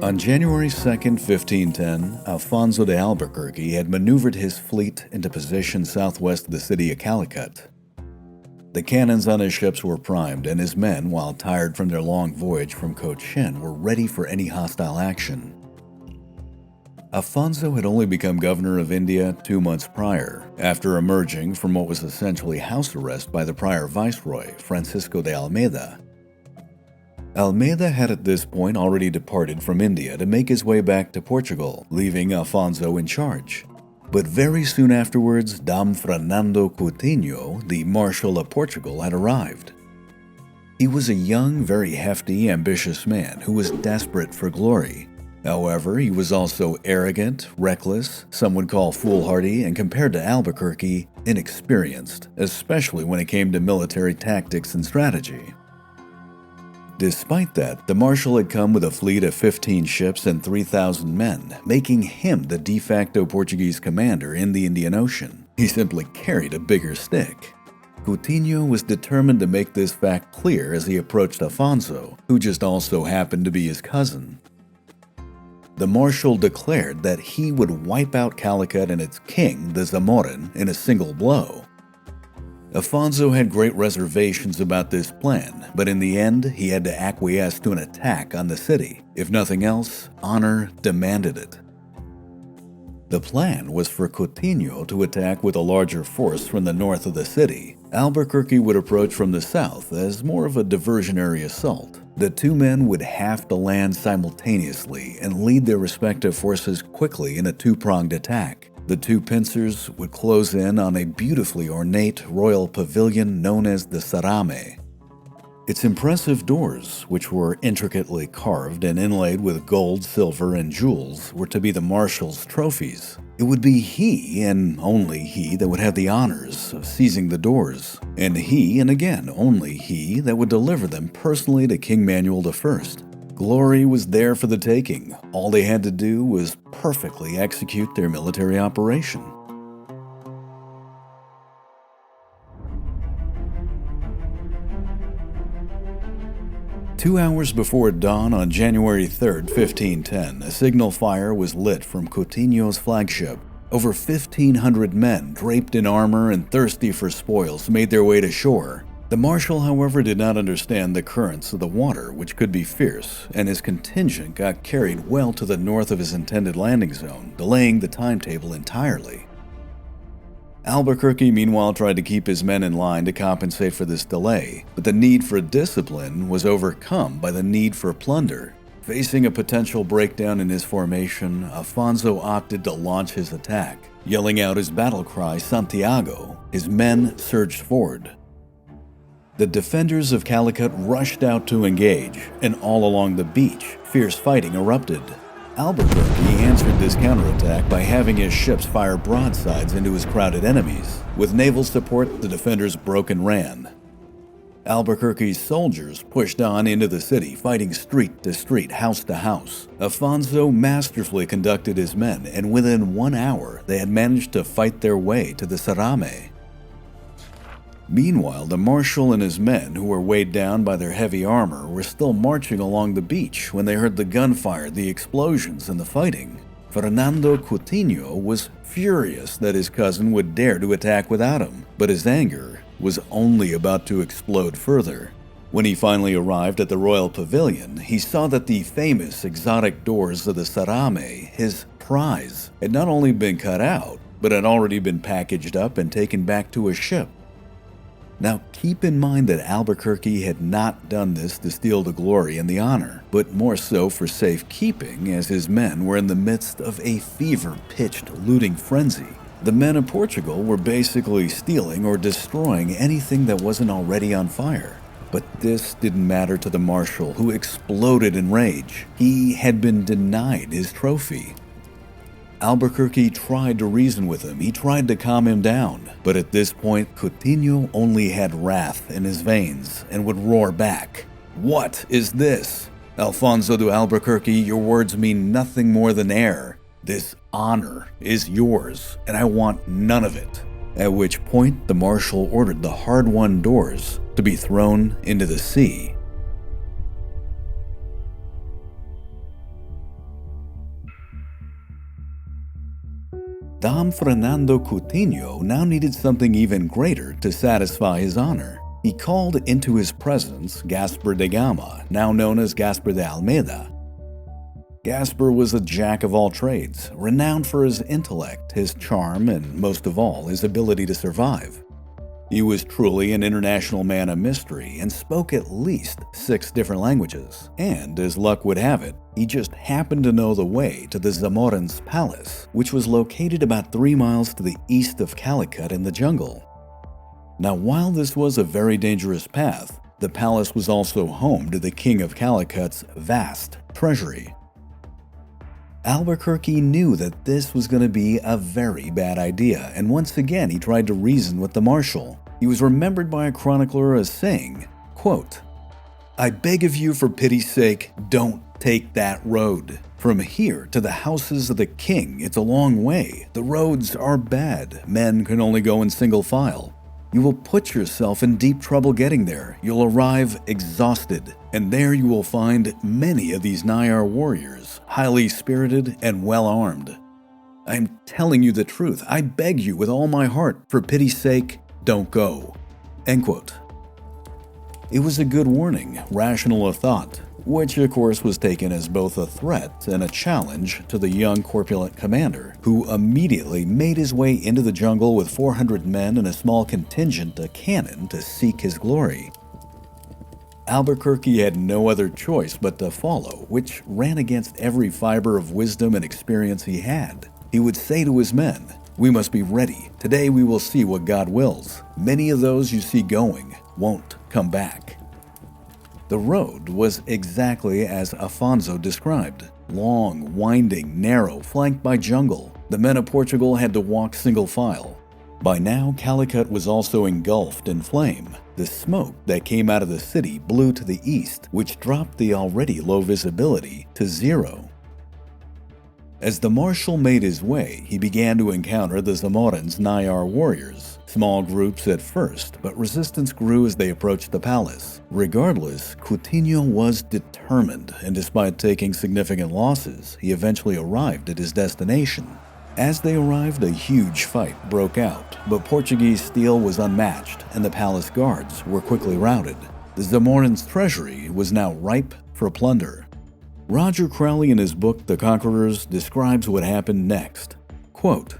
On January 2nd, 1510, Afonso de Albuquerque had maneuvered his fleet into position southwest of the city of Calicut. The cannons on his ships were primed, and his men, while tired from their long voyage from Cochin, were ready for any hostile action. Afonso had only become governor of India 2 months prior, after emerging from what was essentially house arrest by the prior viceroy, Francisco de Almeida. Almeida had at this point already departed from India to make his way back to Portugal, leaving Afonso in charge. But very soon afterwards, Dom Fernando Coutinho, the Marshal of Portugal, had arrived. He was a young, very hefty, ambitious man who was desperate for glory. However, he was also arrogant, reckless, some would call foolhardy, and compared to Albuquerque, inexperienced, especially when it came to military tactics and strategy. Despite that, the Marshal had come with a fleet of 15 ships and 3,000 men, making him the de facto Portuguese commander in the Indian Ocean. He simply carried a bigger stick. Coutinho was determined to make this fact clear as he approached Afonso, who just also happened to be his cousin. The Marshal declared that he would wipe out Calicut and its king, the Zamorin, in a single blow. Afonso had great reservations about this plan, but in the end, he had to acquiesce to an attack on the city. If nothing else, honor demanded it. The plan was for Coutinho to attack with a larger force from the north of the city. Albuquerque would approach from the south as more of a diversionary assault. The two men would have to land simultaneously and lead their respective forces quickly in a two-pronged attack. The two pincers would close in on a beautifully ornate royal pavilion known as the Stalemate. Its impressive doors, which were intricately carved and inlaid with gold, silver, and jewels, were to be the Marshal's trophies. It would be he, and only he, that would have the honors of seizing the doors, and he, and again only he, that would deliver them personally to King Manuel I. Glory was there for the taking. All they had to do was perfectly execute their military operation. Two hours before dawn on January 3rd, 1510, a signal fire was lit from Coutinho's flagship. Over 1,500 men, draped in armor and thirsty for spoils, made their way to shore. The Marshal, however, did not understand the currents of the water, which could be fierce, and his contingent got carried well to the north of his intended landing zone, delaying the timetable entirely. Albuquerque, meanwhile, tried to keep his men in line to compensate for this delay, but the need for discipline was overcome by the need for plunder. Facing a potential breakdown in his formation, Afonso opted to launch his attack. Yelling out his battle cry, Santiago, his men surged forward. The defenders of Calicut rushed out to engage, and all along the beach, fierce fighting erupted. Albuquerque answered this counterattack by having his ships fire broadsides into his crowded enemies. With naval support, the defenders broke and ran. Albuquerque's soldiers pushed on into the city, fighting street to street, house to house. Afonso masterfully conducted his men, and within 1 hour, they had managed to fight their way to the Stalemate. Meanwhile, the Marshal and his men, who were weighed down by their heavy armor, were still marching along the beach when they heard the gunfire, the explosions, and the fighting. Fernando Coutinho was furious that his cousin would dare to attack without him, but his anger was only about to explode further. When he finally arrived at the royal pavilion, he saw that the famous exotic doors of the Stalemate, his prize, had not only been cut out, but had already been packaged up and taken back to a ship. Now keep in mind that Albuquerque had not done this to steal the glory and the honor, but more so for safekeeping, as his men were in the midst of a fever-pitched looting frenzy. The men of Portugal were basically stealing or destroying anything that wasn't already on fire. But this didn't matter to the Marshal, who exploded in rage. He had been denied his trophy. Albuquerque tried to reason with him, he tried to calm him down, but at this point, Coutinho only had wrath in his veins and would roar back. "What is this? Alfonso de Albuquerque, your words mean nothing more than air. This honor is yours, and I want none of it." At which point, the Marshal ordered the hard-won doors to be thrown into the sea. Dom Fernando Coutinho now needed something even greater to satisfy his honor. He called into his presence Gaspar de Gama, now known as Gaspar de Almeida. Gaspar was a jack of all trades, renowned for his intellect, his charm, and most of all, his ability to survive. He was truly an international man of mystery and spoke at least 6 different languages. And, as luck would have it, he just happened to know the way to the Zamorans' palace, which was located about 3 miles to the east of Calicut in the jungle. Now, while this was a very dangerous path, the palace was also home to the king of Calicut's vast treasury. Albuquerque knew that this was going to be a very bad idea, and once again he tried to reason with the marshal. He was remembered by a chronicler as saying, quote, "I beg of you for pity's sake, don't take that road. From here to the houses of the king, it's a long way. The roads are bad. Men can only go in single file. You will put yourself in deep trouble getting there. You'll arrive exhausted, and there you will find many of these Nayar warriors, highly spirited and well-armed. I am telling you the truth. I beg you with all my heart, for pity's sake, don't go." End quote. It was a good warning, rational of thought, which of course was taken as both a threat and a challenge to the young corpulent commander, who immediately made his way into the jungle with 400 men and a small contingent of cannon to seek his glory. Albuquerque had no other choice but to follow, which ran against every fiber of wisdom and experience he had. He would say to his men, "We must be ready. Today we will see what God wills. Many of those you see going won't come back." The road was exactly as Afonso described. Long, winding, narrow, flanked by jungle. The men of Portugal had to walk single file. By now, Calicut was also engulfed in flame. The smoke that came out of the city blew to the east, which dropped the already low visibility to 0. As the marshal made his way, he began to encounter the Zamorans' Nayar warriors. Small groups at first, but resistance grew as they approached the palace. Regardless, Coutinho was determined, and despite taking significant losses, he eventually arrived at his destination. As they arrived, a huge fight broke out, but Portuguese steel was unmatched, and the palace guards were quickly routed. The Zamorans' treasury was now ripe for plunder. Roger Crowley, in his book The Conquerors, describes what happened next. Quote,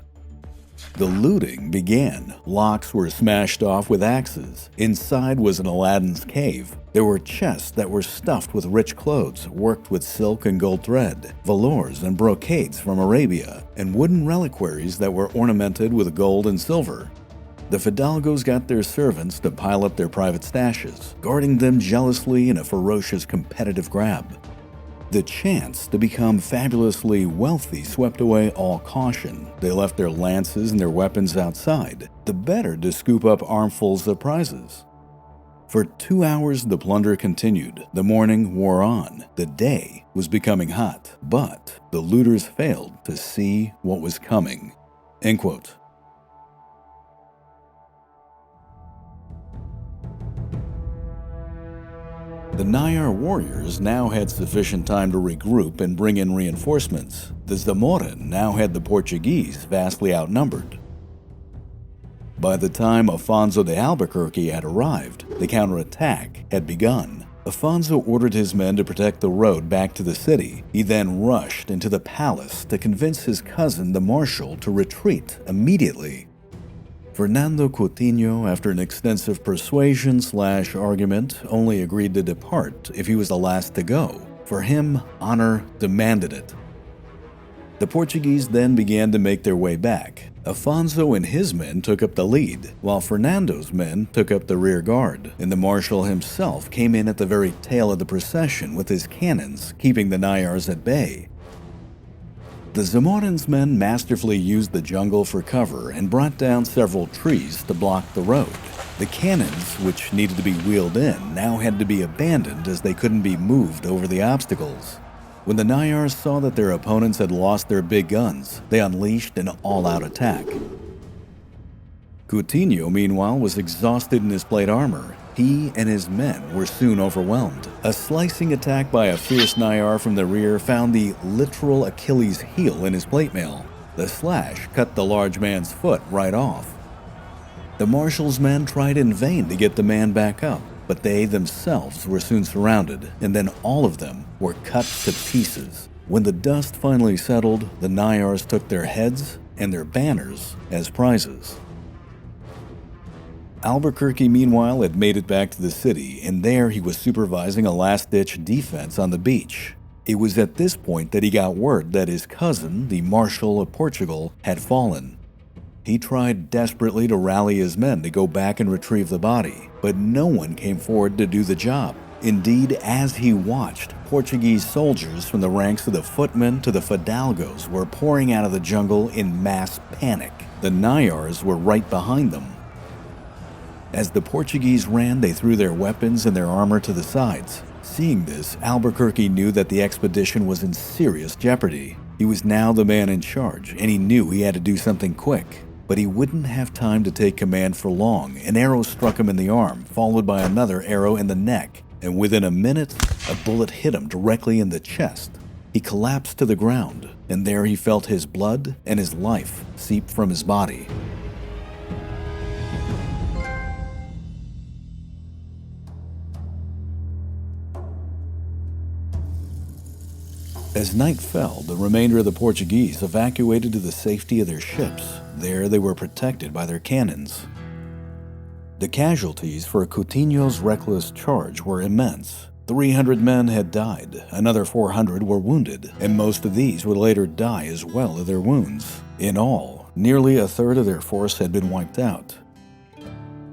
"The looting began. Locks were smashed off with axes. Inside was an Aladdin's cave. There were chests that were stuffed with rich clothes, worked with silk and gold thread, velours and brocades from Arabia, and wooden reliquaries that were ornamented with gold and silver. The Fidalgos got their servants to pile up their private stashes, guarding them jealously in a ferocious competitive grab. The chance to become fabulously wealthy swept away all caution. They left their lances and their weapons outside, the better to scoop up armfuls of prizes. For 2 hours the plunder continued. The morning wore on. The day was becoming hot, but the looters failed to see what was coming." End quote. The Nayar warriors now had sufficient time to regroup and bring in reinforcements. The Zamoran now had the Portuguese vastly outnumbered. By the time Afonso de Albuquerque had arrived, the counterattack had begun. Afonso ordered his men to protect the road back to the city. He then rushed into the palace to convince his cousin, the marshal, to retreat immediately. Fernando Coutinho, after an extensive persuasion/argument, only agreed to depart if he was the last to go. For him, honor demanded it. The Portuguese then began to make their way back. Afonso and his men took up the lead, while Fernando's men took up the rear guard, and the marshal himself came in at the very tail of the procession with his cannons, keeping the Nayars at bay. The Zamorans' men masterfully used the jungle for cover and brought down several trees to block the road. The cannons, which needed to be wheeled in, now had to be abandoned as they couldn't be moved over the obstacles. When the Nayars saw that their opponents had lost their big guns, they unleashed an all-out attack. Coutinho, meanwhile, was exhausted in his plate armor. He and his men were soon overwhelmed. A slicing attack by a fierce Nayar from the rear found the literal Achilles heel in his plate mail. The slash cut the large man's foot right off. The marshal's men tried in vain to get the man back up, but they themselves were soon surrounded, and then all of them were cut to pieces. When the dust finally settled, the Nayars took their heads and their banners as prizes. Albuquerque, meanwhile, had made it back to the city, and there he was supervising a last-ditch defense on the beach. It was at this point that he got word that his cousin, the Marshal of Portugal, had fallen. He tried desperately to rally his men to go back and retrieve the body, but no one came forward to do the job. Indeed, as he watched, Portuguese soldiers from the ranks of the footmen to the fidalgos were pouring out of the jungle in mass panic. The Nayars were right behind them. As the Portuguese ran, they threw their weapons and their armor to the sides. Seeing this, Albuquerque knew that the expedition was in serious jeopardy. He was now the man in charge, and he knew he had to do something quick. But he wouldn't have time to take command for long. An arrow struck him in the arm, followed by another arrow in the neck, and within a minute, a bullet hit him directly in the chest. He collapsed to the ground, and there he felt his blood and his life seep from his body. As night fell, the remainder of the Portuguese evacuated to the safety of their ships. There they were protected by their cannons. The casualties for Coutinho's reckless charge were immense. 300 men had died, another 400 were wounded, and most of these would later die as well of their wounds. In all, nearly a third of their force had been wiped out.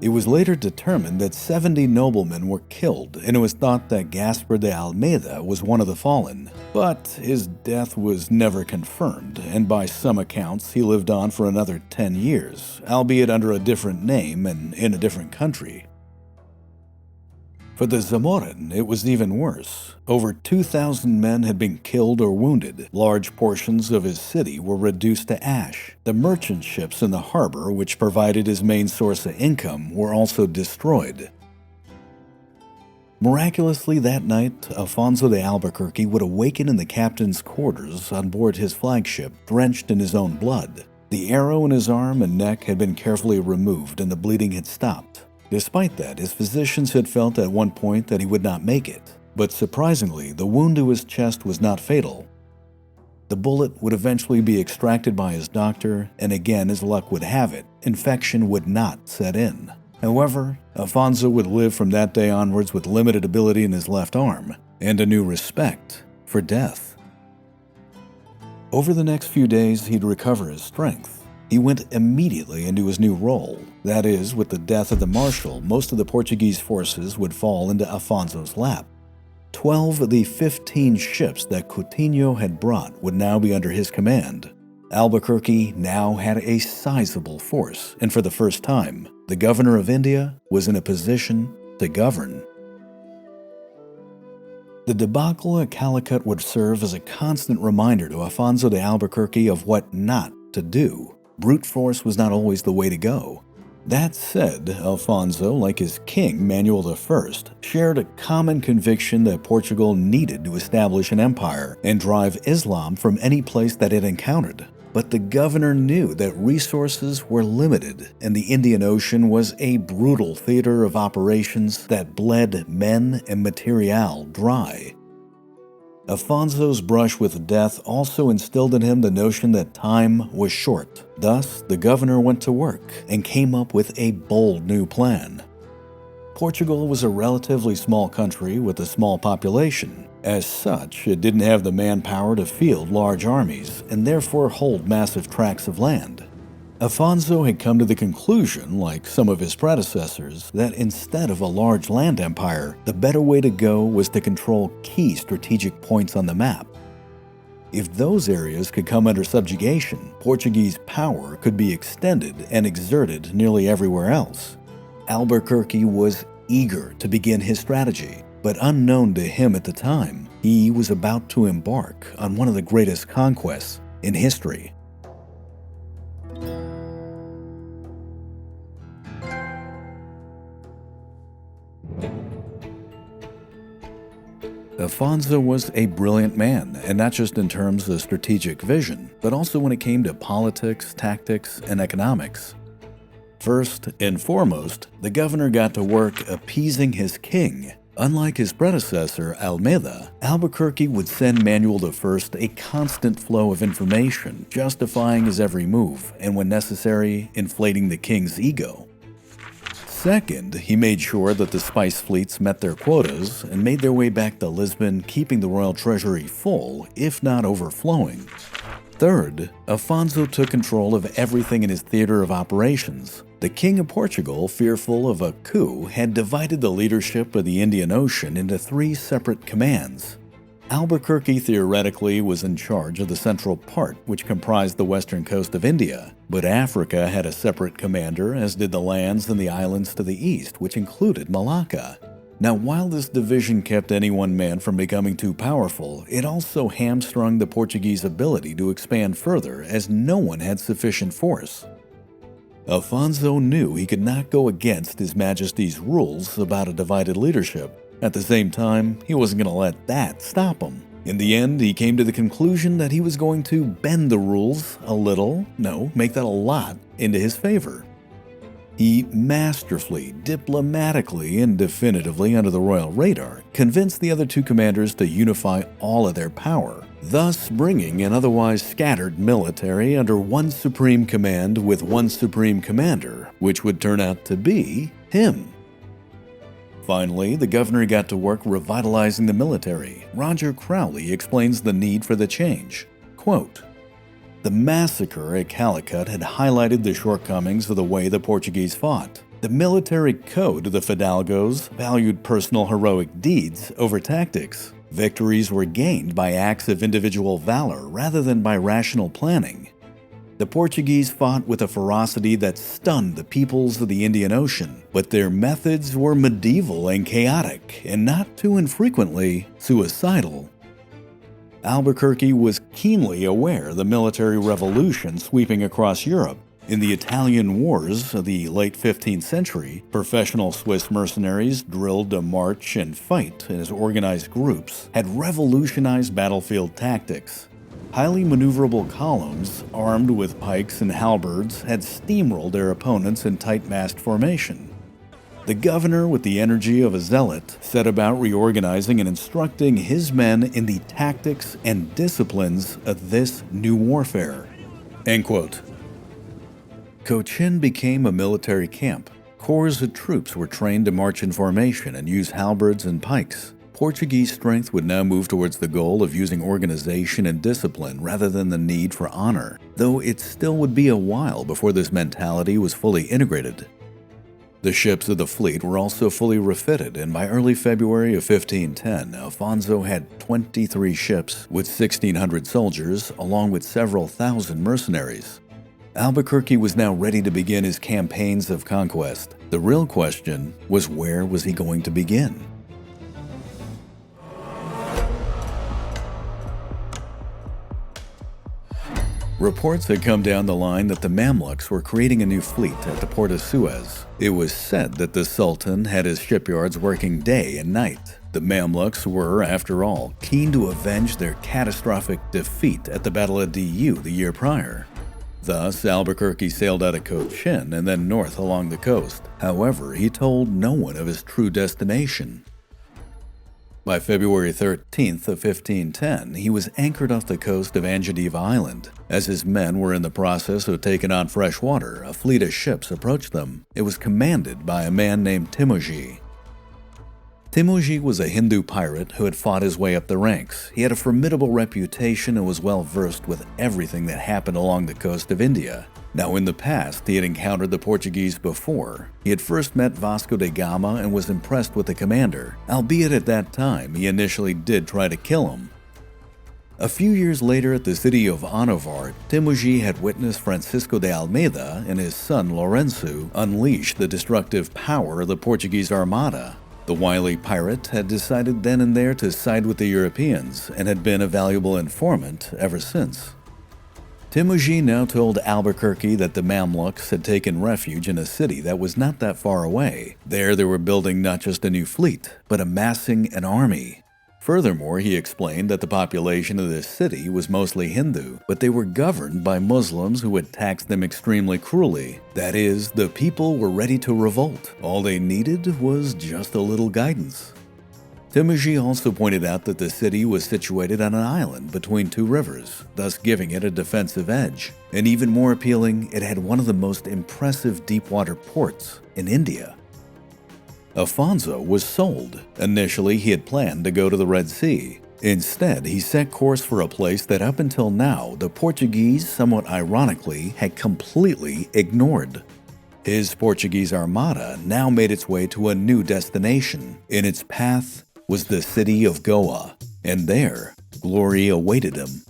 It was later determined that 70 noblemen were killed, and it was thought that Gaspar de Almeida was one of the fallen. But his death was never confirmed, and by some accounts he lived on for another 10 years, albeit under a different name and in a different country. For the Zamorin, it was even worse. Over 2,000 men had been killed or wounded. Large portions of his city were reduced to ash. The merchant ships in the harbor, which provided his main source of income, were also destroyed. Miraculously, that night, Afonso de Albuquerque would awaken in the captain's quarters on board his flagship, drenched in his own blood. The arrow in his arm and neck had been carefully removed and the bleeding had stopped. Despite that, his physicians had felt at one point that he would not make it. But surprisingly, the wound to his chest was not fatal. The bullet would eventually be extracted by his doctor, and again, as luck would have it, infection would not set in. However, Afonso would live from that day onwards with limited ability in his left arm, and a new respect for death. Over the next few days, he'd recover his strength. He went immediately into his new role. That is, with the death of the Marshal, most of the Portuguese forces would fall into Afonso's lap. 12 of the 15 ships that Coutinho had brought would now be under his command. Albuquerque now had a sizable force, and for the first time, the governor of India was in a position to govern. The debacle at Calicut would serve as a constant reminder to Afonso de Albuquerque of what not to do. Brute force was not always the way to go. That said, Afonso, like his king Manuel I, shared a common conviction that Portugal needed to establish an empire and drive Islam from any place that it encountered. But the governor knew that resources were limited, and the Indian Ocean was a brutal theater of operations that bled men and material dry. Afonso's brush with death also instilled in him the notion that time was short. Thus, the governor went to work and came up with a bold new plan. Portugal was a relatively small country with a small population. As such, it didn't have the manpower to field large armies and therefore hold massive tracts of land. Afonso had come to the conclusion, like some of his predecessors, that instead of a large land empire, the better way to go was to control key strategic points on the map. If those areas could come under subjugation, Portuguese power could be extended and exerted nearly everywhere else. Albuquerque was eager to begin his strategy, but unknown to him at the time, he was about to embark on one of the greatest conquests in history. Afonso was a brilliant man, and not just in terms of strategic vision, but also when it came to politics, tactics, and economics. First and foremost, the governor got to work appeasing his king. Unlike his predecessor, Almeida, Albuquerque would send Manuel I a constant flow of information, justifying his every move, and when necessary, inflating the king's ego. Second, he made sure that the spice fleets met their quotas and made their way back to Lisbon, keeping the royal treasury full, if not overflowing. Third, Afonso took control of everything in his theater of operations. The King of Portugal, fearful of a coup, had divided the leadership of the Indian Ocean into 3 separate commands. Albuquerque theoretically was in charge of the central part, which comprised the western coast of India, but Africa had a separate commander, as did the lands and the islands to the east, which included Malacca. Now, while this division kept any one man from becoming too powerful, it also hamstrung the Portuguese ability to expand further, as no one had sufficient force. Afonso knew he could not go against His Majesty's rules about a divided leadership. At the same time, he wasn't going to let that stop him. In the end, he came to the conclusion that he was going to bend the rules a little, make that a lot, into his favor. He masterfully, diplomatically, and definitively under the royal radar, convinced the other 2 commanders to unify all of their power, thus bringing an otherwise scattered military under one supreme command with one supreme commander, which would turn out to be him. Finally, the governor got to work revitalizing the military. Roger Crowley explains the need for the change. Quote, "The massacre at Calicut had highlighted the shortcomings of the way the Portuguese fought. The military code of the Fidalgos valued personal heroic deeds over tactics. Victories were gained by acts of individual valor rather than by rational planning. The Portuguese fought with a ferocity that stunned the peoples of the Indian Ocean, but their methods were medieval and chaotic, and not too infrequently suicidal." Albuquerque was keenly aware of the military revolution sweeping across Europe. In the Italian wars of the late 15th century, professional Swiss mercenaries drilled to march and fight as organized groups had revolutionized battlefield tactics. Highly maneuverable columns, armed with pikes and halberds, had steamrolled their opponents in tight-massed formation. The governor, with the energy of a zealot, set about reorganizing and instructing his men in the tactics and disciplines of this new warfare. End quote. Cochin became a military camp. Corps of troops were trained to march in formation and use halberds and pikes. Portuguese strength would now move towards the goal of using organization and discipline rather than the need for honor, though it still would be a while before this mentality was fully integrated. The ships of the fleet were also fully refitted, and by early February of 1510, Afonso had 23 ships with 1,600 soldiers, along with several thousand mercenaries. Albuquerque was now ready to begin his campaigns of conquest. The real question was, where was he going to begin? Reports had come down the line that the Mamluks were creating a new fleet at the port of Suez. It was said that the Sultan had his shipyards working day and night. The Mamluks were, after all, keen to avenge their catastrophic defeat at the Battle of Diu the year prior. Thus, Albuquerque sailed out of Cochin and then north along the coast. However, he told no one of his true destination. By February 13th of 1510, he was anchored off the coast of Anjediva Island. As his men were in the process of taking on fresh water, a fleet of ships approached them. It was commanded by a man named Timoji. Timoji was a Hindu pirate who had fought his way up the ranks. He had a formidable reputation and was well versed with everything that happened along the coast of India. Now, in the past, he had encountered the Portuguese before. He had first met Vasco da Gama and was impressed with the commander, albeit at that time he initially did try to kill him. A few years later at the city of Anavar, Timoji had witnessed Francisco de Almeida and his son Lourenço unleash the destructive power of the Portuguese Armada. The wily pirate had decided then and there to side with the Europeans and had been a valuable informant ever since. Timoji now told Albuquerque that the Mamluks had taken refuge in a city that was not that far away. There they were building not just a new fleet, but amassing an army. Furthermore, he explained that the population of this city was mostly Hindu, but they were governed by Muslims who had taxed them extremely cruelly. That is, the people were ready to revolt. All they needed was just a little guidance. Timoji also pointed out that the city was situated on an island between two rivers, thus giving it a defensive edge. And even more appealing, it had one of the most impressive deep-water ports in India. Afonso was sold. Initially, he had planned to go to the Red Sea. Instead, he set course for a place that up until now, the Portuguese, somewhat ironically, had completely ignored. His Portuguese armada now made its way to a new destination. In its path was the city of Goa, and there, glory awaited him.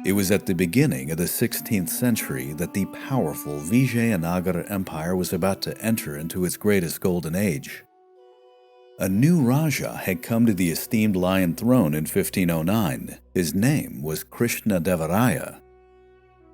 It was at the beginning of the 16th century that the powerful Vijayanagara Empire was about to enter into its greatest golden age. A new Raja had come to the esteemed Lion Throne in 1509. His name was Krishna Devaraya.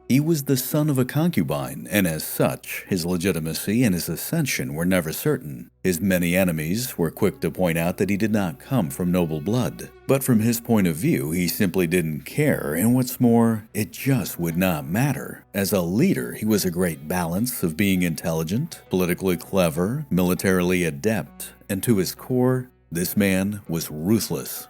He was the son of a concubine, and as such, his legitimacy and his ascension were never certain. His many enemies were quick to point out that he did not come from noble blood. But from his point of view, he simply didn't care, and what's more, it just would not matter. As a leader, he was a great balance of being intelligent, politically clever, militarily adept, and to his core, this man was ruthless.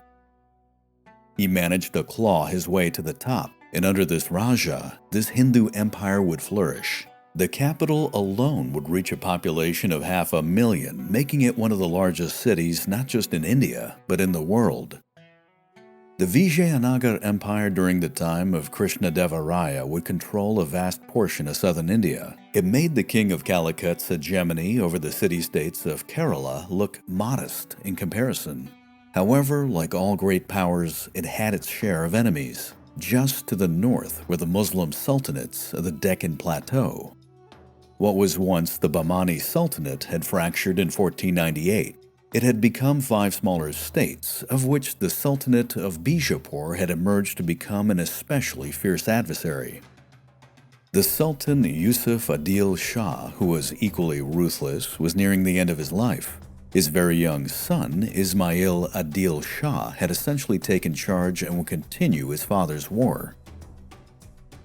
He managed to claw his way to the top. And under this Raja, this Hindu empire would flourish. The capital alone would reach a population of 500,000, making it one of the largest cities not just in India, but in the world. The Vijayanagara Empire during the time of Krishna Devaraya would control a vast portion of southern India. It made the king of Calicut's hegemony over the city-states of Kerala look modest in comparison. However, like all great powers, it had its share of enemies. Just to the north were the Muslim sultanates of the Deccan Plateau. What was once the Bahmani Sultanate had fractured in 1498. It had become 5 smaller states, of which the Sultanate of Bijapur had emerged to become an especially fierce adversary. The Sultan Yusuf Adil Shah, who was equally ruthless, was nearing the end of his life. His very young son, Ismail Adil Shah, had essentially taken charge and would continue his father's war.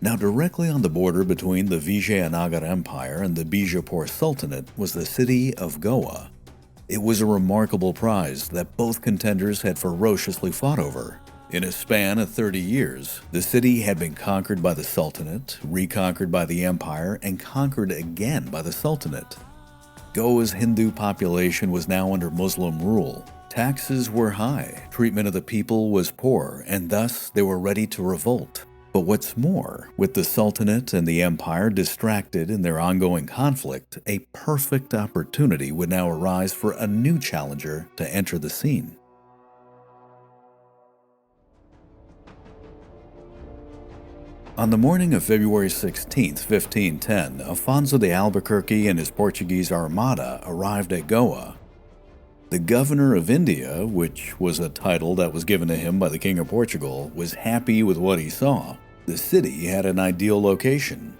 Now, directly on the border between the Vijayanagara Empire and the Bijapur Sultanate was the city of Goa. It was a remarkable prize that both contenders had ferociously fought over. In a span of 30 years, the city had been conquered by the Sultanate, reconquered by the Empire, and conquered again by the Sultanate. Goa's Hindu population was now under Muslim rule. Taxes were high, treatment of the people was poor, and thus they were ready to revolt. But what's more, with the Sultanate and the Empire distracted in their ongoing conflict, a perfect opportunity would now arise for a new challenger to enter the scene. On the morning of February 16, 1510, Afonso de Albuquerque and his Portuguese armada arrived at Goa. The governor of India, which was a title that was given to him by the King of Portugal, was happy with what he saw. The city had an ideal location.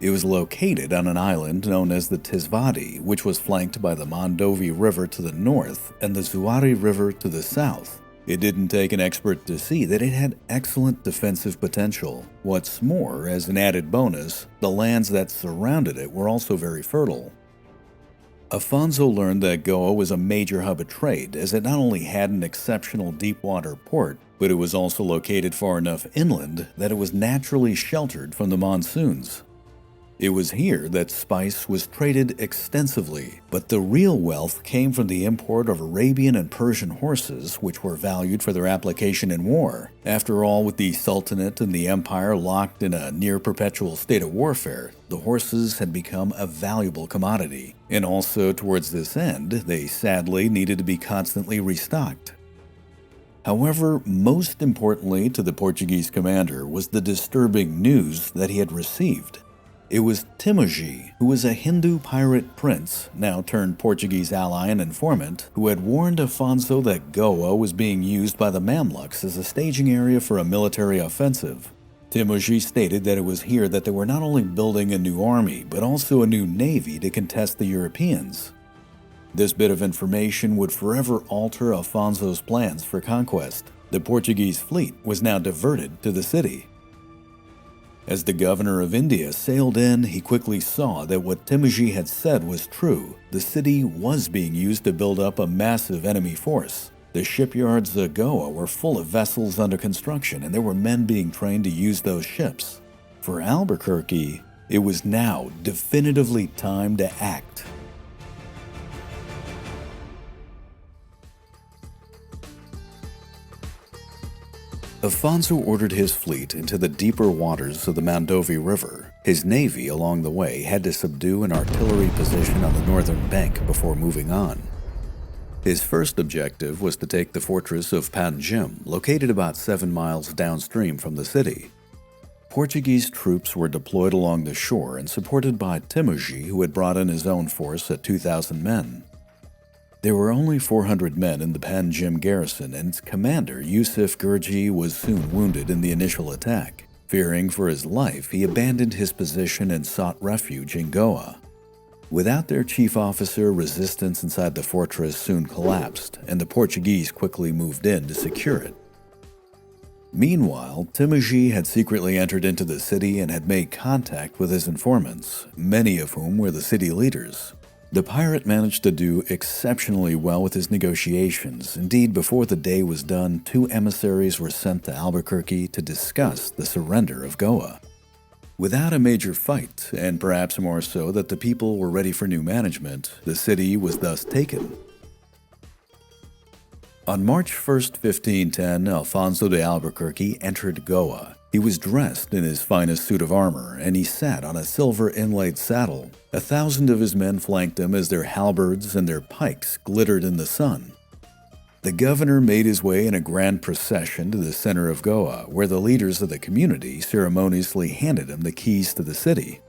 It was located on an island known as the Tisvadi, which was flanked by the Mandovi River to the north and the Zuari River to the south. It didn't take an expert to see that it had excellent defensive potential. What's more, as an added bonus, the lands that surrounded it were also very fertile. Afonso learned that Goa was a major hub of trade, as it not only had an exceptional deep-water port, but it was also located far enough inland that it was naturally sheltered from the monsoons. It was here that spice was traded extensively, but the real wealth came from the import of Arabian and Persian horses, which were valued for their application in war. After all, with the Sultanate and the Empire locked in a near-perpetual state of warfare, the horses had become a valuable commodity. And also, towards this end, they sadly needed to be constantly restocked. However, most importantly to the Portuguese commander was the disturbing news that he had received. It was Timoji, who was a Hindu pirate prince, now turned Portuguese ally and informant, who had warned Afonso that Goa was being used by the Mamluks as a staging area for a military offensive. Timoji stated that it was here that they were not only building a new army, but also a new navy to contest the Europeans. This bit of information would forever alter Afonso's plans for conquest. The Portuguese fleet was now diverted to the city. As the governor of India sailed in, he quickly saw that what Timoji had said was true. The city was being used to build up a massive enemy force. The shipyards of Goa were full of vessels under construction, and there were men being trained to use those ships. For Albuquerque, it was now definitively time to act. Afonso ordered his fleet into the deeper waters of the Mandovi River. His navy along the way had to subdue an artillery position on the northern bank before moving on. His first objective was to take the fortress of Panjim, located about 7 miles downstream from the city. Portuguese troops were deployed along the shore and supported by Timoji, who had brought in his own force at 2,000 men. There were only 400 men in the Panjim garrison, and its commander, Yusuf Gurji, was soon wounded in the initial attack. Fearing for his life, he abandoned his position and sought refuge in Goa. Without their chief officer, resistance inside the fortress soon collapsed, and the Portuguese quickly moved in to secure it. Meanwhile, Timoji had secretly entered into the city and had made contact with his informants, many of whom were the city leaders. The pirate managed to do exceptionally well with his negotiations. Indeed, before the day was done, 2 emissaries were sent to Albuquerque to discuss the surrender of Goa. Without a major fight, and perhaps more so that the people were ready for new management, the city was thus taken. On March 1st, 1510, Afonso de Albuquerque entered Goa. He was dressed in his finest suit of armor, and he sat on a silver inlaid saddle. 1,000 of his men flanked him as their halberds and their pikes glittered in the sun. The governor made his way in a grand procession to the center of Goa, where the leaders of the community ceremoniously handed him the keys to the city.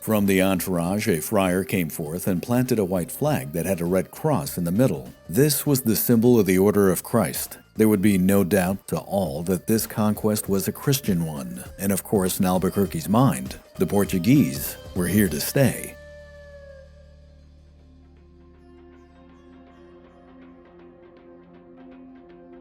From the entourage, a friar came forth and planted a white flag that had a red cross in the middle. This was the symbol of the Order of Christ. There would be no doubt to all that this conquest was a Christian one, and of course in Albuquerque's mind, the Portuguese were here to stay.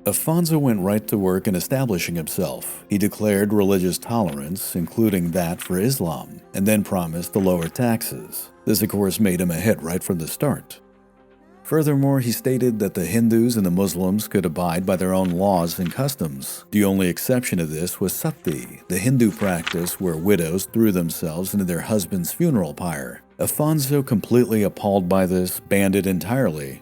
Afonso went right to work in establishing himself. He declared religious tolerance, including that for Islam, and then promised to lower taxes. This of course made him a hit right from the start. Furthermore, he stated that the Hindus and the Muslims could abide by their own laws and customs. The only exception to this was sati, the Hindu practice where widows threw themselves into their husband's funeral pyre. Afonso, completely appalled by this, banned it entirely.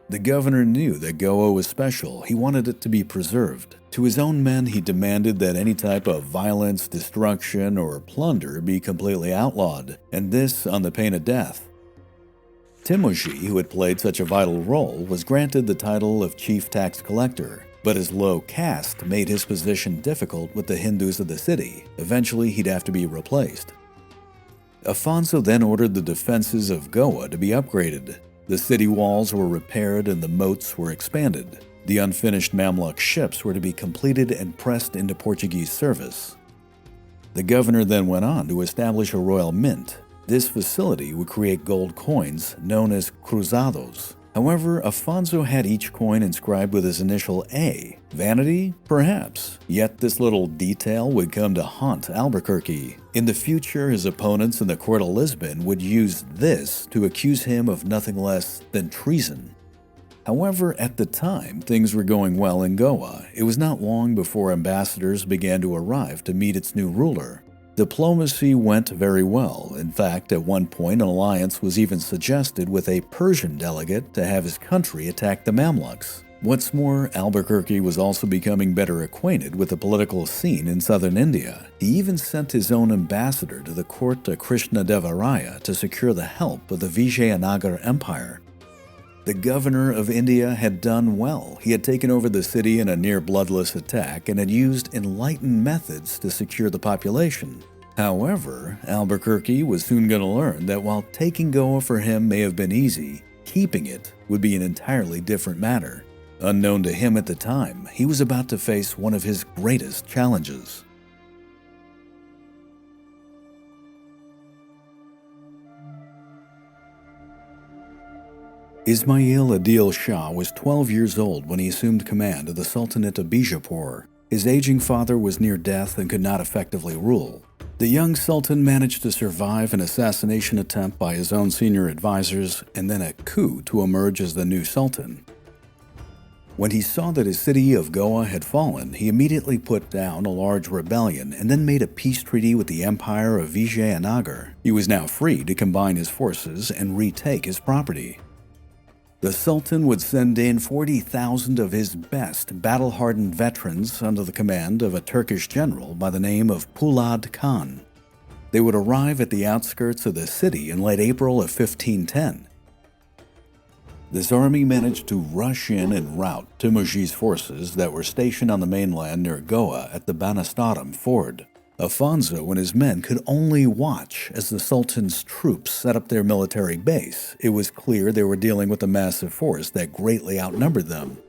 The governor knew that Goa was special. He wanted it to be preserved. To his own men, he demanded that any type of violence, destruction, or plunder be completely outlawed, and this on the pain of death. Timoji, who had played such a vital role, was granted the title of chief tax collector, but his low caste made his position difficult with the Hindus of the city. Eventually, he'd have to be replaced. Afonso then ordered the defenses of Goa to be upgraded. The city walls were repaired and the moats were expanded. The unfinished Mamluk ships were to be completed and pressed into Portuguese service. The governor then went on to establish a royal mint. This facility would create gold coins known as cruzados. However, Afonso had each coin inscribed with his initial A. Vanity? Perhaps. Yet this little detail would come to haunt Albuquerque. In the future, his opponents in the court of Lisbon would use this to accuse him of nothing less than treason. However, at the time, things were going well in Goa. It was not long before ambassadors began to arrive to meet its new ruler. Diplomacy went very well. In fact, at one point, an alliance was even suggested with a Persian delegate to have his country attack the Mamluks. What's more, Albuquerque was also becoming better acquainted with the political scene in southern India. He even sent his own ambassador to the court of Krishna Devaraya to secure the help of the Vijayanagar Empire. The governor of India had done well. He had taken over the city in a near bloodless attack and had used enlightened methods to secure the population. However, Albuquerque was soon going to learn that while taking Goa for him may have been easy, keeping it would be an entirely different matter. Unknown to him at the time, he was about to face one of his greatest challenges. Ismail Adil Shah was 12 years old when he assumed command of the Sultanate of Bijapur. His aging father was near death and could not effectively rule. The young Sultan managed to survive an assassination attempt by his own senior advisors and then a coup to emerge as the new Sultan. When he saw that his city of Goa had fallen, he immediately put down a large rebellion and then made a peace treaty with the Empire of Vijayanagar. He was now free to combine his forces and retake his property. The Sultan would send in 40,000 of his best battle-hardened veterans under the command of a Turkish general by the name of Pulad Khan. They would arrive at the outskirts of the city in late April of 1510. This army managed to rush in and rout Timoji's forces that were stationed on the mainland near Goa at the Banastaram ford. Afonso and his men could only watch as the Sultan's troops set up their military base. It was clear they were dealing with a massive force that greatly outnumbered them.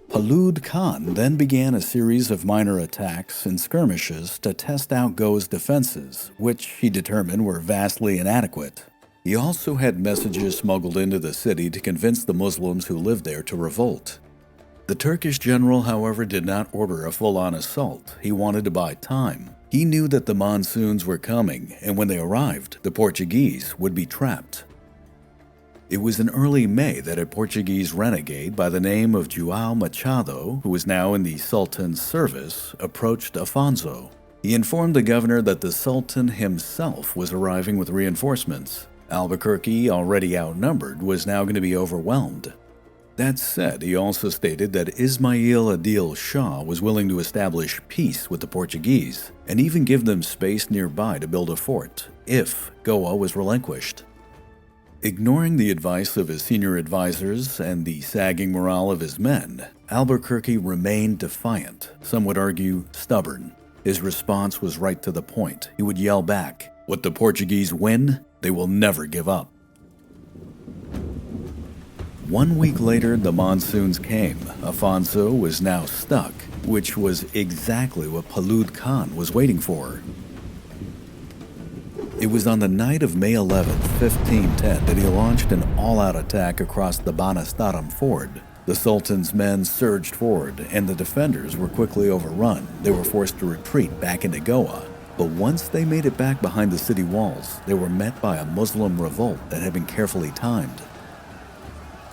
Pulad Khan then began a series of minor attacks and skirmishes to test out Goa's defenses, which he determined were vastly inadequate. He also had messages smuggled into the city to convince the Muslims who lived there to revolt. The Turkish general, however, did not order a full-on assault. He wanted to buy time. He knew that the monsoons were coming, and when they arrived, the Portuguese would be trapped. It was in early May that a Portuguese renegade by the name of João Machado, who was now in the Sultan's service, approached Afonso. He informed the governor that the Sultan himself was arriving with reinforcements. Albuquerque, already outnumbered, was now going to be overwhelmed. That said, he also stated that Ismail Adil Shah was willing to establish peace with the Portuguese and even give them space nearby to build a fort, if Goa was relinquished. Ignoring the advice of his senior advisors and the sagging morale of his men, Albuquerque remained defiant, some would argue stubborn. His response was right to the point. He would yell back, "What the Portuguese win, they will never give up." 1 week later, the monsoons came. Afonso was now stuck, which was exactly what Pulad Khan was waiting for. It was on the night of May 11, 1510, that he launched an all-out attack across the Banastaram ford. The Sultan's men surged forward, and the defenders were quickly overrun. They were forced to retreat back into Goa. But once they made it back behind the city walls, they were met by a Muslim revolt that had been carefully timed.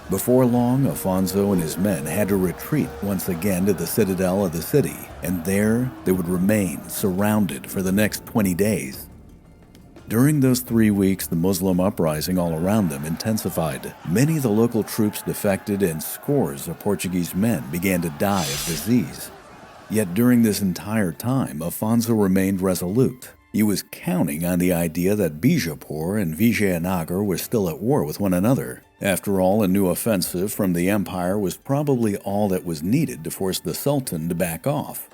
Before long, Afonso and his men had to retreat once again to the citadel of the city, and there they would remain surrounded for the next 20 days. During those 3 weeks, the Muslim uprising all around them intensified. Many of the local troops defected and scores of Portuguese men began to die of disease. Yet during this entire time, Afonso remained resolute. He was counting on the idea that Bijapur and Vijayanagar were still at war with one another. After all, a new offensive from the empire was probably all that was needed to force the Sultan to back off.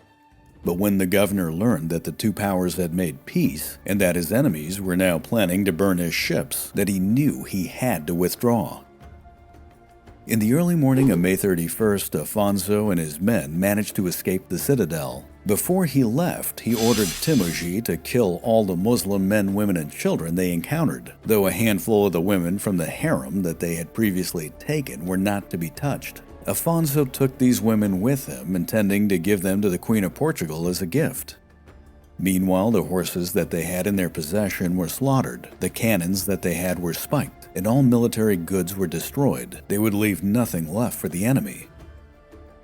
But when the governor learned that the two powers had made peace, and that his enemies were now planning to burn his ships, that he knew he had to withdraw. In the early morning of May 31st, Afonso and his men managed to escape the citadel. Before he left, he ordered Timoji to kill all the Muslim men, women, and children they encountered, though a handful of the women from the harem that they had previously taken were not to be touched. Afonso took these women with him, intending to give them to the Queen of Portugal as a gift. Meanwhile, the horses that they had in their possession were slaughtered, the cannons that they had were spiked, and all military goods were destroyed. They would leave nothing left for the enemy.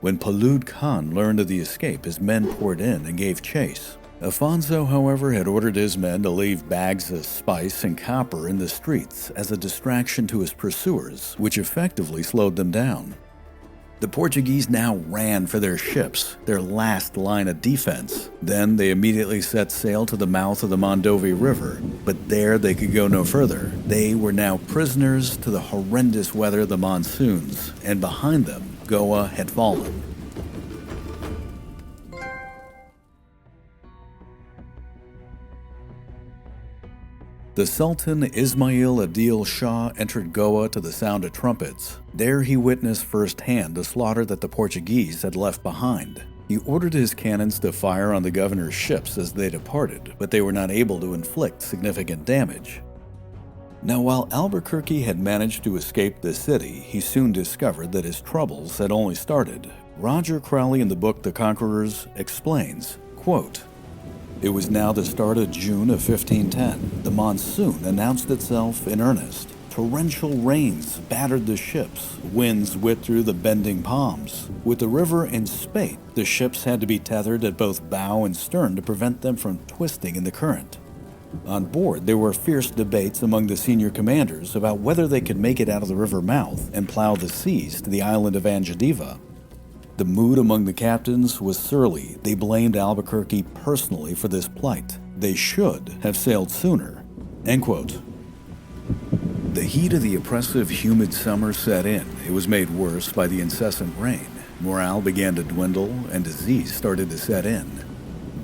When Pulad Khan learned of the escape, his men poured in and gave chase. Afonso, however, had ordered his men to leave bags of spice and copper in the streets as a distraction to his pursuers, which effectively slowed them down. The Portuguese now ran for their ships, their last line of defense. Then they immediately set sail to the mouth of the Mandovi River, but there they could go no further. They were now prisoners to the horrendous weather of the monsoons, and behind them, Goa had fallen. The Sultan Ismail Adil Shah entered Goa to the sound of trumpets. There he witnessed firsthand the slaughter that the Portuguese had left behind. He ordered his cannons to fire on the governor's ships as they departed, but they were not able to inflict significant damage. Now, while Albuquerque had managed to escape the city, he soon discovered that his troubles had only started. Roger Crowley in the book The Conquerors explains, quote, "It was now the start of June of 1510. The monsoon announced itself in earnest. Torrential rains battered the ships. Winds whipped through the bending palms. With the river in spate, the ships had to be tethered at both bow and stern to prevent them from twisting in the current. On board, there were fierce debates among the senior commanders about whether they could make it out of the river mouth and plow the seas to the island of Anjediva. The mood among the captains was surly. They blamed Albuquerque personally for this plight. They should have sailed sooner." End quote. The heat of the oppressive, humid summer set in. It was made worse by the incessant rain. Morale began to dwindle, and disease started to set in.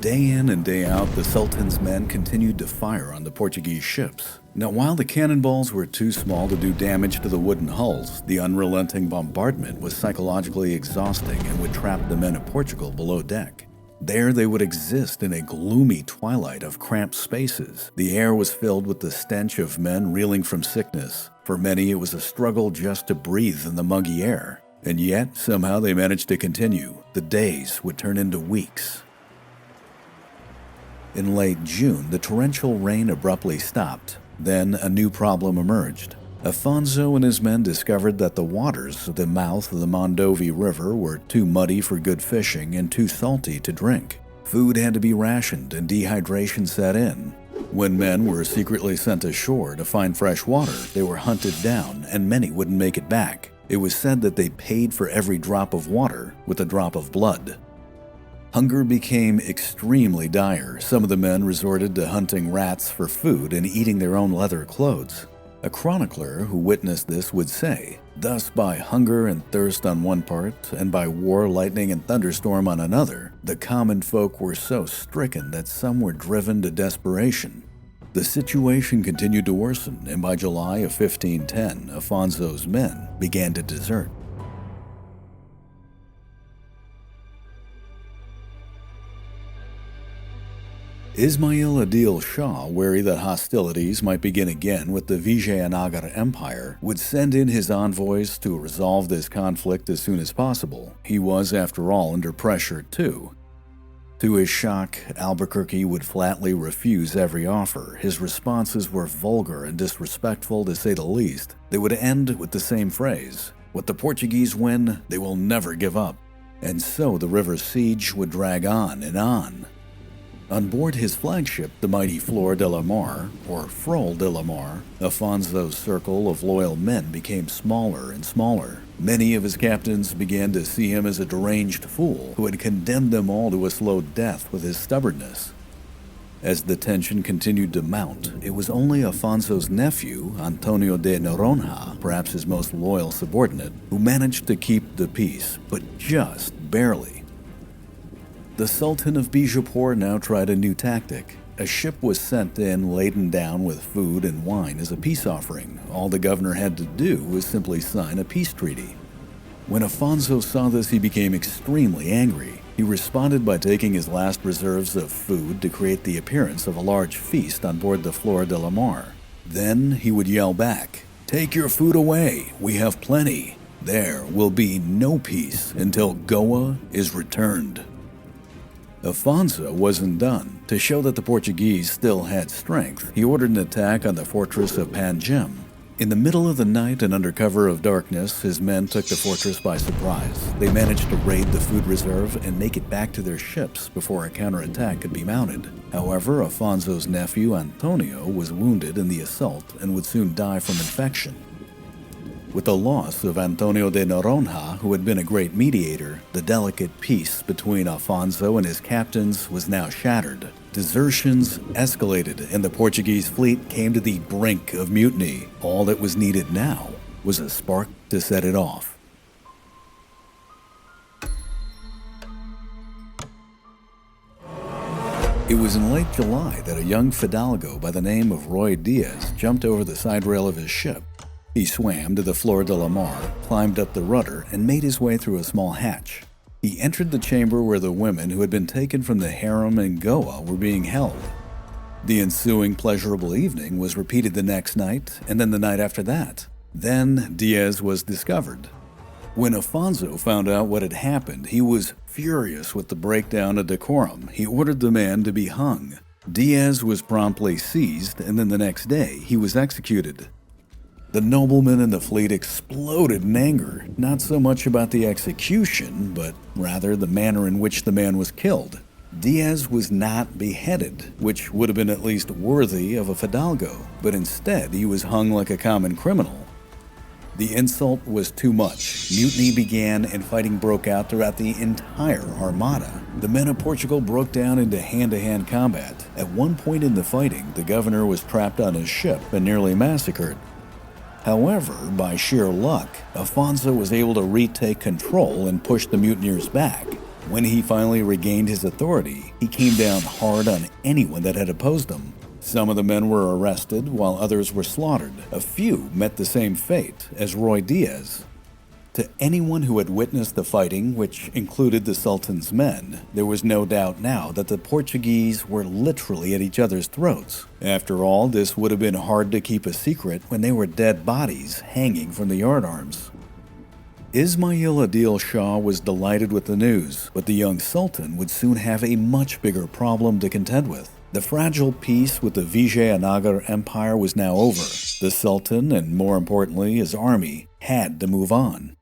Day in and day out, the Sultan's men continued to fire on the Portuguese ships. Now, while the cannonballs were too small to do damage to the wooden hulls, the unrelenting bombardment was psychologically exhausting and would trap the men of Portugal below deck. There they would exist in a gloomy twilight of cramped spaces. The air was filled with the stench of men reeling from sickness. For many, it was a struggle just to breathe in the muggy air. And yet, somehow they managed to continue. The days would turn into weeks. In late June, the torrential rain abruptly stopped. Then a new problem emerged. Afonso and his men discovered that the waters of the mouth of the Mandovi River were too muddy for good fishing and too salty to drink. Food had to be rationed and dehydration set in. When men were secretly sent ashore to find fresh water, they were hunted down and many wouldn't make it back. It was said that they paid for every drop of water with a drop of blood. Hunger became extremely dire. Some of the men resorted to hunting rats for food and eating their own leather clothes. A chronicler who witnessed this would say, "Thus by hunger and thirst on one part, and by war, lightning, and thunderstorm on another, the common folk were so stricken that some were driven to desperation." The situation continued to worsen, and by July of 1510, Afonso's men began to desert. Ismail Adil Shah, wary that hostilities might begin again with the Vijayanagara Empire, would send in his envoys to resolve this conflict as soon as possible. He was, after all, under pressure too. To his shock, Albuquerque would flatly refuse every offer. His responses were vulgar and disrespectful, to say the least. They would end with the same phrase, "What the Portuguese win, they will never give up." And so the river siege would drag on and on. On board his flagship, the mighty Flor de la Mar, or Frol de la Mar, Afonso's circle of loyal men became smaller and smaller. Many of his captains began to see him as a deranged fool who had condemned them all to a slow death with his stubbornness. As the tension continued to mount, it was only Afonso's nephew, Antonio de Noronha, perhaps his most loyal subordinate, who managed to keep the peace, but just barely. The Sultan of Bijapur now tried a new tactic. A ship was sent in laden down with food and wine as a peace offering. All the governor had to do was simply sign a peace treaty. When Afonso saw this, he became extremely angry. He responded by taking his last reserves of food to create the appearance of a large feast on board the Flor de la Mar. Then he would yell back, "Take your food away, we have plenty. There will be no peace until Goa is returned." Afonso wasn't done. To show that the Portuguese still had strength, he ordered an attack on the fortress of Panjim. In the middle of the night and under cover of darkness, his men took the fortress by surprise. They managed to raid the food reserve and make it back to their ships before a counterattack could be mounted. However, Afonso's nephew Antonio was wounded in the assault and would soon die from infection. With the loss of Antonio de Noronha, who had been a great mediator, the delicate peace between Afonso and his captains was now shattered. Desertions escalated, and the Portuguese fleet came to the brink of mutiny. All that was needed now was a spark to set it off. It was in late July that a young fidalgo by the name of Ruy Diaz jumped over the side rail of his ship. He swam to the Flor de la Mar, climbed up the rudder, and made his way through a small hatch. He entered the chamber where the women who had been taken from the harem in Goa were being held. The ensuing pleasurable evening was repeated the next night, and then the night after that. Then Diaz was discovered. When Afonso found out what had happened, he was furious with the breakdown of decorum. He ordered the man to be hung. Diaz was promptly seized, and then the next day he was executed. The noblemen in the fleet exploded in anger, not so much about the execution, but rather the manner in which the man was killed. Diaz was not beheaded, which would have been at least worthy of a fidalgo, but instead he was hung like a common criminal. The insult was too much. Mutiny began and fighting broke out throughout the entire armada. The men of Portugal broke down into hand-to-hand combat. At one point in the fighting, the governor was trapped on his ship and nearly massacred. However, by sheer luck, Afonso was able to retake control and push the mutineers back. When he finally regained his authority, he came down hard on anyone that had opposed him. Some of the men were arrested, while others were slaughtered. A few met the same fate as Ruy Diaz. To anyone who had witnessed the fighting, which included the Sultan's men, there was no doubt now that the Portuguese were literally at each other's throats. After all, this would have been hard to keep a secret when they were dead bodies hanging from the yardarms. Ismail Adil Shah was delighted with the news, but the young Sultan would soon have a much bigger problem to contend with. The fragile peace with the Vijayanagara Empire was now over. The Sultan, and more importantly his army, had to move on.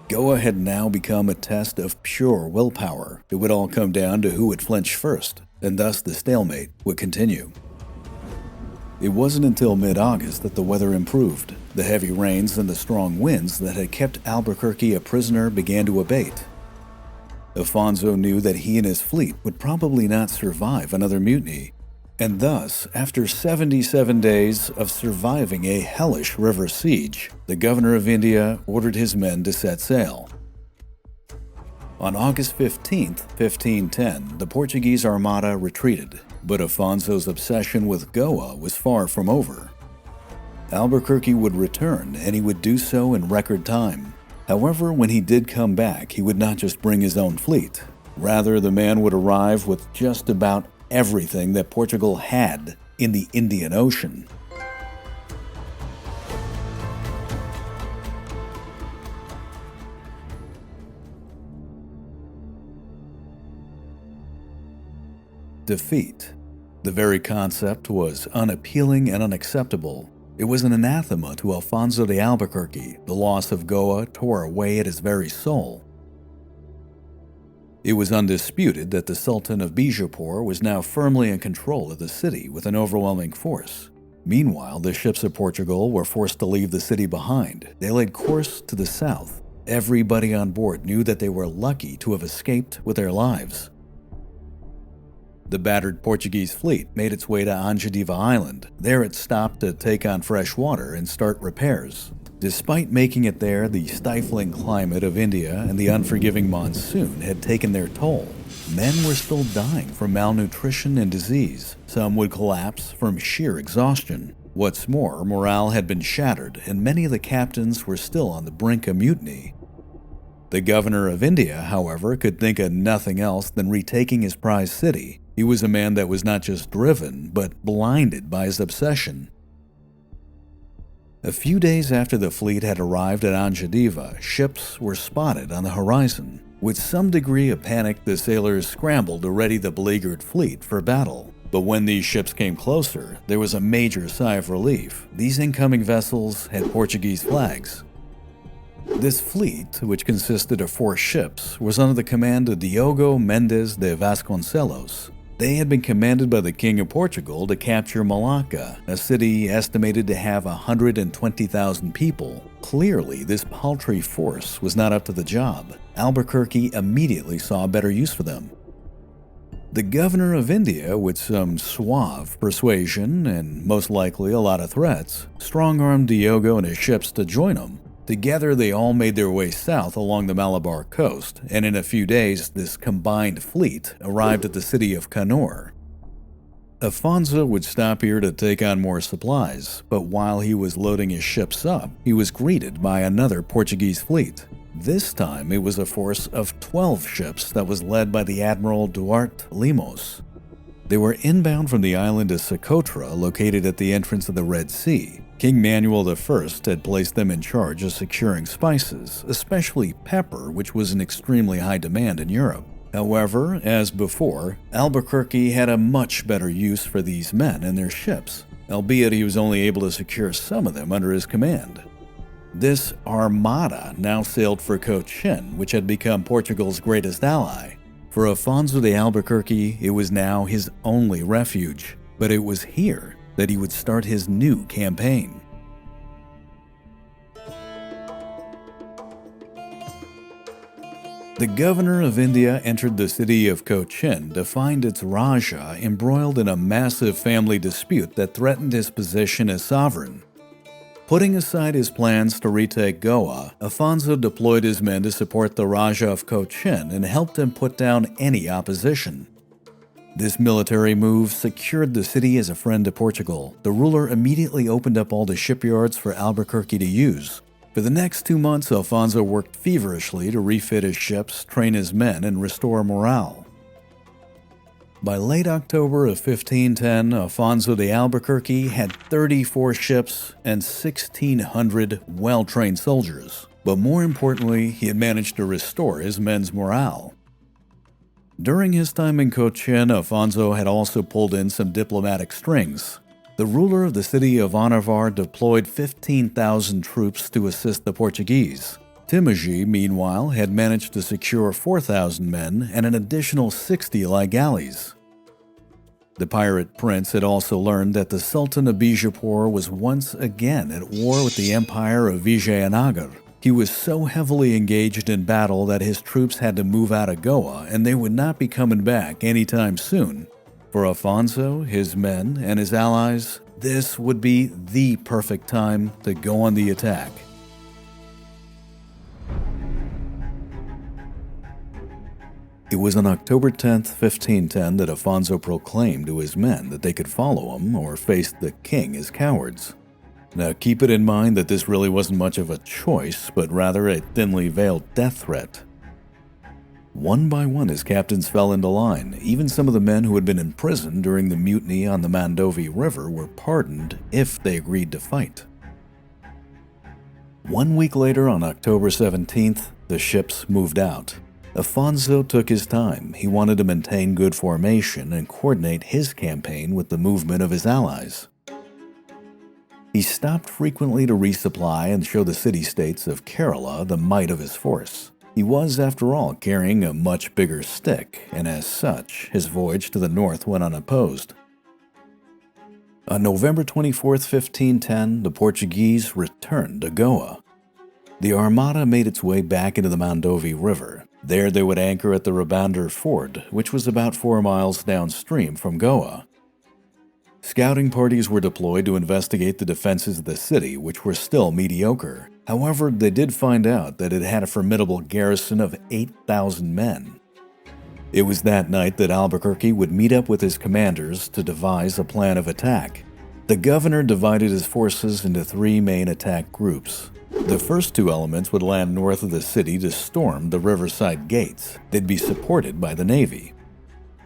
Goa had now become a test of pure willpower. It would all come down to who would flinch first, and thus the stalemate would continue. It wasn't until mid-August that the weather improved. The heavy rains and the strong winds that had kept Albuquerque a prisoner began to abate. Afonso knew that he and his fleet would probably not survive another mutiny, and thus, after 77 days of surviving a hellish river siege, the governor of India ordered his men to set sail. On August 15, 1510, the Portuguese armada retreated, but Afonso's obsession with Goa was far from over. Albuquerque would return, and he would do so in record time. However, when he did come back, he would not just bring his own fleet. Rather, the man would arrive with just about everything that Portugal had in the Indian Ocean. Defeat. The very concept was unappealing and unacceptable. It was an anathema to Alfonso de Albuquerque. The loss of Goa tore away at his very soul. It was undisputed that the Sultan of Bijapur was now firmly in control of the city with an overwhelming force. Meanwhile, the ships of Portugal were forced to leave the city behind. They laid course to the south. Everybody on board knew that they were lucky to have escaped with their lives. The battered Portuguese fleet made its way to Anjediva Island. There it stopped to take on fresh water and start repairs. Despite making it there, the stifling climate of India and the unforgiving monsoon had taken their toll. Men were still dying from malnutrition and disease. Some would collapse from sheer exhaustion. What's more, morale had been shattered, and many of the captains were still on the brink of mutiny. The governor of India, however, could think of nothing else than retaking his prized city. He was a man that was not just driven, but blinded by his obsession. A few days after the fleet had arrived at Anjediva, ships were spotted on the horizon. With some degree of panic, the sailors scrambled to ready the beleaguered fleet for battle. But when these ships came closer, there was a major sigh of relief. These incoming vessels had Portuguese flags. This fleet, which consisted of 4 ships, was under the command of Diogo Mendes de Vasconcelos. They had been commanded by the King of Portugal to capture Malacca, a city estimated to have 120,000 people. Clearly, this paltry force was not up to the job. Albuquerque immediately saw better use for them. The governor of India, with some suave persuasion and most likely a lot of threats, strong-armed Diogo and his ships to join him. Together, they all made their way south along the Malabar coast, and in a few days, this combined fleet arrived at the city of Kannur. Afonso would stop here to take on more supplies, but while he was loading his ships up, he was greeted by another Portuguese fleet. This time, it was a force of 12 ships that was led by the Admiral Duarte Lemos. They were inbound from the island of Socotra, located at the entrance of the Red Sea. King Manuel I had placed them in charge of securing spices, especially pepper, which was in extremely high demand in Europe. However, as before, Albuquerque had a much better use for these men and their ships, albeit he was only able to secure some of them under his command. This armada now sailed for Cochin, which had become Portugal's greatest ally. For Afonso de Albuquerque, it was now his only refuge, but it was here that he would start his new campaign. The governor of India entered the city of Cochin to find its Raja embroiled in a massive family dispute that threatened his position as sovereign. Putting aside his plans to retake Goa, Afonso deployed his men to support the Raja of Cochin and helped him put down any opposition. This military move secured the city as a friend to Portugal. The ruler immediately opened up all the shipyards for Albuquerque to use. For the next 2 months, Afonso worked feverishly to refit his ships, train his men, and restore morale. By late October of 1510, Afonso de Albuquerque had 34 ships and 1,600 well-trained soldiers. But more importantly, he had managed to restore his men's morale. During his time in Cochin, Afonso had also pulled in some diplomatic strings. The ruler of the city of Anavar deployed 15,000 troops to assist the Portuguese. Timoji, meanwhile, had managed to secure 4,000 men and an additional 60 light galleys. The pirate prince had also learned that the Sultan of Bijapur was once again at war with the empire of Vijayanagar. He was so heavily engaged in battle that his troops had to move out of Goa, and they would not be coming back anytime soon. For Afonso, his men, and his allies, this would be the perfect time to go on the attack. It was on October 10th, 1510 that Afonso proclaimed to his men that they could follow him or face the king as cowards. Now keep it in mind that this really wasn't much of a choice, but rather a thinly veiled death threat. One by one, his captains fell into line. Even some of the men who had been in prison during the mutiny on the Mandovi River were pardoned if they agreed to fight. 1 week later, on October 17th, the ships moved out. Afonso took his time. He wanted to maintain good formation and coordinate his campaign with the movement of his allies. He stopped frequently to resupply and show the city-states of Kerala the might of his force. He was, after all, carrying a much bigger stick, and as such, his voyage to the north went unopposed. On November 24th, 1510, the Portuguese returned to Goa. The Armada made its way back into the Mandovi River. There they would anchor at the Rabandar Ford, which was about 4 miles downstream from Goa. Scouting parties were deployed to investigate the defenses of the city, which were still mediocre. However, they did find out that it had a formidable garrison of 8,000 men. It was that night that Albuquerque would meet up with his commanders to devise a plan of attack. The governor divided his forces into 3 main attack groups. The first 2 elements would land north of the city to storm the riverside gates. They'd be supported by the Navy.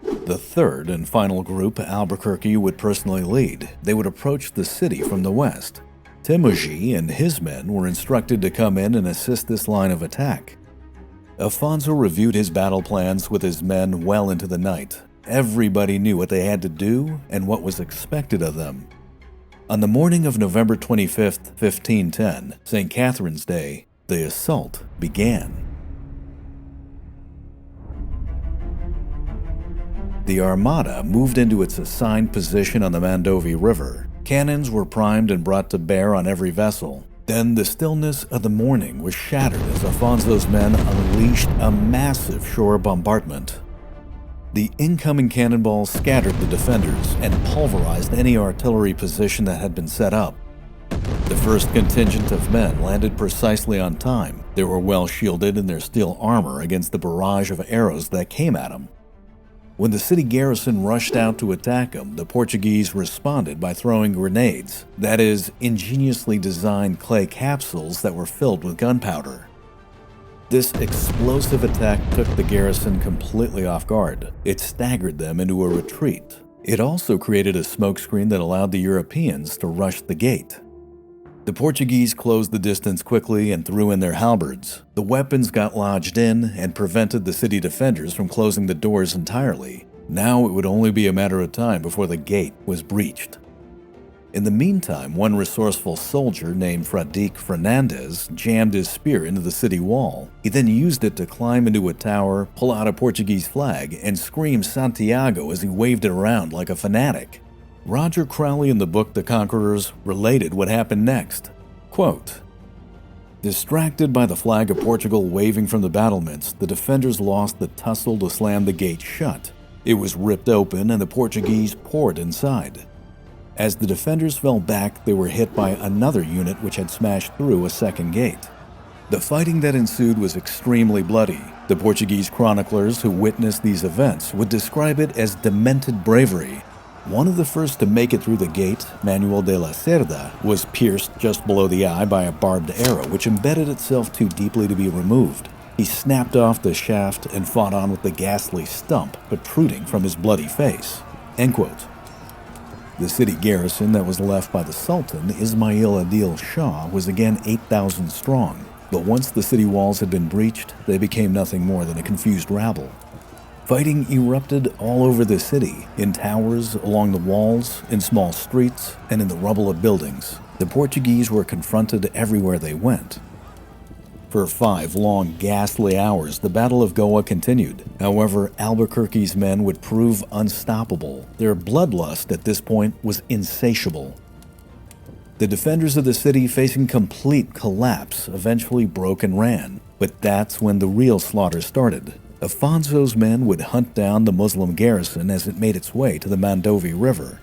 The third and final group Albuquerque would personally lead. They would approach the city from the west. Timoji and his men were instructed to come in and assist this line of attack. Afonso reviewed his battle plans with his men well into the night. Everybody knew what they had to do and what was expected of them. On the morning of November 25th, 1510, St. Catherine's Day, the assault began. The Armada moved into its assigned position on the Mandovi River. Cannons were primed and brought to bear on every vessel. Then the stillness of the morning was shattered as Afonso's men unleashed a massive shore bombardment. The incoming cannonballs scattered the defenders and pulverized any artillery position that had been set up. The first contingent of men landed precisely on time. They were well shielded in their steel armor against the barrage of arrows that came at them. When the city garrison rushed out to attack them, the Portuguese responded by throwing grenades, that is, ingeniously designed clay capsules that were filled with gunpowder. This explosive attack took the garrison completely off guard. It staggered them into a retreat. It also created a smokescreen that allowed the Europeans to rush the gate. The Portuguese closed the distance quickly and threw in their halberds. The weapons got lodged in and prevented the city defenders from closing the doors entirely. Now it would only be a matter of time before the gate was breached. In the meantime, one resourceful soldier named Fray Fernandez jammed his spear into the city wall. He then used it to climb into a tower, pull out a Portuguese flag, and scream Santiago as he waved it around like a fanatic. Roger Crowley in the book The Conquerors related what happened next. Quote, "Distracted by the flag of Portugal waving from the battlements, the defenders lost the tussle to slam the gate shut. It was ripped open and the Portuguese poured inside. As the defenders fell back, they were hit by another unit which had smashed through a second gate. The fighting that ensued was extremely bloody. The Portuguese chroniclers who witnessed these events would describe it as demented bravery. One of the first to make it through the gate, Manuel de la Cerda, was pierced just below the eye by a barbed arrow which embedded itself too deeply to be removed. He snapped off the shaft and fought on with the ghastly stump protruding from his bloody face." End quote. The city garrison that was left by the Sultan, Ismail Adil Shah, was again 8,000 strong, but once the city walls had been breached, they became nothing more than a confused rabble. Fighting erupted all over the city, in towers, along the walls, in small streets, and in the rubble of buildings. The Portuguese were confronted everywhere they went. For 5 long, ghastly hours, the Battle of Goa continued. However, Albuquerque's men would prove unstoppable. Their bloodlust at this point was insatiable. The defenders of the city, facing complete collapse, eventually broke and ran. But that's when the real slaughter started. Afonso's men would hunt down the Muslim garrison as it made its way to the Mandovi River.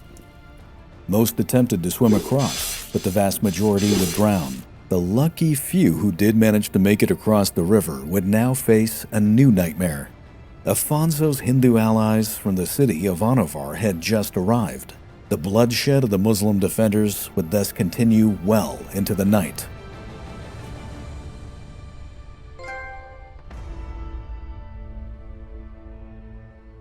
Most attempted to swim across, but the vast majority would drown. The lucky few who did manage to make it across the river would now face a new nightmare. Afonso's Hindu allies from the city of Anavar had just arrived. The bloodshed of the Muslim defenders would thus continue well into the night.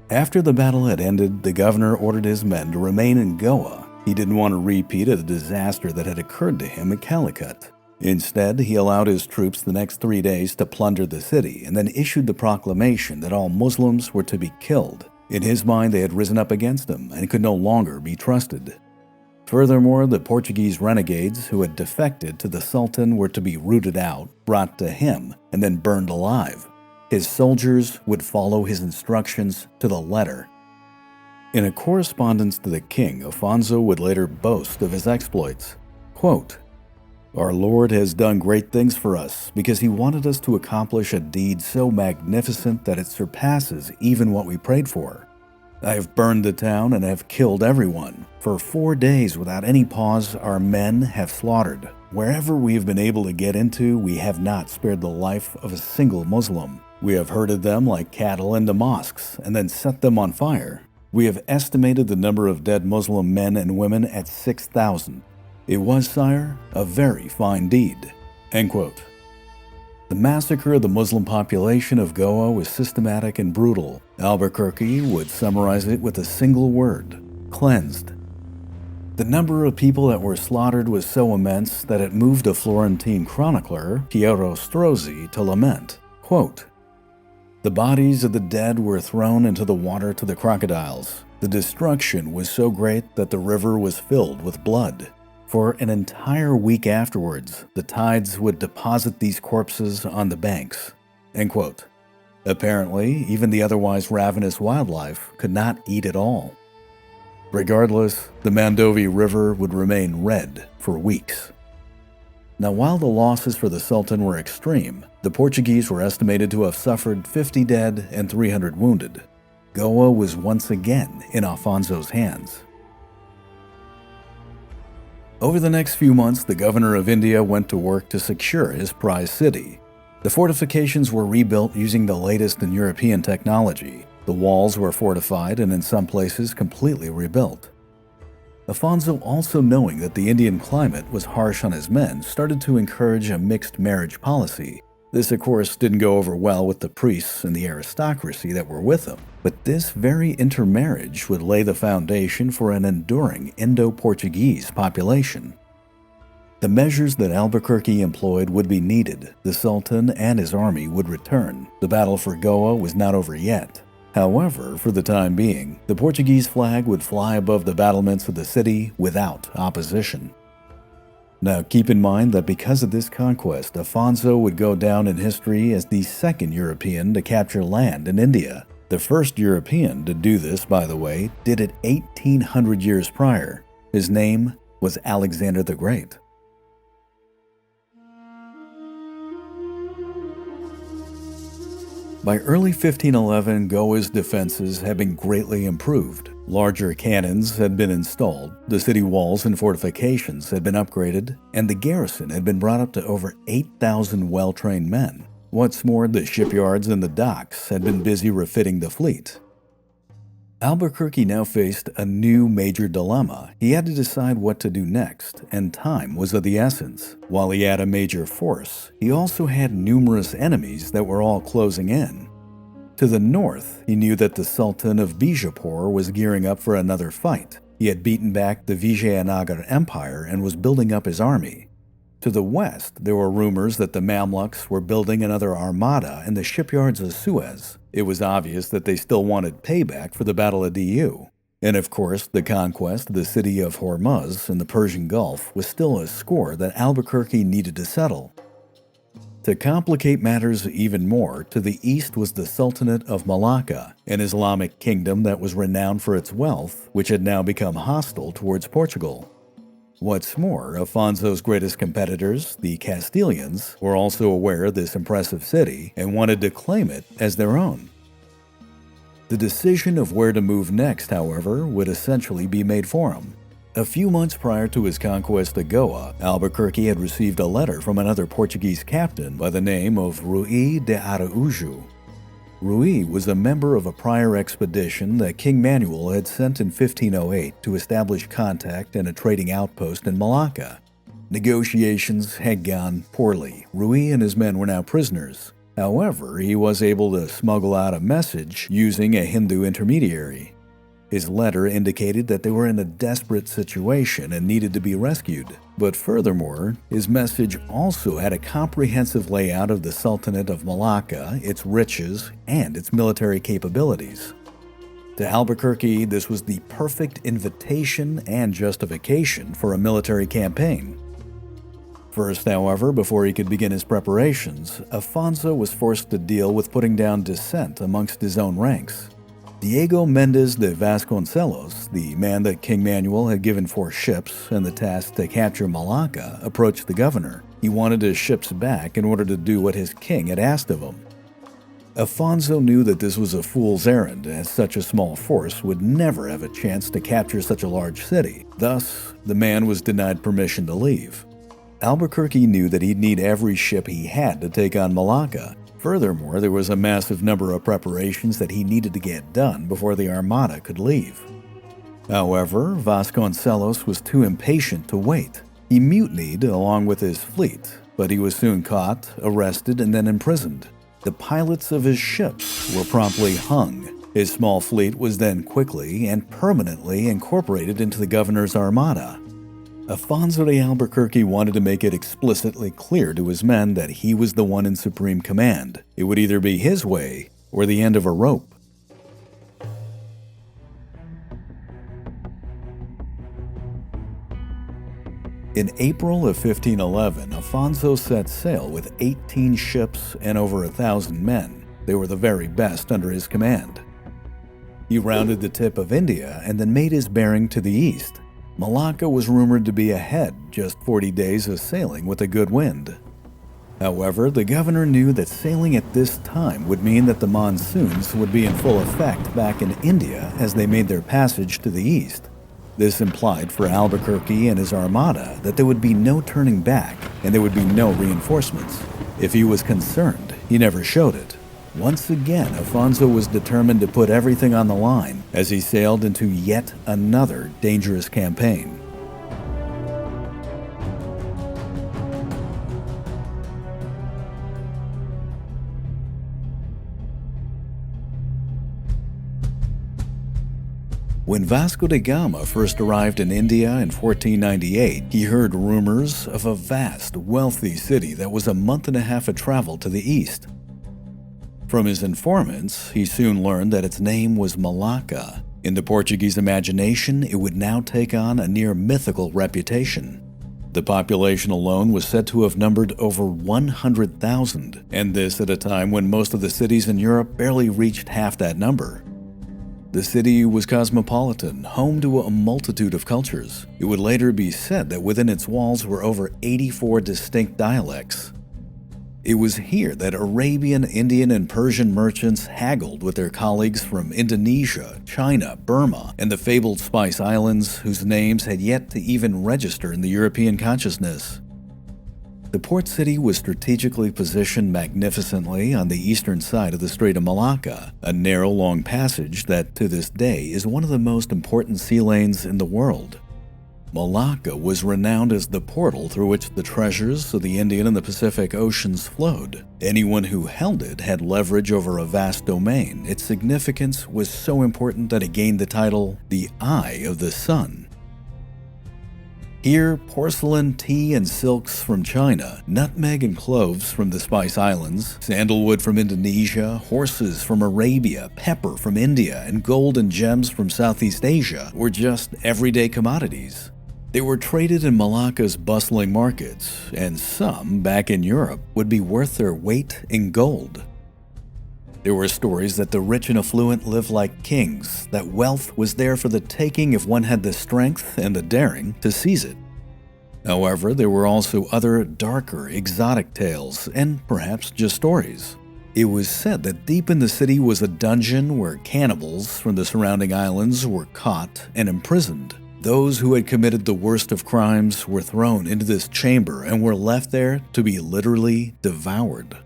After the battle had ended, the governor ordered his men to remain in Goa. He didn't want a repeat of the disaster that had occurred to him at Calicut. Instead, he allowed his troops the next 3 days to plunder the city and then issued the proclamation that all Muslims were to be killed. In his mind, they had risen up against him and could no longer be trusted. Furthermore, the Portuguese renegades who had defected to the Sultan were to be rooted out, brought to him, and then burned alive. His soldiers would follow his instructions to the letter. In a correspondence to the king, Afonso would later boast of his exploits. Quote, "Our Lord has done great things for us because he wanted us to accomplish a deed so magnificent that it surpasses even what we prayed for. I have burned the town and have killed everyone. For 4 days without any pause, our men have slaughtered. Wherever we have been able to get into, we have not spared the life of a single Muslim. We have herded them like cattle into mosques and then set them on fire. We have estimated the number of dead Muslim men and women at 6,000. It was, sire, a very fine deed." End quote. The massacre of the Muslim population of Goa was systematic and brutal. Albuquerque would summarize it with a single word: cleansed. The number of people that were slaughtered was so immense that it moved a Florentine chronicler, Piero Strozzi, to lament. Quote, "The bodies of the dead were thrown into the water to the crocodiles. The destruction was so great that the river was filled with blood. For an entire week afterwards, the tides would deposit these corpses on the banks." End quote. Apparently, even the otherwise ravenous wildlife could not eat it all. Regardless, the Mandovi River would remain red for weeks. Now, while the losses for the Sultan were extreme, the Portuguese were estimated to have suffered 50 dead and 300 wounded. Goa was once again in Afonso's hands. Over the next few months, the governor of India went to work to secure his prized city. The fortifications were rebuilt using the latest in European technology. The walls were fortified and in some places completely rebuilt. Afonso, also knowing that the Indian climate was harsh on his men, started to encourage a mixed marriage policy. This, of course, didn't go over well with the priests and the aristocracy that were with him, but this very intermarriage would lay the foundation for an enduring Indo-Portuguese population. The measures that Albuquerque employed would be needed. The Sultan and his army would return. The battle for Goa was not over yet. However, for the time being, the Portuguese flag would fly above the battlements of the city without opposition. Now keep in mind that because of this conquest, Afonso would go down in history as the second European to capture land in India. The first European to do this, by the way, did it 1800 years prior. His name was Alexander the Great. By early 1511, Goa's defenses had been greatly improved. Larger cannons had been installed, the city walls and fortifications had been upgraded, and the garrison had been brought up to over 8,000 well-trained men. What's more, the shipyards and the docks had been busy refitting the fleet. Albuquerque now faced a new major dilemma. He had to decide what to do next, and time was of the essence. While he had a major force, he also had numerous enemies that were all closing in. To the north, he knew that the Sultan of Bijapur was gearing up for another fight. He had beaten back the Vijayanagara Empire and was building up his army. To the west, there were rumors that the Mamluks were building another armada in the shipyards of Suez. It was obvious that they still wanted payback for the Battle of Diu. And of course, the conquest of the city of Hormuz in the Persian Gulf was still a score that Albuquerque needed to settle. To complicate matters even more, to the east was the Sultanate of Malacca, an Islamic kingdom that was renowned for its wealth, which had now become hostile towards Portugal. What's more, Afonso's greatest competitors, the Castilians, were also aware of this impressive city and wanted to claim it as their own. The decision of where to move next, however, would essentially be made for him. A few months prior to his conquest of Goa, Albuquerque had received a letter from another Portuguese captain by the name of Rui de Araújo. Rui was a member of a prior expedition that King Manuel had sent in 1508 to establish contact and a trading outpost in Malacca. Negotiations had gone poorly. Rui and his men were now prisoners. However, he was able to smuggle out a message using a Hindu intermediary. His letter indicated that they were in a desperate situation and needed to be rescued. But furthermore, his message also had a comprehensive layout of the Sultanate of Malacca, its riches, and its military capabilities. To Albuquerque, this was the perfect invitation and justification for a military campaign. First, however, before he could begin his preparations, Afonso was forced to deal with putting down dissent amongst his own ranks. Diego Mendes de Vasconcelos, the man that King Manuel had given 4 ships and the task to capture Malacca, approached the governor. He wanted his ships back in order to do what his king had asked of him. Afonso knew that this was a fool's errand, as such a small force would never have a chance to capture such a large city. Thus, the man was denied permission to leave. Albuquerque knew that he'd need every ship he had to take on Malacca. Furthermore, there was a massive number of preparations that he needed to get done before the armada could leave. However, Vasconcelos was too impatient to wait. He mutinied along with his fleet, but he was soon caught, arrested, and then imprisoned. The pilots of his ships were promptly hung. His small fleet was then quickly and permanently incorporated into the governor's armada. Afonso de Albuquerque wanted to make it explicitly clear to his men that he was the one in supreme command. It would either be his way or the end of a rope. In April of 1511, Afonso set sail with 18 ships and over 1,000 men. They were the very best under his command. He rounded the tip of India and then made his bearing to the east. Malacca was rumored to be ahead, just 40 days of sailing with a good wind. However, the governor knew that sailing at this time would mean that the monsoons would be in full effect back in India as they made their passage to the east. This implied for Albuquerque and his armada that there would be no turning back and there would be no reinforcements. If he was concerned, he never showed it. Once again, Afonso was determined to put everything on the line as he sailed into yet another dangerous campaign. When Vasco da Gama first arrived in India in 1498, he heard rumors of a vast, wealthy city that was a month and a half of travel to the east. From his informants, he soon learned that its name was Malacca. In the Portuguese imagination, it would now take on a near mythical reputation. The population alone was said to have numbered over 100,000, and this at a time when most of the cities in Europe barely reached half that number. The city was cosmopolitan, home to a multitude of cultures. It would later be said that within its walls were over 84 distinct dialects. It was here that Arabian, Indian, and Persian merchants haggled with their colleagues from Indonesia, China, Burma, and the fabled Spice Islands, whose names had yet to even register in the European consciousness. The port city was strategically positioned magnificently on the eastern side of the Strait of Malacca, a narrow, long passage that, to this day, is one of the most important sea lanes in the world. Malacca was renowned as the portal through which the treasures of the Indian and the Pacific Oceans flowed. Anyone who held it had leverage over a vast domain. Its significance was so important that it gained the title, the Eye of the Sun. Here, porcelain, tea, and silks from China, nutmeg and cloves from the Spice Islands, sandalwood from Indonesia, horses from Arabia, pepper from India, and gold and gems from Southeast Asia were just everyday commodities. They were traded in Malacca's bustling markets, and some, back in Europe, would be worth their weight in gold. There were stories that the rich and affluent lived like kings, that wealth was there for the taking if one had the strength and the daring to seize it. However, there were also other darker, exotic tales, and perhaps just stories. It was said that deep in the city was a dungeon where cannibals from the surrounding islands were caught and imprisoned. Those who had committed the worst of crimes were thrown into this chamber and were left there to be literally devoured.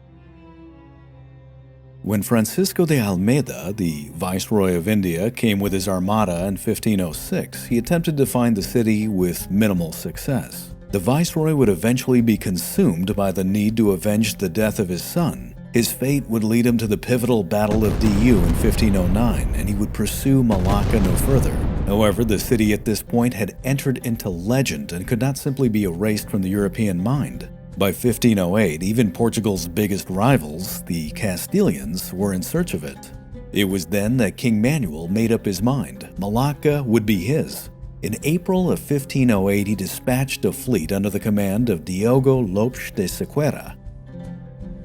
When Francisco de Almeida, the Viceroy of India, came with his armada in 1506, he attempted to find the city with minimal success. The Viceroy would eventually be consumed by the need to avenge the death of his son. His fate would lead him to the pivotal Battle of Goa in 1509, and he would pursue Malacca no further. However, the city at this point had entered into legend and could not simply be erased from the European mind. By 1508, even Portugal's biggest rivals, the Castilians, were in search of it. It was then that King Manuel made up his mind. Malacca would be his. In April of 1508, he dispatched a fleet under the command of Diogo Lopes de Sequeira.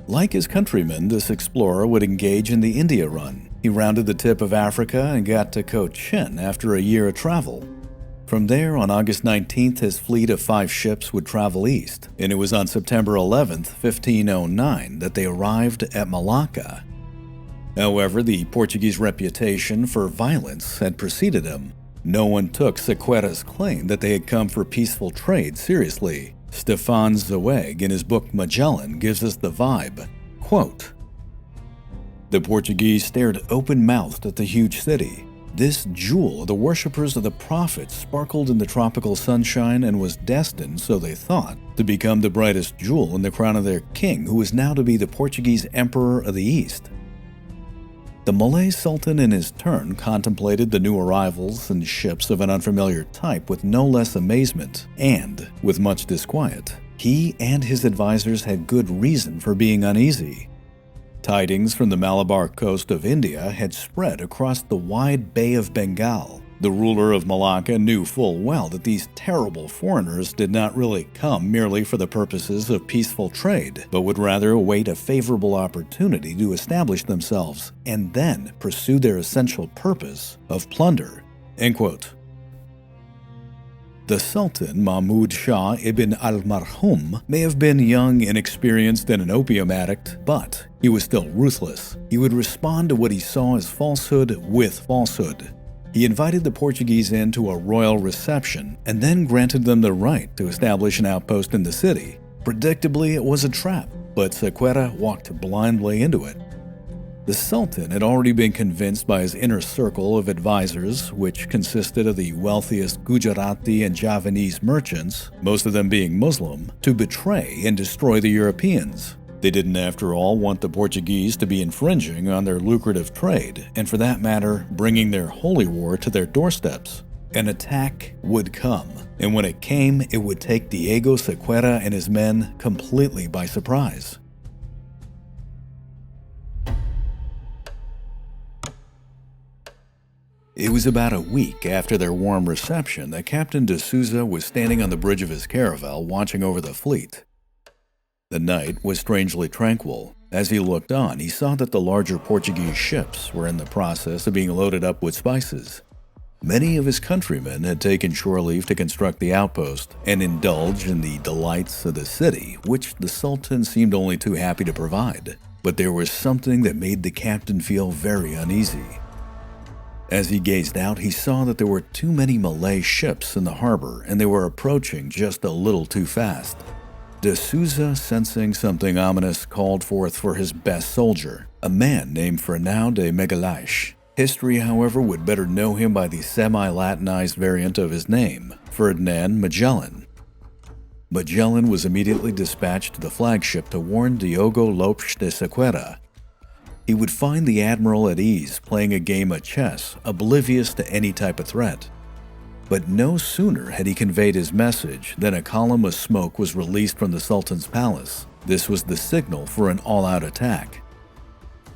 Like his countrymen, this explorer would engage in the India run. He rounded the tip of Africa and got to Cochin after a year of travel. From there, on August 19th, his fleet of 5 ships would travel east, and it was on September 11th, 1509, that they arrived at Malacca. However, the Portuguese reputation for violence had preceded him. No one took Sequeira's claim that they had come for peaceful trade seriously. Stefan Zweig, in his book Magellan, gives us the vibe. Quote, "The Portuguese stared open-mouthed at the huge city. This jewel of the worshippers of the prophet sparkled in the tropical sunshine and was destined, so they thought, to become the brightest jewel in the crown of their king, who was now to be the Portuguese Emperor of the East." The Malay Sultan in his turn contemplated the new arrivals and ships of an unfamiliar type with no less amazement and with much disquiet. He and his advisors had good reason for being uneasy. Tidings from the Malabar coast of India had spread across the wide Bay of Bengal. The ruler of Malacca knew full well that these terrible foreigners did not really come merely for the purposes of peaceful trade, but would rather await a favorable opportunity to establish themselves and then pursue their essential purpose of plunder. End quote. The Sultan, Mahmud Shah ibn al-Marhum, may have been young, inexperienced, and an opium addict, but he was still ruthless. He would respond to what he saw as falsehood with falsehood. He invited the Portuguese in to a royal reception and then granted them the right to establish an outpost in the city. Predictably, it was a trap, but Sequeira walked blindly into it. The Sultan had already been convinced by his inner circle of advisors, which consisted of the wealthiest Gujarati and Javanese merchants, most of them being Muslim, to betray and destroy the Europeans. They didn't, after all, want the Portuguese to be infringing on their lucrative trade, and for that matter, bringing their holy war to their doorsteps. An attack would come, and when it came, it would take Diogo Sequeira and his men completely by surprise. It was about a week after their warm reception that Captain de Souza was standing on the bridge of his caravel watching over the fleet. The night was strangely tranquil. As he looked on, he saw that the larger Portuguese ships were in the process of being loaded up with spices. Many of his countrymen had taken shore leave to construct the outpost and indulge in the delights of the city, which the Sultan seemed only too happy to provide. But there was something that made the captain feel very uneasy. As he gazed out, he saw that there were too many Malay ships in the harbor, and they were approaching just a little too fast. De Souza, sensing something ominous, called forth for his best soldier, a man named Fernão de Magalhães. History, however, would better know him by the semi-Latinized variant of his name, Ferdinand Magellan. Magellan was immediately dispatched to the flagship to warn Diogo Lopes de Sequeira. He would find the admiral at ease playing a game of chess, oblivious to any type of threat. But no sooner had he conveyed his message than a column of smoke was released from the Sultan's palace. This was the signal for an all-out attack.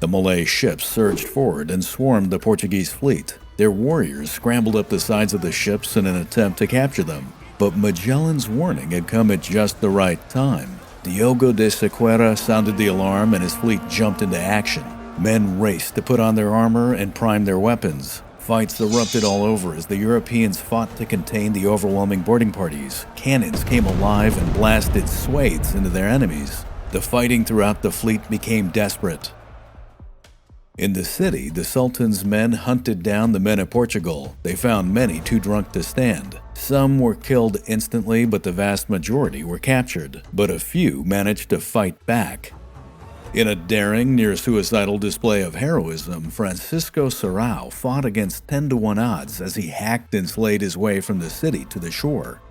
The Malay ships surged forward and swarmed the Portuguese fleet. Their warriors scrambled up the sides of the ships in an attempt to capture them. But Magellan's warning had come at just the right time. Diogo de Sequeira sounded the alarm and his fleet jumped into action. Men raced to put on their armor and prime their weapons. Fights erupted all over as the Europeans fought to contain the overwhelming boarding parties. Cannons came alive and blasted swathes into their enemies. The fighting throughout the fleet became desperate. In the city, the Sultan's men hunted down the men of Portugal. They found many too drunk to stand. Some were killed instantly, but the vast majority were captured. But a few managed to fight back. In a daring, near-suicidal display of heroism, Francisco Serrao fought against 10-to-1 odds as he hacked and slayed his way from the city to the shore.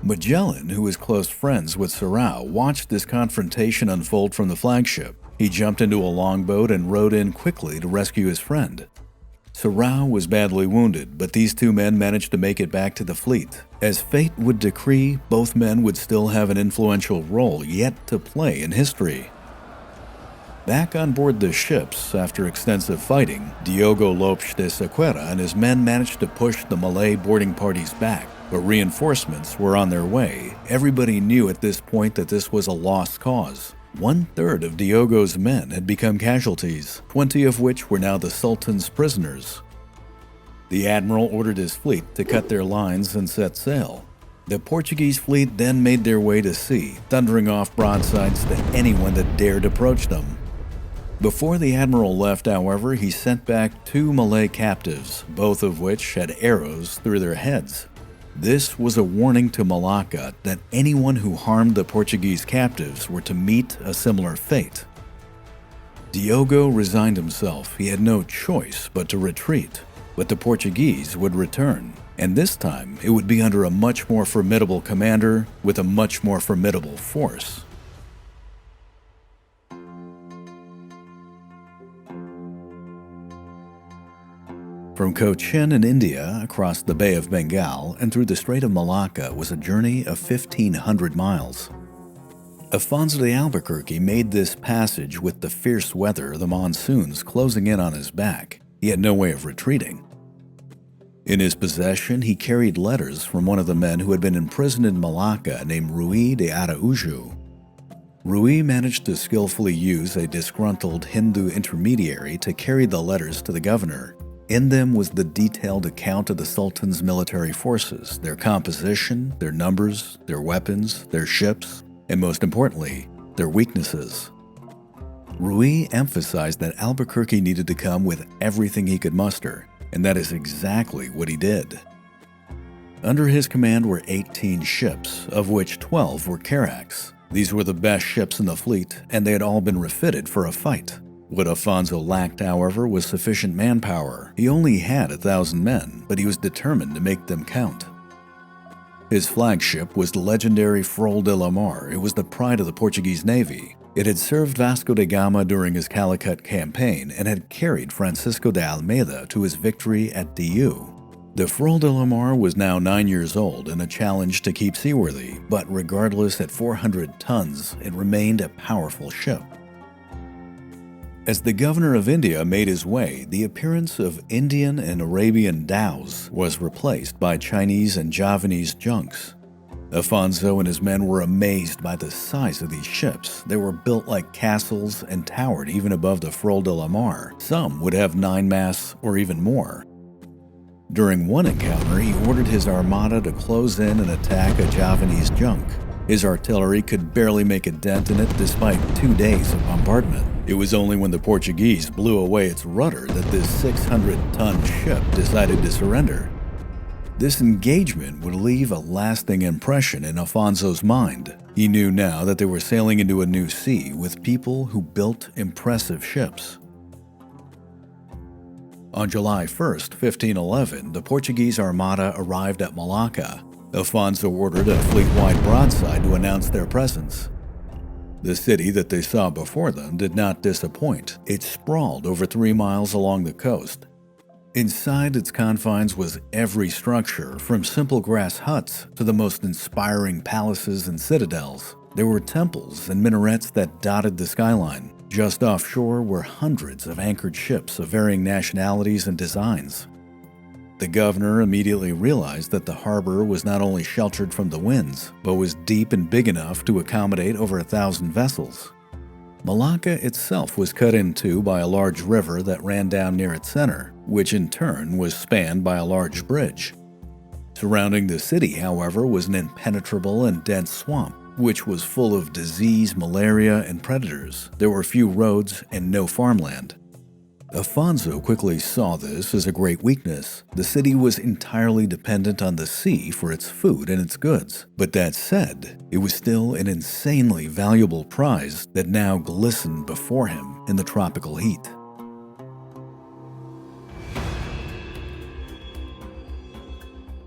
Magellan, who was close friends with Serrao, watched this confrontation unfold from the flagship. He jumped into a longboat and rowed in quickly to rescue his friend. Serrao was badly wounded, but these two men managed to make it back to the fleet. As fate would decree, both men would still have an influential role yet to play in history. Back on board the ships, after extensive fighting, Diogo Lopes de Sequeira and his men managed to push the Malay boarding parties back, but reinforcements were on their way. Everybody knew at this point that this was a lost cause. 1/3 of Diogo's men had become casualties, 20 of which were now the Sultan's prisoners. The admiral ordered his fleet to cut their lines and set sail. The Portuguese fleet then made their way to sea, thundering off broadsides to anyone that dared approach them. Before the admiral left, however, he sent back 2 Malay captives, both of which had arrows through their heads. This was a warning to Malacca that anyone who harmed the Portuguese captives were to meet a similar fate. Diogo resigned himself. He had no choice but to retreat, but the Portuguese would return, and this time it would be under a much more formidable commander with a much more formidable force. From Cochin in India across the Bay of Bengal and through the Strait of Malacca was a journey of 1,500 miles. Afonso de Albuquerque made this passage with the fierce weather of the monsoons closing in on his back. He had no way of retreating. In his possession, he carried letters from one of the men who had been imprisoned in Malacca named Rui de Araujo. Rui managed to skillfully use a disgruntled Hindu intermediary to carry the letters to the governor. In them was the detailed account of the Sultan's military forces, their composition, their numbers, their weapons, their ships, and most importantly, their weaknesses. Rui emphasized that Albuquerque needed to come with everything he could muster. and that is exactly what he did. Under his command were 18 ships, of which 12 were carracks. These were the best ships in the fleet, and they had all been refitted for a fight. What Afonso lacked, however, was sufficient manpower. He only had 1,000 men, but he was determined to make them count. His flagship was the legendary Fray de la Mar. It was the pride of the Portuguese Navy. It had served Vasco da Gama during his Calicut campaign and had carried Francisco de Almeida to his victory at Diu. The Fray de la Mar was now 9 years old and a challenge to keep seaworthy, but regardless, at 400 tons, it remained a powerful ship. As the governor of India made his way, the appearance of Indian and Arabian dhows was replaced by Chinese and Javanese junks. Afonso and his men were amazed by the size of these ships. They were built like castles and towered even above the Fray de la Mar. Some would have 9 masts or even more. During one encounter, he ordered his armada to close in and attack a Javanese junk. His artillery could barely make a dent in it despite 2 days of bombardment. It was only when the Portuguese blew away its rudder that this 600-ton ship decided to surrender. This engagement would leave a lasting impression in Afonso's mind. He knew now that they were sailing into a new sea with people who built impressive ships. On July 1st, 1511, the Portuguese armada arrived at Malacca. Afonso ordered a fleet-wide broadside to announce their presence. The city that they saw before them did not disappoint. It sprawled over 3 miles along the coast. Inside its confines was every structure, from simple grass huts to the most inspiring palaces and citadels. There were temples and minarets that dotted the skyline. Just offshore were hundreds of anchored ships of varying nationalities and designs. The governor immediately realized that the harbor was not only sheltered from the winds, but was deep and big enough to accommodate over 1,000 vessels. Malacca itself was cut in two by a large river that ran down near its center, which in turn was spanned by a large bridge. Surrounding the city, however, was an impenetrable and dense swamp, which was full of disease, malaria, and predators. There were few roads and no farmland. Afonso quickly saw this as a great weakness. The city was entirely dependent on the sea for its food and its goods. But that said, it was still an insanely valuable prize that now glistened before him in the tropical heat.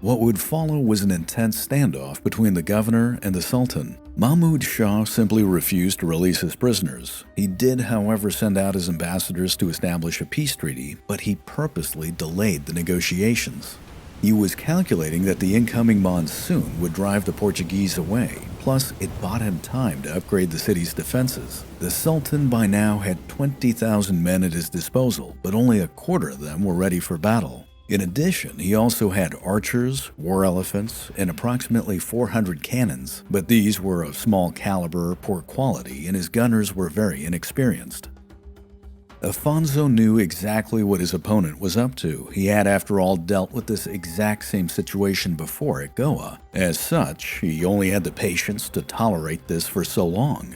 What would follow was an intense standoff between the governor and the Sultan. Mahmud Shah simply refused to release his prisoners. He did, however, send out his ambassadors to establish a peace treaty, but he purposely delayed the negotiations. He was calculating that the incoming monsoon would drive the Portuguese away, plus it bought him time to upgrade the city's defenses. The Sultan by now had 20,000 men at his disposal, but only a quarter of them were ready for battle. In addition, he also had archers, war elephants, and approximately 400 cannons, but these were of small caliber, poor quality, and his gunners were very inexperienced. Afonso knew exactly what his opponent was up to. He had, after all, dealt with this exact same situation before at Goa. As such, he only had the patience to tolerate this for so long.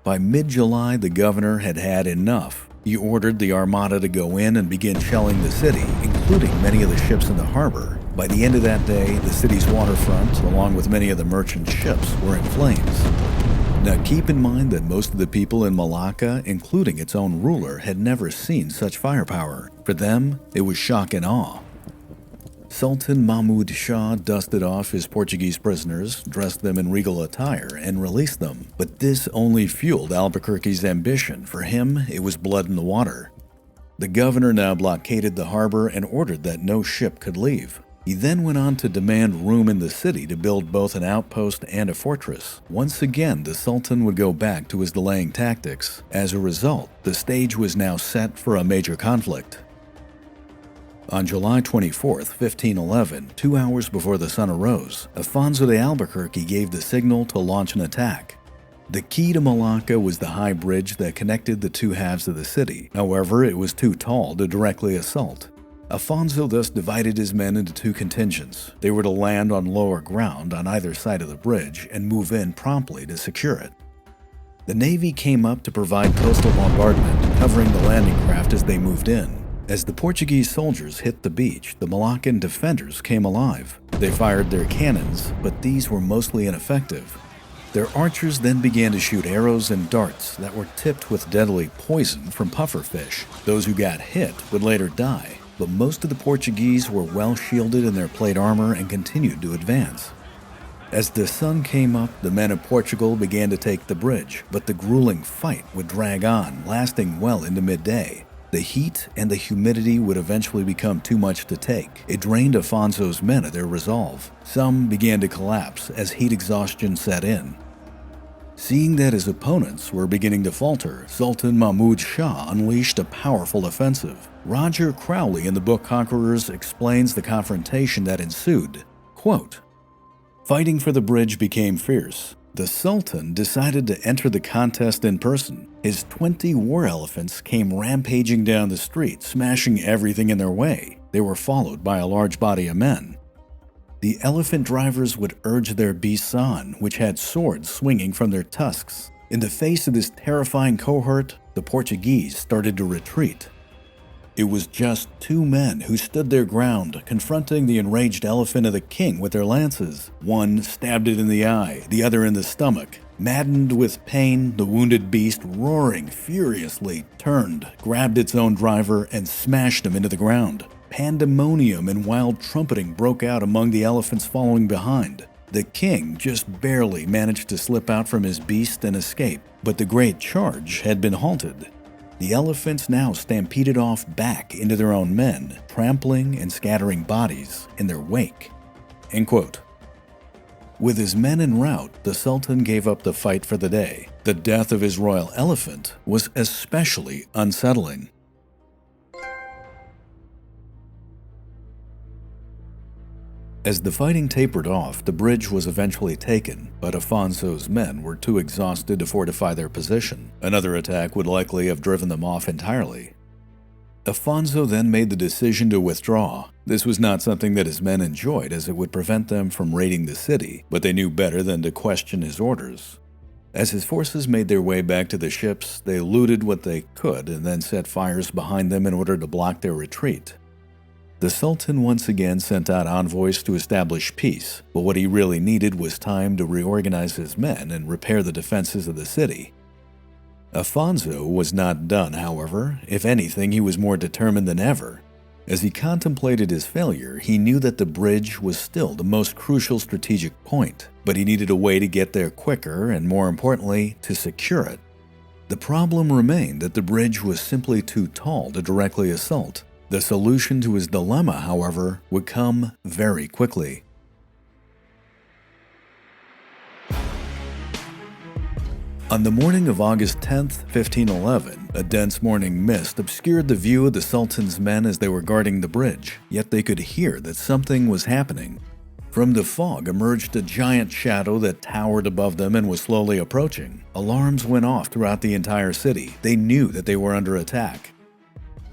By mid-July, the governor had had enough. He ordered the armada to go in and begin shelling the city, including many of the ships in the harbor. By the end of that day, the city's waterfront, along with many of the merchant ships, were in flames. Now keep in mind that most of the people in Malacca, including its own ruler, had never seen such firepower. For them, it was shock and awe. Sultan Mahmud Shah dusted off his Portuguese prisoners, dressed them in regal attire, and released them. But this only fueled Albuquerque's ambition. For him, it was blood in the water. The governor now blockaded the harbor and ordered that no ship could leave. He then went on to demand room in the city to build both an outpost and a fortress. Once again, the Sultan would go back to his delaying tactics. As a result, the stage was now set for a major conflict. On July 24, 1511, 2 hours before the sun arose, Afonso de Albuquerque gave the signal to launch an attack. The key to Malacca was the high bridge that connected the two halves of the city. However, it was too tall to directly assault. Afonso thus divided his men into two contingents. They were to land on lower ground on either side of the bridge and move in promptly to secure it. The Navy came up to provide coastal bombardment, covering the landing craft as they moved in. As the Portuguese soldiers hit the beach, the Malaccan defenders came alive. They fired their cannons, but these were mostly ineffective. Their archers then began to shoot arrows and darts that were tipped with deadly poison from pufferfish. Those who got hit would later die, but most of the Portuguese were well shielded in their plate armor and continued to advance. As the sun came up, the men of Portugal began to take the bridge, but the grueling fight would drag on, lasting well into midday. The heat and the humidity would eventually become too much to take. It drained Afonso's men of their resolve. Some began to collapse as heat exhaustion set in. Seeing that his opponents were beginning to falter, Sultan Mahmud Shah unleashed a powerful offensive. Roger Crowley in the book Conquerors explains the confrontation that ensued. Quote, "Fighting for the bridge became fierce. The Sultan decided to enter the contest in person. His 20 war elephants came rampaging down the street, smashing everything in their way. They were followed by a large body of men. The elephant drivers would urge their beasts on, which had swords swinging from their tusks. In the face of this terrifying cohort, the Portuguese started to retreat. It was just 2 men who stood their ground, confronting the enraged elephant of the king with their lances. One stabbed it in the eye, the other in the stomach. Maddened with pain, the wounded beast, roaring furiously, turned, grabbed its own driver, and smashed him into the ground. Pandemonium and wild trumpeting broke out among the elephants following behind. The king just barely managed to slip out from his beast and escape, but the great charge had been halted. The elephants now stampeded off back into their own men, trampling and scattering bodies in their wake." End quote. With his men en route, the Sultan gave up the fight for the day. The death of his royal elephant was especially unsettling. As the fighting tapered off, the bridge was eventually taken, but Afonso's men were too exhausted to fortify their position. Another attack would likely have driven them off entirely. Afonso then made the decision to withdraw. This was not something that his men enjoyed, as it would prevent them from raiding the city, but they knew better than to question his orders. As his forces made their way back to the ships, they looted what they could and then set fires behind them in order to block their retreat. The Sultan once again sent out envoys to establish peace, but what he really needed was time to reorganize his men and repair the defenses of the city. Afonso was not done, however. If anything, he was more determined than ever. As he contemplated his failure, he knew that the bridge was still the most crucial strategic point, but he needed a way to get there quicker and, more importantly, to secure it. The problem remained that the bridge was simply too tall to directly assault. The solution to his dilemma, however, would come very quickly. On the morning of August 10th, 1511, a dense morning mist obscured the view of the Sultan's men as they were guarding the bridge, yet they could hear that something was happening. From the fog emerged a giant shadow that towered above them and was slowly approaching. Alarms went off throughout the entire city. They knew that they were under attack.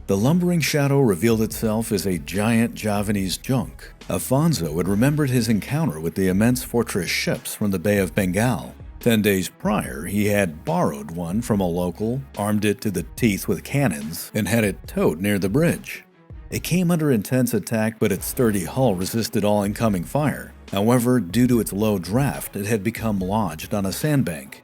The lumbering shadow revealed itself as a giant Javanese junk. Afonso had remembered his encounter with the immense fortress ships from the Bay of Bengal. 10 days prior, he had borrowed one from a local, armed it to the teeth with cannons, and had it towed near the bridge. It came under intense attack, but its sturdy hull resisted all incoming fire. However, due to its low draft, it had become lodged on a sandbank.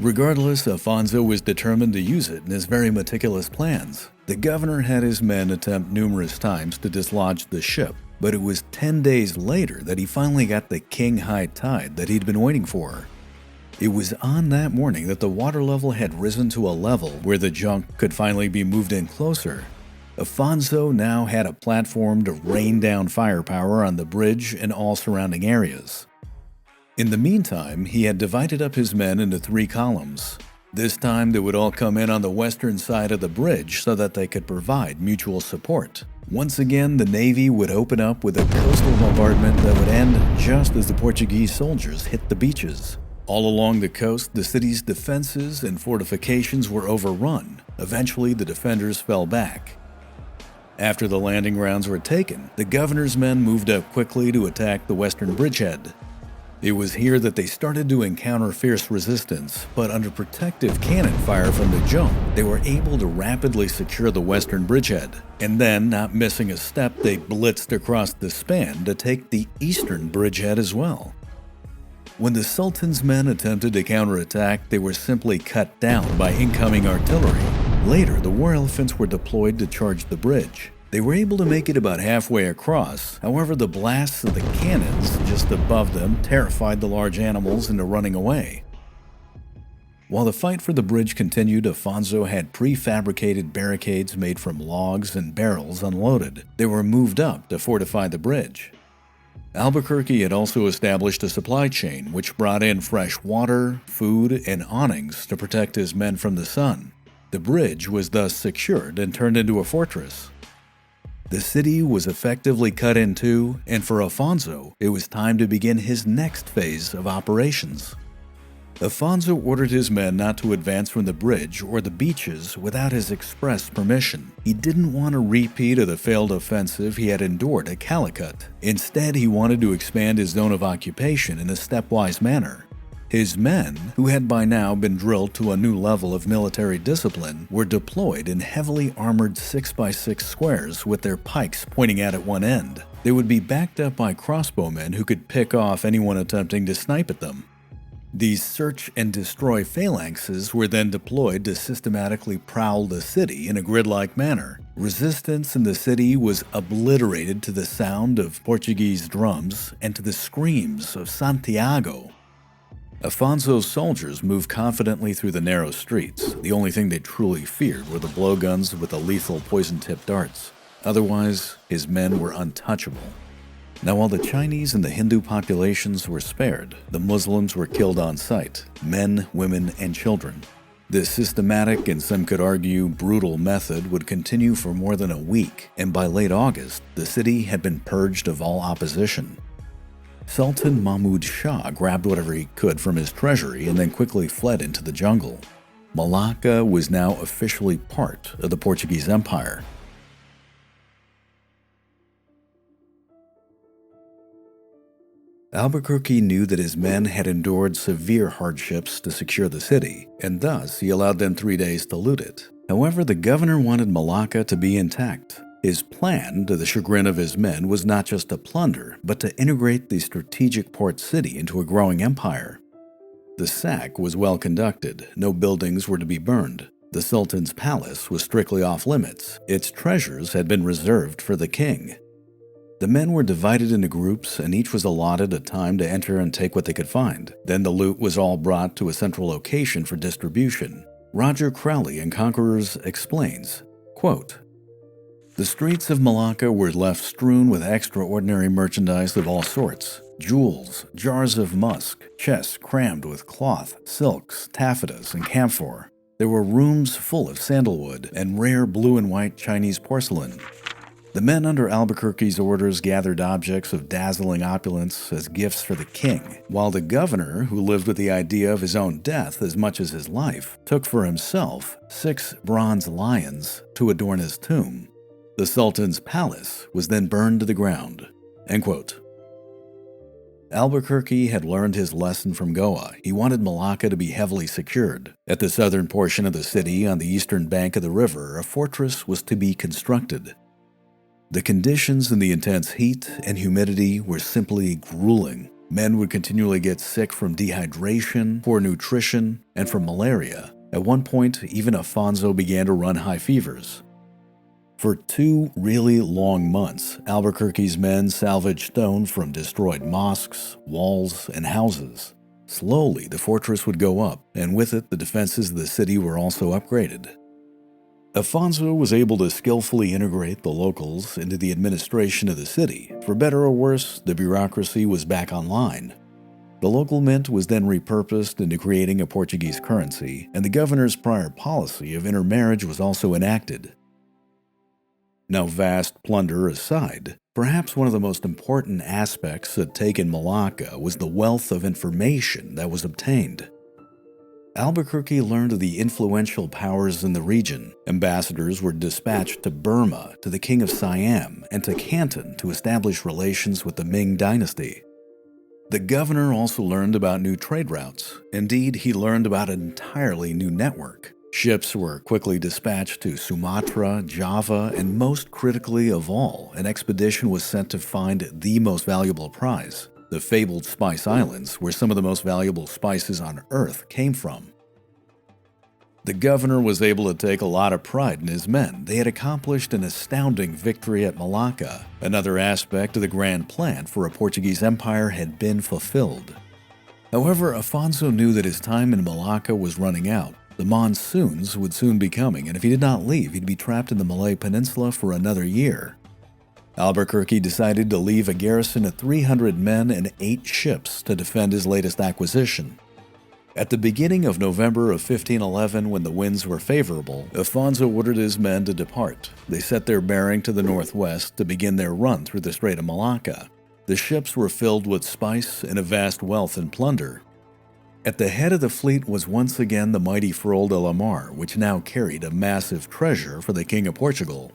Regardless, Afonso was determined to use it in his very meticulous plans. The governor had his men attempt numerous times to dislodge the ship, but it was 10 days later that he finally got the king high tide that he'd been waiting for. It was on that morning that the water level had risen to a level where the junk could finally be moved in closer. Afonso now had a platform to rain down firepower on the bridge and all surrounding areas. In the meantime, he had divided up his men into 3 columns. This time they would all come in on the western side of the bridge so that they could provide mutual support. Once again, the Navy would open up with a coastal bombardment that would end just as the Portuguese soldiers hit the beaches. All along the coast, the city's defenses and fortifications were overrun. Eventually, the defenders fell back. After the landing grounds were taken, the governor's men moved up quickly to attack the western bridgehead. It was here that they started to encounter fierce resistance, but under protective cannon fire from the jump, they were able to rapidly secure the western bridgehead. And then, not missing a step, they blitzed across the span to take the eastern bridgehead as well. When the Sultan's men attempted to counterattack, they were simply cut down by incoming artillery. Later, the war elephants were deployed to charge the bridge. They were able to make it about halfway across. However, the blasts of the cannons just above them terrified the large animals into running away. While the fight for the bridge continued, Afonso had prefabricated barricades made from logs and barrels unloaded. They were moved up to fortify the bridge. Albuquerque had also established a supply chain which brought in fresh water, food, and awnings to protect his men from the sun. The bridge was thus secured and turned into a fortress. The city was effectively cut in two, and for Afonso, it was time to begin his next phase of operations. Afonso ordered his men not to advance from the bridge or the beaches without his express permission. He didn't want a repeat of the failed offensive he had endured at Calicut. Instead, he wanted to expand his zone of occupation in a stepwise manner. His men, who had by now been drilled to a new level of military discipline, were deployed in heavily armored 6x6 squares with their pikes pointing out at one end. They would be backed up by crossbowmen who could pick off anyone attempting to snipe at them. These search and destroy phalanxes were then deployed to systematically prowl the city in a grid-like manner. Resistance in the city was obliterated to the sound of Portuguese drums and to the screams of Santiago. Afonso's soldiers moved confidently through the narrow streets. The only thing they truly feared were the blowguns with the lethal poison-tipped darts. Otherwise, his men were untouchable. Now, while the Chinese and the Hindu populations were spared, the Muslims were killed on sight, men, women, and children. This systematic and some could argue brutal method would continue for more than a week, and by late August, the city had been purged of all opposition. Sultan Mahmud Shah grabbed whatever he could from his treasury and then quickly fled into the jungle. Malacca was now officially part of the Portuguese Empire. Albuquerque knew that his men had endured severe hardships to secure the city, and thus he allowed them 3 days to loot it. However, the governor wanted Malacca to be intact. His plan, to the chagrin of his men, was not just to plunder, but to integrate the strategic port city into a growing empire. The sack was well conducted. No buildings were to be burned. The Sultan's palace was strictly off limits. Its treasures had been reserved for the king. The men were divided into groups, and each was allotted a time to enter and take what they could find. Then the loot was all brought to a central location for distribution. Roger Crowley in Conquerors explains, quote, "The streets of Malacca were left strewn with extraordinary merchandise of all sorts. Jewels, jars of musk, chests crammed with cloth, silks, taffetas, and camphor. There were rooms full of sandalwood and rare blue and white Chinese porcelain. The men under Albuquerque's orders gathered objects of dazzling opulence as gifts for the king, while the governor, who lived with the idea of his own death as much as his life, took for himself 6 bronze lions to adorn his tomb. The Sultan's palace was then burned to the ground." End quote. Albuquerque had learned his lesson from Goa. He wanted Malacca to be heavily secured. At the southern portion of the city, on the eastern bank of the river, a fortress was to be constructed. The conditions in the intense heat and humidity were simply grueling. Men would continually get sick from dehydration, poor nutrition, and from malaria. At one point, even Afonso began to run high fevers. For 2 really long months, Albuquerque's men salvaged stone from destroyed mosques, walls, and houses. Slowly, the fortress would go up, and with it, the defenses of the city were also upgraded. Afonso was able to skillfully integrate the locals into the administration of the city. For better or worse, the bureaucracy was back online. The local mint was then repurposed into creating a Portuguese currency, and the governor's prior policy of intermarriage was also enacted. Now, vast plunder aside, perhaps one of the most important aspects at taking Malacca was the wealth of information that was obtained. Albuquerque learned of the influential powers in the region. Ambassadors were dispatched to Burma, to the King of Siam, and to Canton to establish relations with the Ming dynasty. The governor also learned about new trade routes. Indeed, he learned about an entirely new network. Ships were quickly dispatched to Sumatra, Java, and most critically of all, an expedition was sent to find the most valuable prize, the fabled Spice Islands, where some of the most valuable spices on Earth came from. The governor was able to take a lot of pride in his men. They had accomplished an astounding victory at Malacca. Another aspect of the grand plan for a Portuguese empire had been fulfilled. However, Afonso knew that his time in Malacca was running out. The monsoons would soon be coming, and if he did not leave, he'd be trapped in the Malay Peninsula for another year. Albuquerque decided to leave a garrison of 300 men and 8 ships to defend his latest acquisition. At the beginning of November of 1511, when the winds were favorable, Afonso ordered his men to depart. They set their bearing to the northwest to begin their run through the Strait of Malacca. The ships were filled with spice and a vast wealth and plunder. At the head of the fleet was once again the mighty Fray de la Mar, which now carried a massive treasure for the King of Portugal.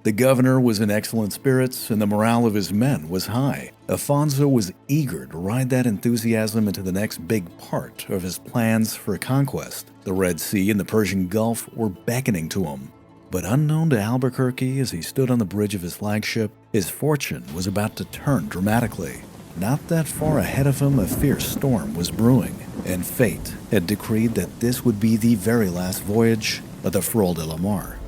The governor was in excellent spirits, and the morale of his men was high. Afonso was eager to ride that enthusiasm into the next big part of his plans for conquest. The Red Sea and the Persian Gulf were beckoning to him. But unknown to Albuquerque, as he stood on the bridge of his flagship, his fortune was about to turn dramatically. Not that far ahead of him, a fierce storm was brewing, and fate had decreed that this would be the very last voyage of the Fray de la Mar.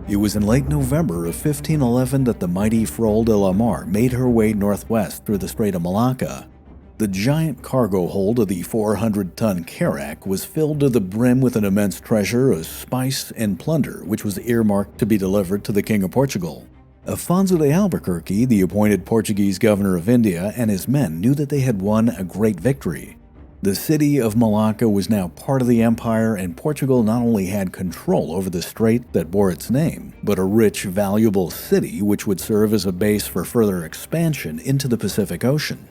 It was in late November of 1511 that the mighty Fray de la Mar made her way northwest through the Strait of Malacca. The giant cargo hold of the 400-ton carrack was filled to the brim with an immense treasure of spice and plunder, which was earmarked to be delivered to the King of Portugal. Afonso de Albuquerque, the appointed Portuguese governor of India, and his men knew that they had won a great victory. The city of Malacca was now part of the empire, and Portugal not only had control over the strait that bore its name, but a rich, valuable city which would serve as a base for further expansion into the Pacific Ocean.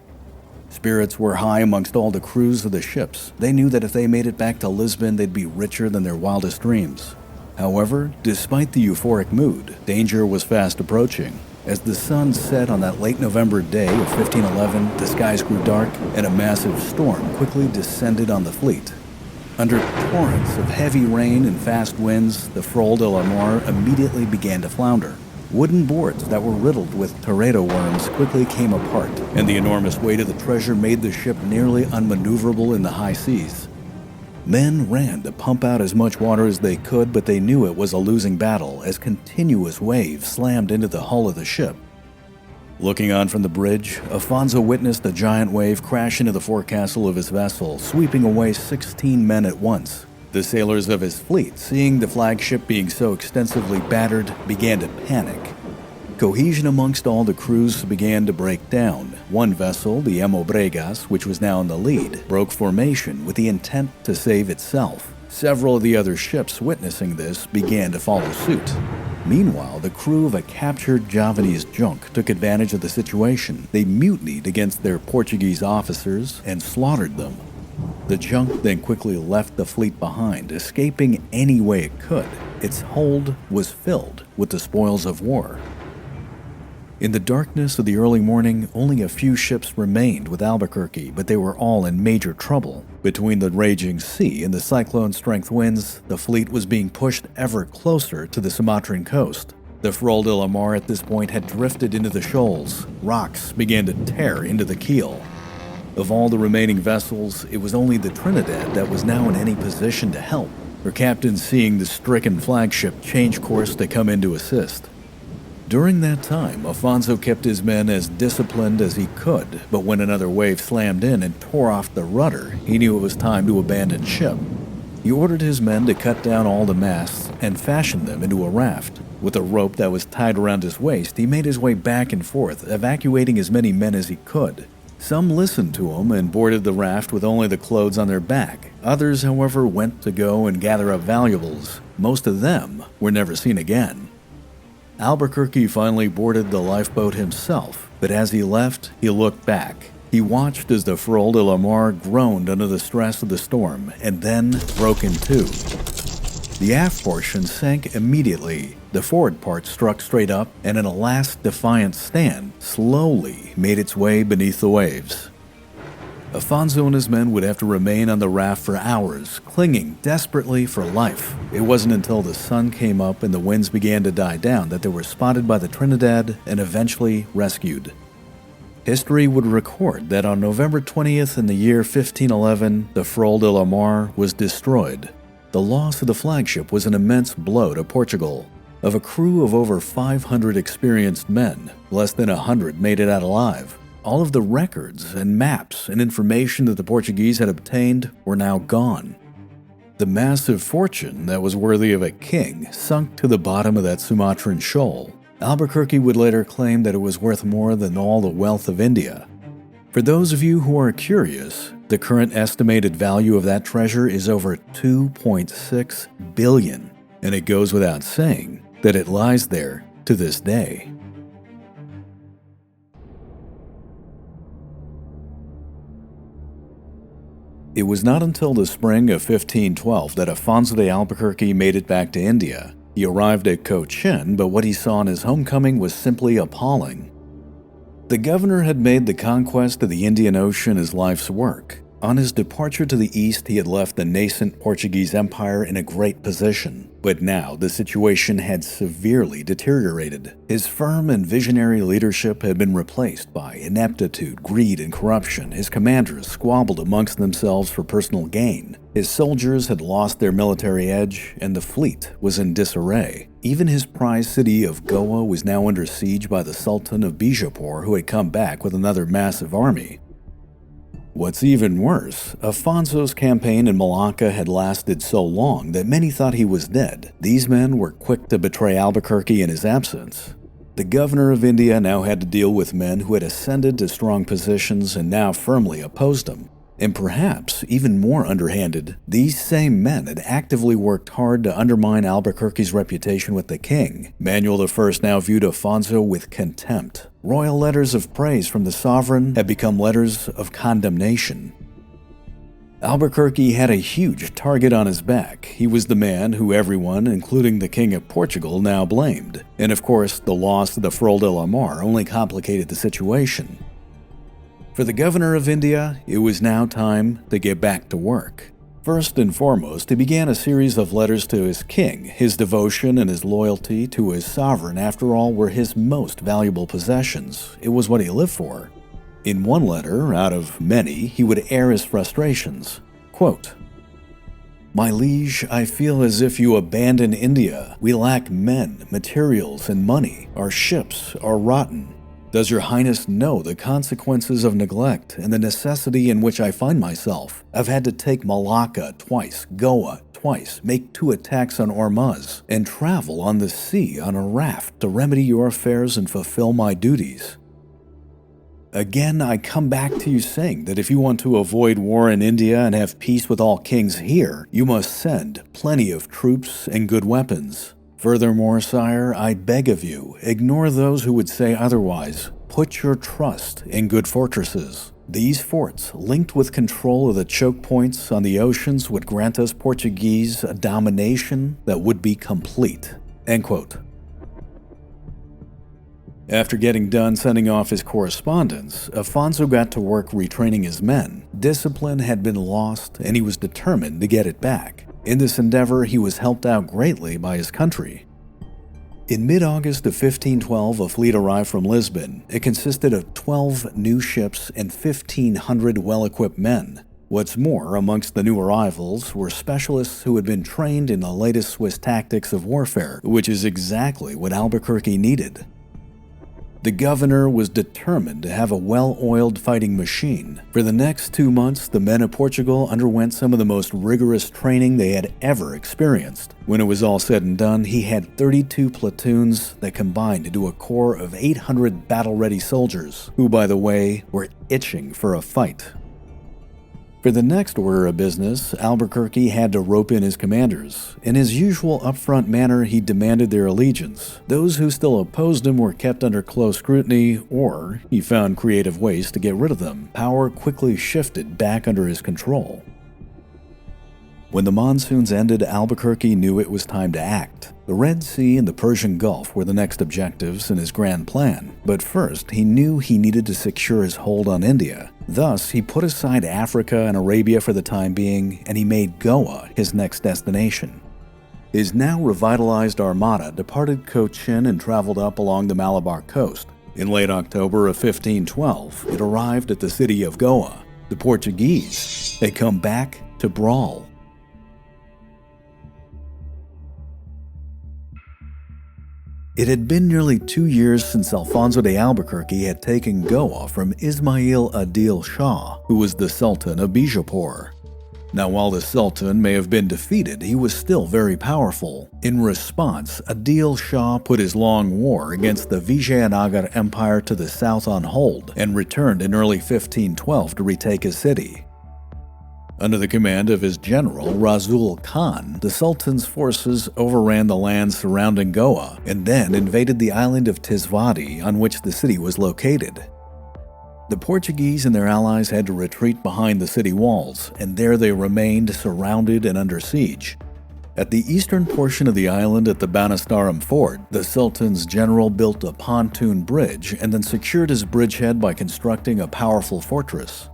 Spirits were high amongst all the crews of the ships. They knew that if they made it back to Lisbon, they'd be richer than their wildest dreams. However, despite the euphoric mood, danger was fast approaching. As the sun set on that late November day of 1511, the skies grew dark and a massive storm quickly descended on the fleet. Under torrents of heavy rain and fast winds, the Fray de la Mar immediately began to flounder. Wooden boards that were riddled with teredo worms quickly came apart, and the enormous weight of the treasure made the ship nearly unmaneuverable in the high seas. Men ran to pump out as much water as they could, but they knew it was a losing battle as continuous waves slammed into the hull of the ship. Looking on from the bridge, Afonso witnessed a giant wave crash into the forecastle of his vessel, sweeping away 16 men at once. The sailors of his fleet, seeing the flagship being so extensively battered, began to panic. Cohesion amongst all the crews began to break down. One vessel, the Bregas, which was now in the lead, broke formation with the intent to save itself. Several of the other ships witnessing this began to follow suit. Meanwhile, the crew of a captured Javanese junk took advantage of the situation. They mutinied against their Portuguese officers and slaughtered them. The junk then quickly left the fleet behind, escaping any way it could. Its hold was filled with the spoils of war. In the darkness of the early morning, only a few ships remained with Albuquerque, but they were all in major trouble. Between the raging sea and the cyclone-strength winds, the fleet was being pushed ever closer to the Sumatran coast. The Fray de la Mar at this point had drifted into the shoals. Rocks began to tear into the keel. Of all the remaining vessels, it was only the Trinidad that was now in any position to help, her captain seeing the stricken flagship change course to come in to assist. During that time, Afonso kept his men as disciplined as he could, but when another wave slammed in and tore off the rudder, he knew it was time to abandon ship. He ordered his men to cut down all the masts and fashion them into a raft. With a rope that was tied around his waist, he made his way back and forth, evacuating as many men as he could. Some listened to him and boarded the raft with only the clothes on their back. Others, however, went to go and gather up valuables. Most of them were never seen again. Albuquerque finally boarded the lifeboat himself, but as he left, he looked back. He watched as the Frol de la Mar groaned under the stress of the storm and then broke in two. The aft portion sank immediately. The forward part struck straight up and in a last defiant stand, slowly made its way beneath the waves. Afonso and his men would have to remain on the raft for hours, clinging desperately for life. It wasn't until the sun came up and the winds began to die down that they were spotted by the Trinidad and eventually rescued. History would record that on November 20th in the year 1511, the Frol de la Mar was destroyed. The loss of the flagship was an immense blow to Portugal. Of a crew of over 500 experienced men, less than 100 made it out alive. All of the records and maps and information that the Portuguese had obtained were now gone. The massive fortune that was worthy of a king sunk to the bottom of that Sumatran shoal. Albuquerque would later claim that it was worth more than all the wealth of India. For those of you who are curious, the current estimated value of that treasure is over 2.6 billion, and it goes without saying that it lies there to this day. It was not until the spring of 1512 that Afonso de Albuquerque made it back to India. He arrived at Cochin, but what he saw in his homecoming was simply appalling. The governor had made the conquest of the Indian Ocean his life's work. On his departure to the east, he had left the nascent Portuguese Empire in a great position. But now the situation had severely deteriorated. His firm and visionary leadership had been replaced by ineptitude, greed, and corruption. His commanders squabbled amongst themselves for personal gain. His soldiers had lost their military edge, and the fleet was in disarray. Even his prized city of Goa was now under siege by the Sultan of Bijapur, who had come back with another massive army. What's even worse, Afonso's campaign in Malacca had lasted so long that many thought he was dead. These men were quick to betray Albuquerque in his absence. The governor of India now had to deal with men who had ascended to strong positions and now firmly opposed him. And perhaps even more underhanded, these same men had actively worked hard to undermine Albuquerque's reputation with the king. Manuel I now viewed Afonso with contempt. Royal letters of praise from the sovereign had become letters of condemnation. Albuquerque had a huge target on his back. He was the man who everyone, including the King of Portugal, now blamed. And of course, the loss of the Frol de la Mar only complicated the situation. For the governor of India, it was now time to get back to work. First and foremost, he began a series of letters to his king. His devotion and his loyalty to his sovereign, after all, were his most valuable possessions. It was what he lived for. In one letter, out of many, he would air his frustrations. Quote, "My liege, I feel as if you abandon India. We lack men, materials, and money. Our ships are rotten. Does your highness know the consequences of neglect and the necessity in which I find myself? I've had to take Malacca twice, Goa twice, make 2 attacks on Hormuz, and travel on the sea on a raft to remedy your affairs and fulfill my duties. Again, I come back to you saying that if you want to avoid war in India and have peace with all kings here, you must send plenty of troops and good weapons. Furthermore, sire, I beg of you, ignore those who would say otherwise. Put your trust in good fortresses. These forts, linked with control of the choke points on the oceans, would grant us Portuguese a domination that would be complete." End quote. After getting done sending off his correspondence, Afonso got to work retraining his men. Discipline had been lost, and he was determined to get it back. In this endeavor, he was helped out greatly by his country. In mid-August of 1512, a fleet arrived from Lisbon. It consisted of 12 new ships and 1,500 well-equipped men. What's more, amongst the new arrivals were specialists who had been trained in the latest Swiss tactics of warfare, which is exactly what Albuquerque needed. The governor was determined to have a well-oiled fighting machine. For the next 2 months, the men of Portugal underwent some of the most rigorous training they had ever experienced. When it was all said and done, he had 32 platoons that combined into a corps of 800 battle-ready soldiers, who, by the way, were itching for a fight. For the next order of business, Albuquerque had to rope in his commanders. In his usual upfront manner, he demanded their allegiance. Those who still opposed him were kept under close scrutiny, or he found creative ways to get rid of them. Power quickly shifted back under his control. When the monsoons ended, Albuquerque knew it was time to act. The Red Sea and the Persian Gulf were the next objectives in his grand plan, but first he knew he needed to secure his hold on India. Thus, he put aside Africa and Arabia for the time being, and he made Goa his next destination. His now revitalized armada departed Cochin and traveled up along the Malabar coast. In late October of 1512, it arrived at the city of Goa. The Portuguese had come back to brawl. It had been nearly 2 years since Alfonso de Albuquerque had taken Goa from Ismail Adil Shah, who was the Sultan of Bijapur. Now, while the Sultan may have been defeated, he was still very powerful. In response, Adil Shah put his long war against the Vijayanagar Empire to the south on hold and returned in early 1512 to retake his city. Under the command of his general, Rasul Khan, the Sultan's forces overran the land surrounding Goa and then invaded the island of Tisvadi, on which the city was located. The Portuguese and their allies had to retreat behind the city walls, and there they remained surrounded and under siege. At the eastern portion of the island at the Banastaram fort, the Sultan's general built a pontoon bridge and then secured his bridgehead by constructing a powerful fortress.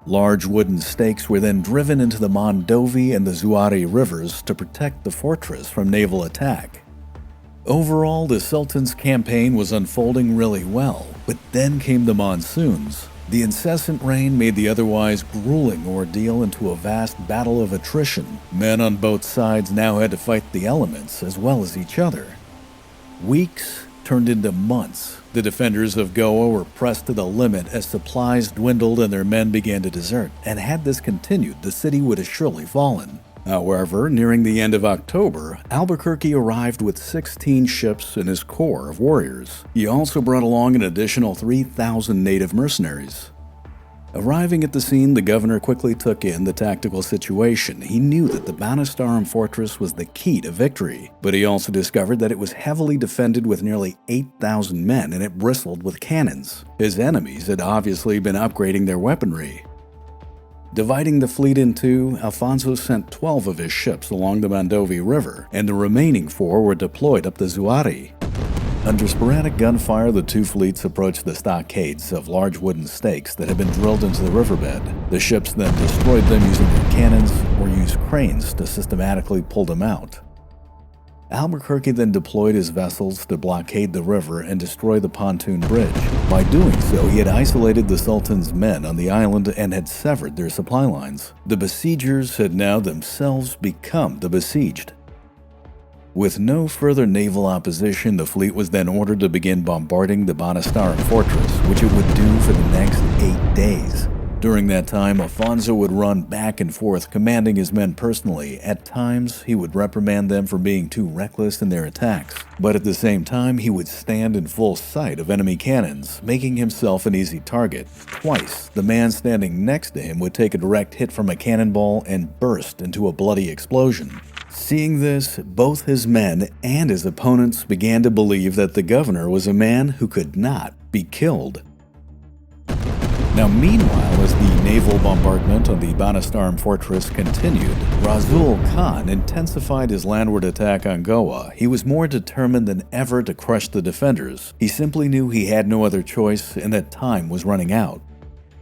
Large wooden stakes were then driven into the Mandovi and the Zuari rivers to protect the fortress from naval attack. Overall, the Sultan's campaign was unfolding really well, but then came the monsoons. The incessant rain made the otherwise grueling ordeal into a vast battle of attrition. Men on both sides now had to fight the elements as well as each other. Weeks turned into months. The defenders of Goa were pressed to the limit as supplies dwindled and their men began to desert, and had this continued, the city would have surely fallen. However, nearing the end of October, Albuquerque arrived with 16 ships and his corps of warriors. He also brought along an additional 3,000 native mercenaries. Arriving at the scene, the governor quickly took in the tactical situation. He knew that the Banastaram fortress was the key to victory, but he also discovered that it was heavily defended with nearly 8,000 men and it bristled with cannons. His enemies had obviously been upgrading their weaponry. Dividing the fleet in two, Alfonso sent 12 of his ships along the Mandovi River, and the remaining 4 were deployed up the Zuari. Under sporadic gunfire, the two fleets approached the stockades of large wooden stakes that had been drilled into the riverbed. The ships then destroyed them using their cannons or used cranes to systematically pull them out. Albuquerque then deployed his vessels to blockade the river and destroy the pontoon bridge. By doing so, he had isolated the Sultan's men on the island and had severed their supply lines. The besiegers had now themselves become the besieged. With no further naval opposition, the fleet was then ordered to begin bombarding the Banastaram fortress, which it would do for the next 8 days. During that time, Afonso would run back and forth, commanding his men personally. At times, he would reprimand them for being too reckless in their attacks, but at the same time, he would stand in full sight of enemy cannons, making himself an easy target. Twice, the man standing next to him would take a direct hit from a cannonball and burst into a bloody explosion. Seeing this, both his men and his opponents began to believe that the governor was a man who could not be killed. Now, meanwhile, as the naval bombardment on the Banastaram fortress continued, Rasul Khan intensified his landward attack on Goa. He was more determined than ever to crush the defenders. He simply knew he had no other choice and that time was running out.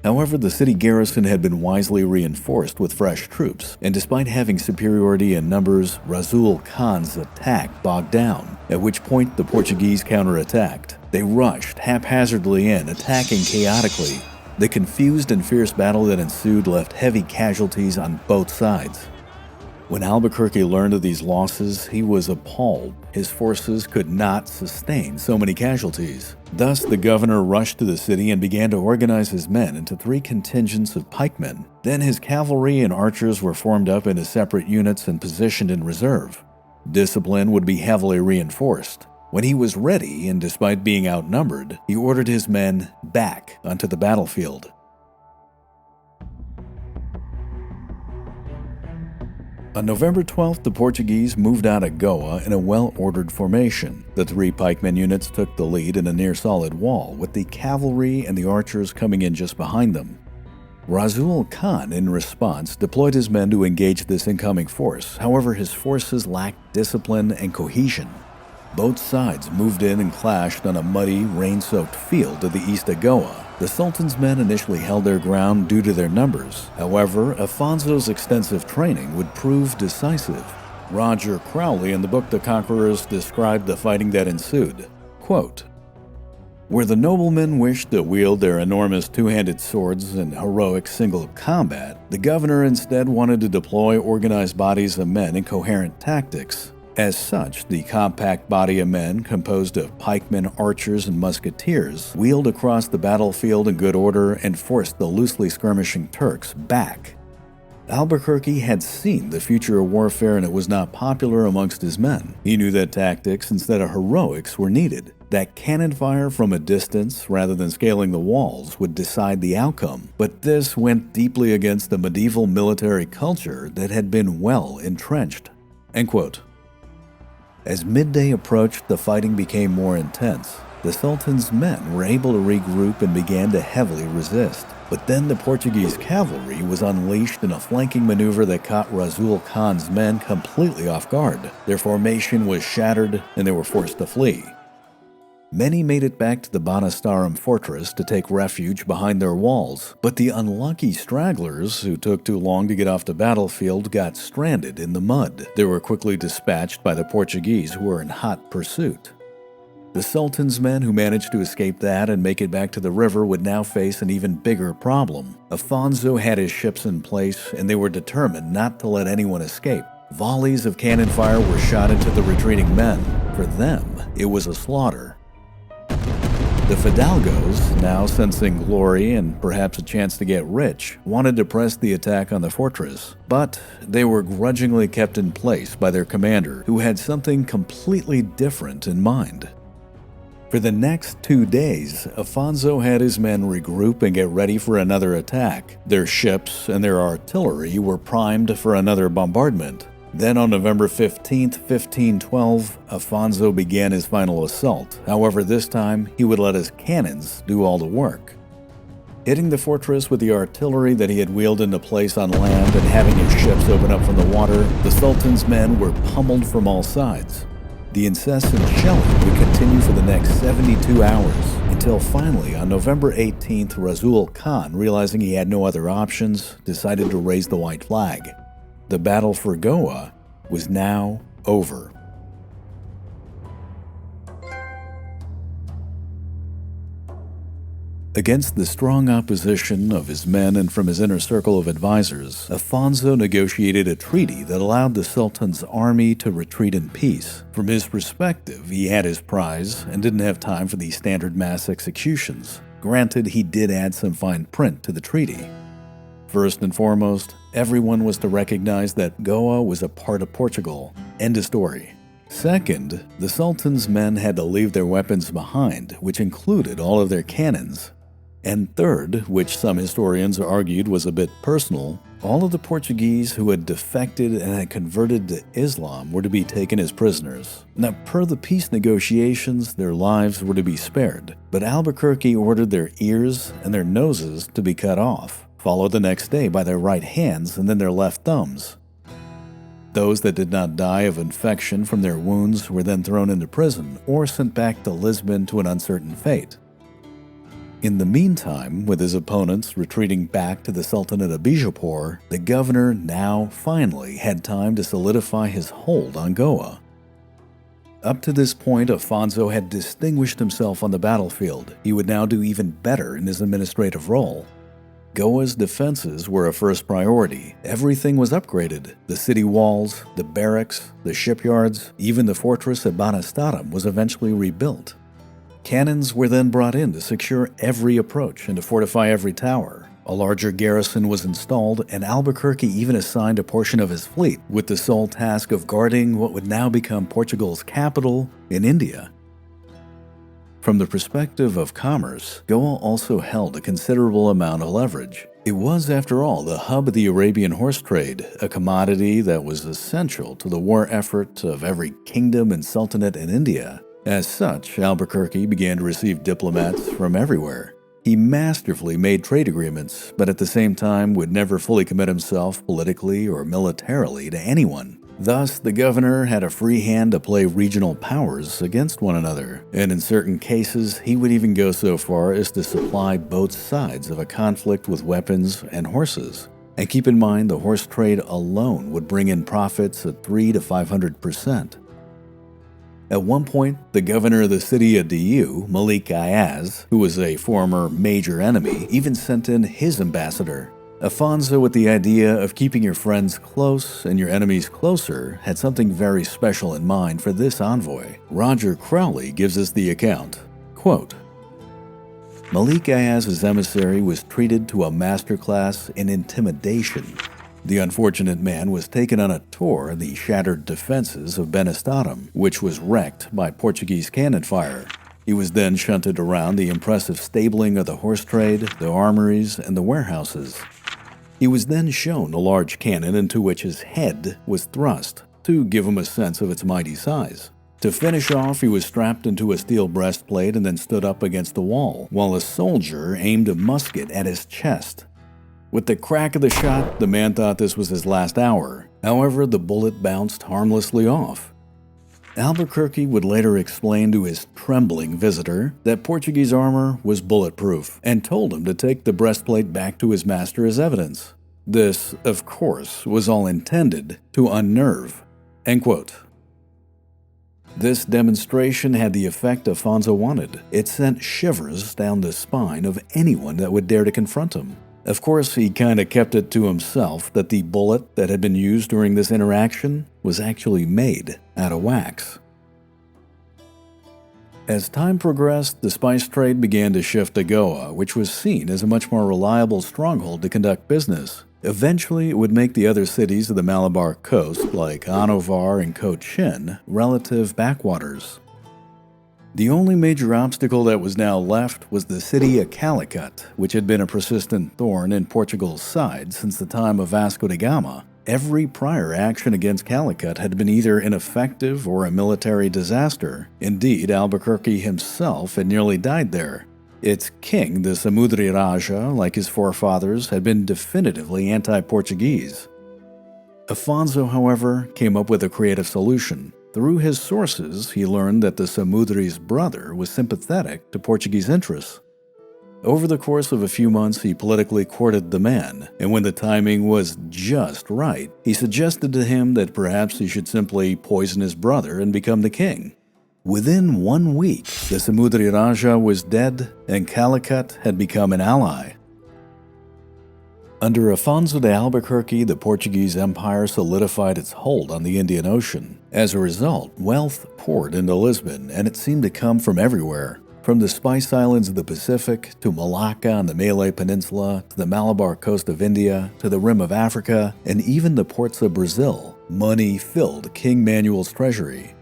However, the city garrison had been wisely reinforced with fresh troops, and despite having superiority in numbers, Rasul Khan's attack bogged down, at which point the Portuguese counterattacked. They rushed haphazardly in, attacking chaotically. The confused and fierce battle that ensued left heavy casualties on both sides. When Albuquerque learned of these losses, he was appalled. His forces could not sustain so many casualties. Thus, the governor rushed to the city and began to organize his men into 3 contingents of pikemen. Then his cavalry and archers were formed up into separate units and positioned in reserve. Discipline would be heavily reinforced. When he was ready, and despite being outnumbered, he ordered his men back onto the battlefield. On November 12th, the Portuguese moved out of Goa in a well-ordered formation. The 3 pikemen units took the lead in a near-solid wall, with the cavalry and the archers coming in just behind them. Rasul Khan, in response, deployed his men to engage this incoming force. However, his forces lacked discipline and cohesion. Both sides moved in and clashed on a muddy, rain-soaked field to the east of Goa. The Sultan's men initially held their ground due to their numbers. However, Afonso's extensive training would prove decisive. Roger Crowley in the book The Conquerors described the fighting that ensued. Quote, "Where the noblemen wished to wield their enormous two-handed swords in heroic single combat, the governor instead wanted to deploy organized bodies of men in coherent tactics. As such, the compact body of men, composed of pikemen, archers, and musketeers, wheeled across the battlefield in good order and forced the loosely skirmishing Turks back. Albuquerque had seen the future of warfare, and it was not popular amongst his men. He knew that tactics instead of heroics were needed, that cannon fire from a distance rather than scaling the walls would decide the outcome. But this went deeply against the medieval military culture that had been well entrenched." End quote. As midday approached, the fighting became more intense. The Sultan's men were able to regroup and began to heavily resist. But then the Portuguese cavalry was unleashed in a flanking maneuver that caught Rasul Khan's men completely off guard. Their formation was shattered and they were forced to flee. Many made it back to the Banastarum fortress to take refuge behind their walls, but the unlucky stragglers who took too long to get off the battlefield got stranded in the mud. They were quickly dispatched by the Portuguese, who were in hot pursuit. The Sultan's men who managed to escape that and make it back to the river would now face an even bigger problem. Afonso had his ships in place, and they were determined not to let anyone escape. Volleys of cannon fire were shot into the retreating men. For them, it was a slaughter. The Fidalgos, now sensing glory and perhaps a chance to get rich, wanted to press the attack on the fortress, but they were grudgingly kept in place by their commander, who had something completely different in mind. For the next 2 days, Afonso had his men regroup and get ready for another attack. Their ships and their artillery were primed for another bombardment. Then on November 15th, 1512, Afonso began his final assault. However, this time, he would let his cannons do all the work. Hitting the fortress with the artillery that he had wheeled into place on land and having his ships open up from the water, the Sultan's men were pummeled from all sides. The incessant shelling would continue for the next 72 hours, until finally, on November 18th, Rasul Khan, realizing he had no other options, decided to raise the white flag. The battle for Goa was now over. Against the strong opposition of his men and from his inner circle of advisors, Afonso negotiated a treaty that allowed the Sultan's army to retreat in peace. From his perspective, he had his prize and didn't have time for these standard mass executions. Granted, he did add some fine print to the treaty. First and foremost, everyone was to recognize that Goa was a part of Portugal. End of story. Second, the Sultan's men had to leave their weapons behind, which included all of their cannons. And third, which some historians argued was a bit personal, all of the Portuguese who had defected and had converted to Islam were to be taken as prisoners. Now, per the peace negotiations, their lives were to be spared, but Albuquerque ordered their ears and their noses to be cut off, followed the next day by their right hands and then their left thumbs. Those that did not die of infection from their wounds were then thrown into prison or sent back to Lisbon to an uncertain fate. In the meantime, with his opponents retreating back to the Sultanate of Bijapur, the governor now finally had time to solidify his hold on Goa. Up to this point, Afonso had distinguished himself on the battlefield. He would now do even better in his administrative role. Goa's defenses were a first priority. Everything was upgraded. The city walls, the barracks, the shipyards, even the fortress at Banastarum was eventually rebuilt. Cannons were then brought in to secure every approach and to fortify every tower. A larger garrison was installed, and Albuquerque even assigned a portion of his fleet with the sole task of guarding what would now become Portugal's capital in India. From the perspective of commerce, Goa also held a considerable amount of leverage. It was, after all, the hub of the Arabian horse trade, a commodity that was essential to the war effort of every kingdom and sultanate in India. As such, Albuquerque began to receive diplomats from everywhere. He masterfully made trade agreements, but at the same time would never fully commit himself politically or militarily to anyone. Thus, the governor had a free hand to play regional powers against one another, and in certain cases, he would even go so far as to supply both sides of a conflict with weapons and horses. And keep in mind, the horse trade alone would bring in profits at 300 to 500%. At one point, the governor of the city of Diu, Malik Ayaz, who was a former major enemy, even sent in his ambassador. Afonso, with the idea of keeping your friends close and your enemies closer, had something very special in mind for this envoy. Roger Crowley gives us the account. Quote, Malik Ayaz's emissary was treated to a masterclass in intimidation. The unfortunate man was taken on a tour of the shattered defenses of Benestadum, which was wrecked by Portuguese cannon fire. He was then shunted around the impressive stabling of the horse trade, the armories, and the warehouses. He was then shown a large cannon into which his head was thrust, to give him a sense of its mighty size. To finish off, he was strapped into a steel breastplate and then stood up against the wall, while a soldier aimed a musket at his chest. With the crack of the shot, the man thought this was his last hour. However, the bullet bounced harmlessly off. Albuquerque would later explain to his trembling visitor that Portuguese armor was bulletproof and told him to take the breastplate back to his master as evidence. This, of course, was all intended to unnerve. End quote. This demonstration had the effect Afonso wanted. It sent shivers down the spine of anyone that would dare to confront him. Of course, he kinda kept it to himself that the bullet that had been used during this interaction was actually made out of wax. As time progressed, the spice trade began to shift to Goa, which was seen as a much more reliable stronghold to conduct business. Eventually, it would make the other cities of the Malabar coast, like Anovar and Cochin, relative backwaters. The only major obstacle that was now left was the city of Calicut, which had been a persistent thorn in Portugal's side since the time of Vasco da Gama. Every prior action against Calicut had been either ineffective or a military disaster. Indeed, Albuquerque himself had nearly died there. Its king, the Samudri Raja, like his forefathers, had been definitively anti-Portuguese. Afonso, however, came up with a creative solution. Through his sources, he learned that the Samudri's brother was sympathetic to Portuguese interests. Over the course of a few months, he politically courted the man, and when the timing was just right, he suggested to him that perhaps he should simply poison his brother and become the king. Within 1 week, the Samudri Raja was dead, and Calicut had become an ally. Under Afonso de Albuquerque, the Portuguese Empire solidified its hold on the Indian Ocean. As a result, wealth poured into Lisbon, and it seemed to come from everywhere. From the Spice Islands of the Pacific, to Malacca on the Malay Peninsula, to the Malabar coast of India, to the rim of Africa, and even the ports of Brazil, money filled King Manuel's treasury.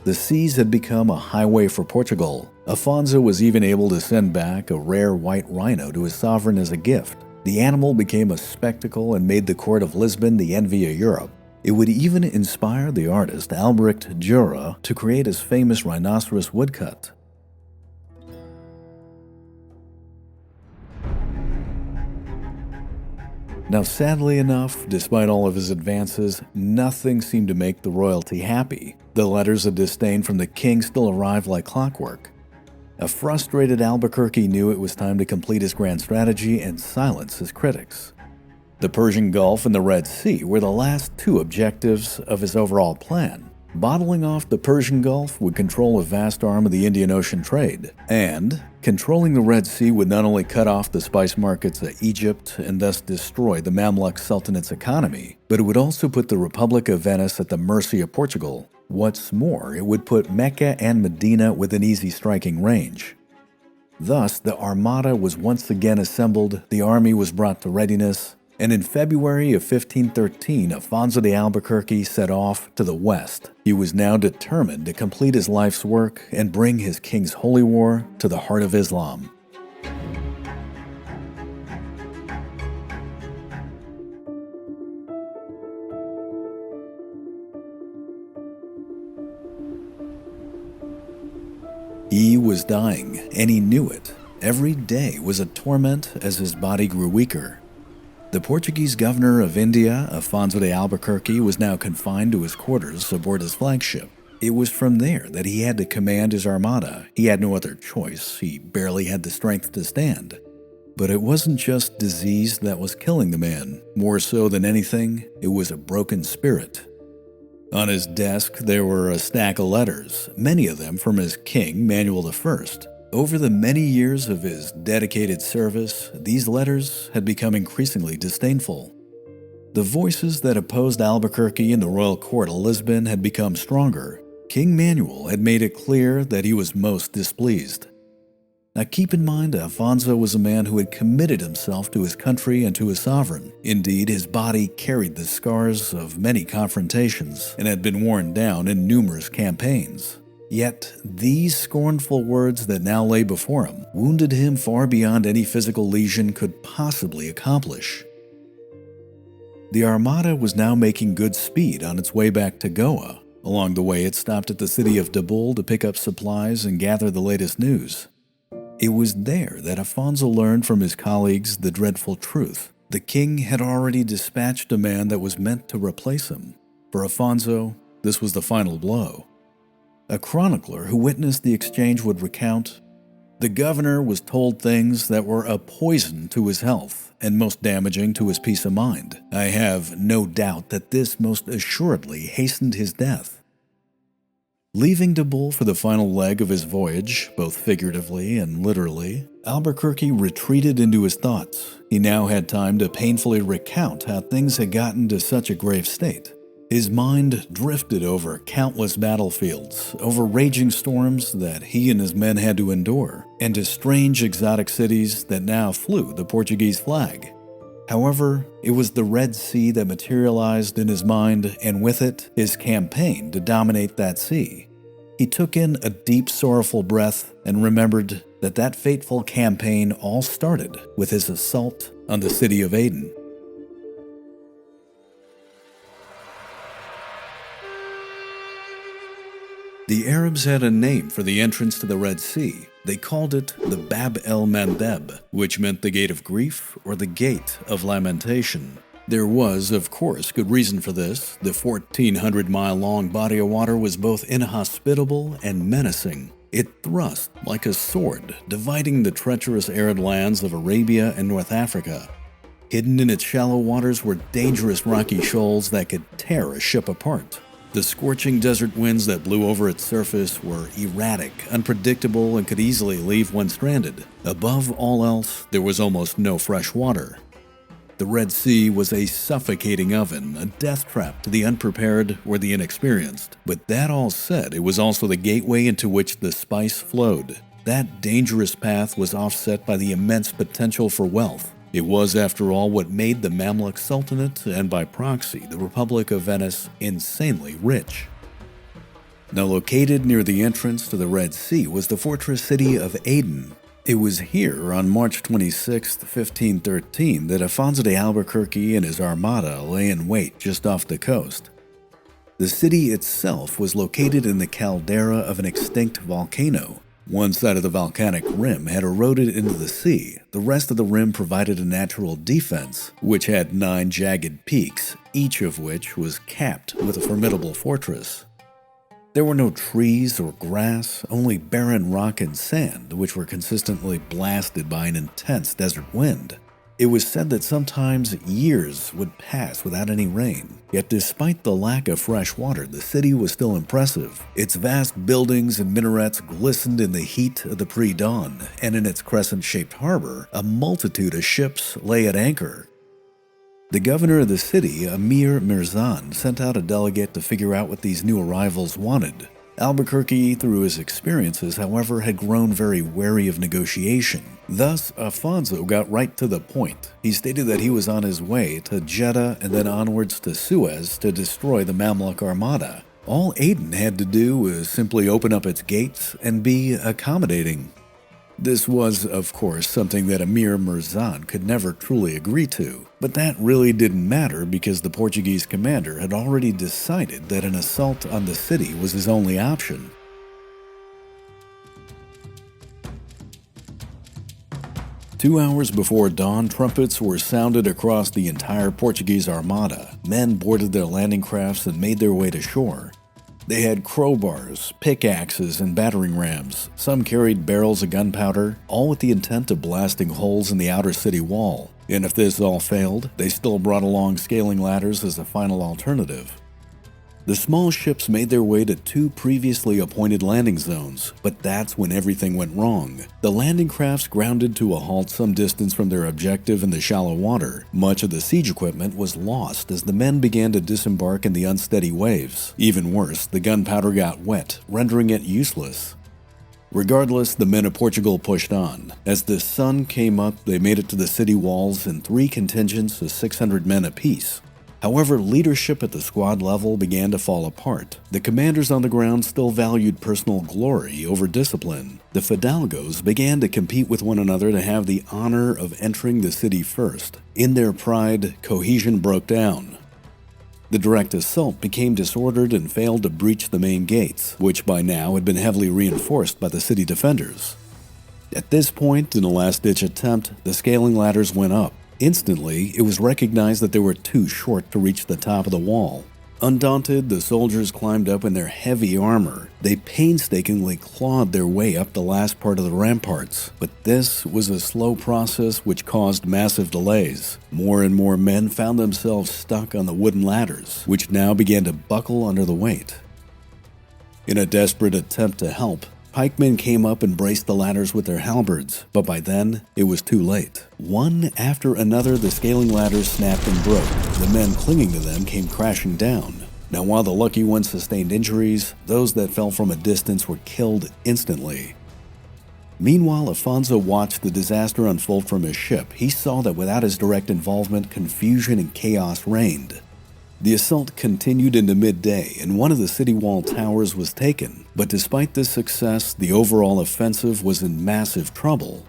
The seas had become a highway for Portugal. Afonso was even able to send back a rare white rhino to his sovereign as a gift. The animal became a spectacle and made the court of Lisbon the envy of Europe. It would even inspire the artist Albrecht Dürer to create his famous rhinoceros woodcut. Now, sadly enough, despite all of his advances, nothing seemed to make the royalty happy. The letters of disdain from the king still arrived like clockwork. A frustrated Albuquerque knew it was time to complete his grand strategy and silence his critics. The Persian Gulf and the Red Sea were the last two objectives of his overall plan. Bottling off the Persian Gulf would control a vast arm of the Indian Ocean trade, and controlling the Red Sea would not only cut off the spice markets of Egypt and thus destroy the Mamluk Sultanate's economy, but it would also put the Republic of Venice at the mercy of Portugal. What's more, it would put Mecca and Medina within easy striking range. Thus, the Armada was once again assembled, the army was brought to readiness, and in February of 1513, Afonso de Albuquerque set off to the west. He was now determined to complete his life's work and bring his king's holy war to the heart of Islam. He was dying, and he knew it. Every day was a torment as his body grew weaker. The Portuguese governor of India, Afonso de Albuquerque, was now confined to his quarters aboard his flagship. It was from there that he had to command his armada. He had no other choice. He barely had the strength to stand. But it wasn't just disease that was killing the man. More so than anything, it was a broken spirit. On his desk, there were a stack of letters, many of them from his king, Manuel I. Over the many years of his dedicated service, these letters had become increasingly disdainful. The voices that opposed Albuquerque in the royal court of Lisbon had become stronger. King Manuel had made it clear that he was most displeased. Now keep in mind, Afonso was a man who had committed himself to his country and to his sovereign. Indeed, his body carried the scars of many confrontations and had been worn down in numerous campaigns. Yet, these scornful words that now lay before him wounded him far beyond any physical lesion could possibly accomplish. The Armada was now making good speed on its way back to Goa. Along the way, it stopped at the city of Dabul to pick up supplies and gather the latest news. It was there that Afonso learned from his colleagues the dreadful truth. The king had already dispatched a man that was meant to replace him. For Afonso, this was the final blow. A chronicler who witnessed the exchange would recount, "The governor was told things that were a poison to his health and most damaging to his peace of mind. I have no doubt that this most assuredly hastened his death." Leaving Dabul for the final leg of his voyage, both figuratively and literally, Albuquerque retreated into his thoughts. He now had time to painfully recount how things had gotten to such a grave state. His mind drifted over countless battlefields, over raging storms that he and his men had to endure, and to strange exotic cities that now flew the Portuguese flag. However, it was the Red Sea that materialized in his mind, and with it, his campaign to dominate that sea. He took in a deep, sorrowful breath and remembered that that fateful campaign all started with his assault on the city of Aden. The Arabs had a name for the entrance to the Red Sea. They called it the Bab el-Mandeb, which meant the Gate of Grief or the Gate of Lamentation. There was, of course, good reason for this. The 1,400-mile-long body of water was both inhospitable and menacing. It thrust like a sword, dividing the treacherous arid lands of Arabia and North Africa. Hidden in its shallow waters were dangerous rocky shoals that could tear a ship apart. The scorching desert winds that blew over its surface were erratic, unpredictable, and could easily leave one stranded. Above all else, there was almost no fresh water. The Red Sea was a suffocating oven, a death trap to the unprepared or the inexperienced. But that all said, it was also the gateway into which the spice flowed. That dangerous path was offset by the immense potential for wealth. It was, after all, what made the Mamluk Sultanate, and by proxy, the Republic of Venice, insanely rich. Now located near the entrance to the Red Sea was the fortress city of Aden. It was here, on March 26, 1513, that Afonso de Albuquerque and his armada lay in wait just off the coast. The city itself was located in the caldera of an extinct volcano. One side of the volcanic rim had eroded into the sea. The rest of the rim provided a natural defense, which had 9 jagged peaks, each of which was capped with a formidable fortress. There were no trees or grass, only barren rock and sand, which were consistently blasted by an intense desert wind. It was said that sometimes years would pass without any rain. Yet despite the lack of fresh water, the city was still impressive. Its vast buildings and minarets glistened in the heat of the pre-dawn, and in its crescent-shaped harbor, a multitude of ships lay at anchor. The governor of the city, Amir Mirzan, sent out a delegate to figure out what these new arrivals wanted. Albuquerque, through his experiences, however, had grown very wary of negotiation. Thus, Afonso got right to the point. He stated that he was on his way to Jeddah and then onwards to Suez to destroy the Mamluk Armada. All Aden had to do was simply open up its gates and be accommodating. This was, of course, something that Amir Mirzan could never truly agree to, but that really didn't matter because the Portuguese commander had already decided that an assault on the city was his only option. 2 hours before dawn, trumpets were sounded across the entire Portuguese armada. Men boarded their landing crafts and made their way to shore. They had crowbars, pickaxes, and battering rams. Some carried barrels of gunpowder, all with the intent of blasting holes in the outer city wall. And if this all failed, they still brought along scaling ladders as a final alternative. The small ships made their way to 2 previously appointed landing zones, but that's when everything went wrong. The landing crafts grounded to a halt some distance from their objective in the shallow water. Much of the siege equipment was lost as the men began to disembark in the unsteady waves. Even worse, the gunpowder got wet, rendering it useless. Regardless, the men of Portugal pushed on. As the sun came up, they made it to the city walls in 3 contingents of 600 men apiece. However, leadership at the squad level began to fall apart. The commanders on the ground still valued personal glory over discipline. The fidalgos began to compete with one another to have the honor of entering the city first. In their pride, cohesion broke down. The direct assault became disordered and failed to breach the main gates, which by now had been heavily reinforced by the city defenders. At this point, in a last-ditch attempt, the scaling ladders went up. Instantly, it was recognized that they were too short to reach the top of the wall. Undaunted, the soldiers climbed up in their heavy armor. They painstakingly clawed their way up the last part of the ramparts. But this was a slow process which caused massive delays. More and more men found themselves stuck on the wooden ladders, which now began to buckle under the weight. In a desperate attempt to help, pikemen came up and braced the ladders with their halberds, but by then, it was too late. One after another, the scaling ladders snapped and broke. The men clinging to them came crashing down. Now, while the lucky ones sustained injuries, those that fell from a distance were killed instantly. Meanwhile, Afonso watched the disaster unfold from his ship. He saw that without his direct involvement, confusion and chaos reigned. The assault continued into midday, and one of the city wall towers was taken. But despite this success, the overall offensive was in massive trouble.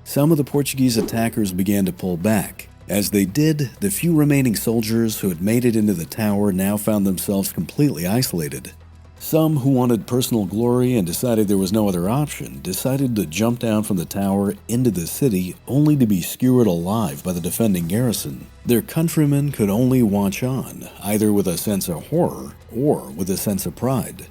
Some of the Portuguese attackers began to pull back. As they did, the few remaining soldiers who had made it into the tower now found themselves completely isolated. Some who wanted personal glory and decided there was no other option decided to jump down from the tower into the city only to be skewered alive by the defending garrison. Their countrymen could only watch on, either with a sense of horror or with a sense of pride.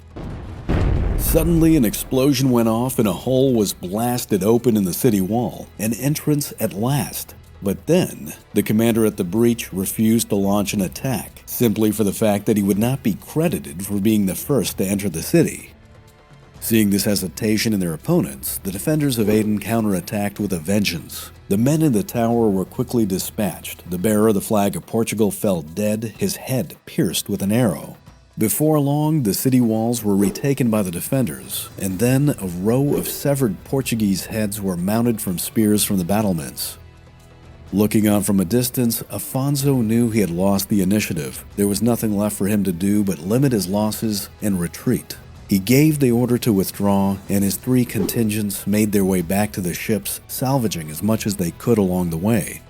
Suddenly, an explosion went off and a hole was blasted open in the city wall, an entrance at last. But then, the commander at the breach refused to launch an attack, simply for the fact that he would not be credited for being the first to enter the city. Seeing this hesitation in their opponents, the defenders of Aden counterattacked with a vengeance. The men in the tower were quickly dispatched. The bearer of the flag of Portugal fell dead, his head pierced with an arrow. Before long, the city walls were retaken by the defenders, and then a row of severed Portuguese heads were mounted from spears from the battlements. Looking on from a distance, Afonso knew he had lost the initiative. There was nothing left for him to do but limit his losses and retreat. He gave the order to withdraw, and his 3 contingents made their way back to the ships, salvaging as much as they could along the way.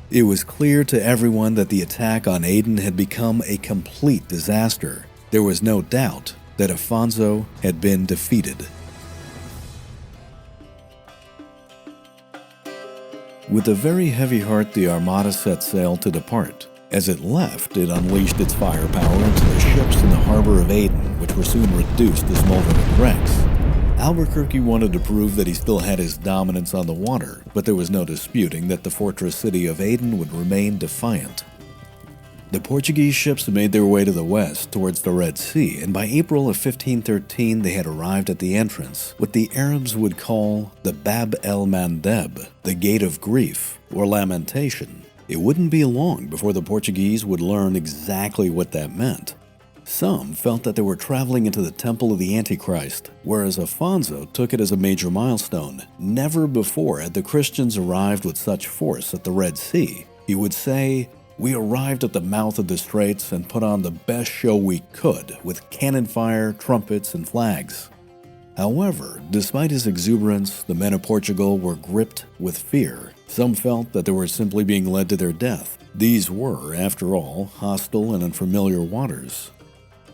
It was clear to everyone that the attack on Aden had become a complete disaster. There was no doubt that Afonso had been defeated. With a very heavy heart, the Armada set sail to depart. As it left, it unleashed its firepower into the ships in the harbor of Aden, which were soon reduced to smoldering wrecks. Albuquerque wanted to prove that he still had his dominance on the water, but there was no disputing that the fortress city of Aden would remain defiant. The Portuguese ships made their way to the west towards the Red Sea, and by April of 1513 they had arrived at the entrance, what the Arabs would call the Bab el-Mandeb, the Gate of Grief, or Lamentation. It wouldn't be long before the Portuguese would learn exactly what that meant. Some felt that they were traveling into the Temple of the Antichrist, whereas Afonso took it as a major milestone. Never before had the Christians arrived with such force at the Red Sea. He would say, "We arrived at the mouth of the straits and put on the best show we could, with cannon fire, trumpets, and flags." However, despite his exuberance, the men of Portugal were gripped with fear. Some felt that they were simply being led to their death. These were, after all, hostile and unfamiliar waters.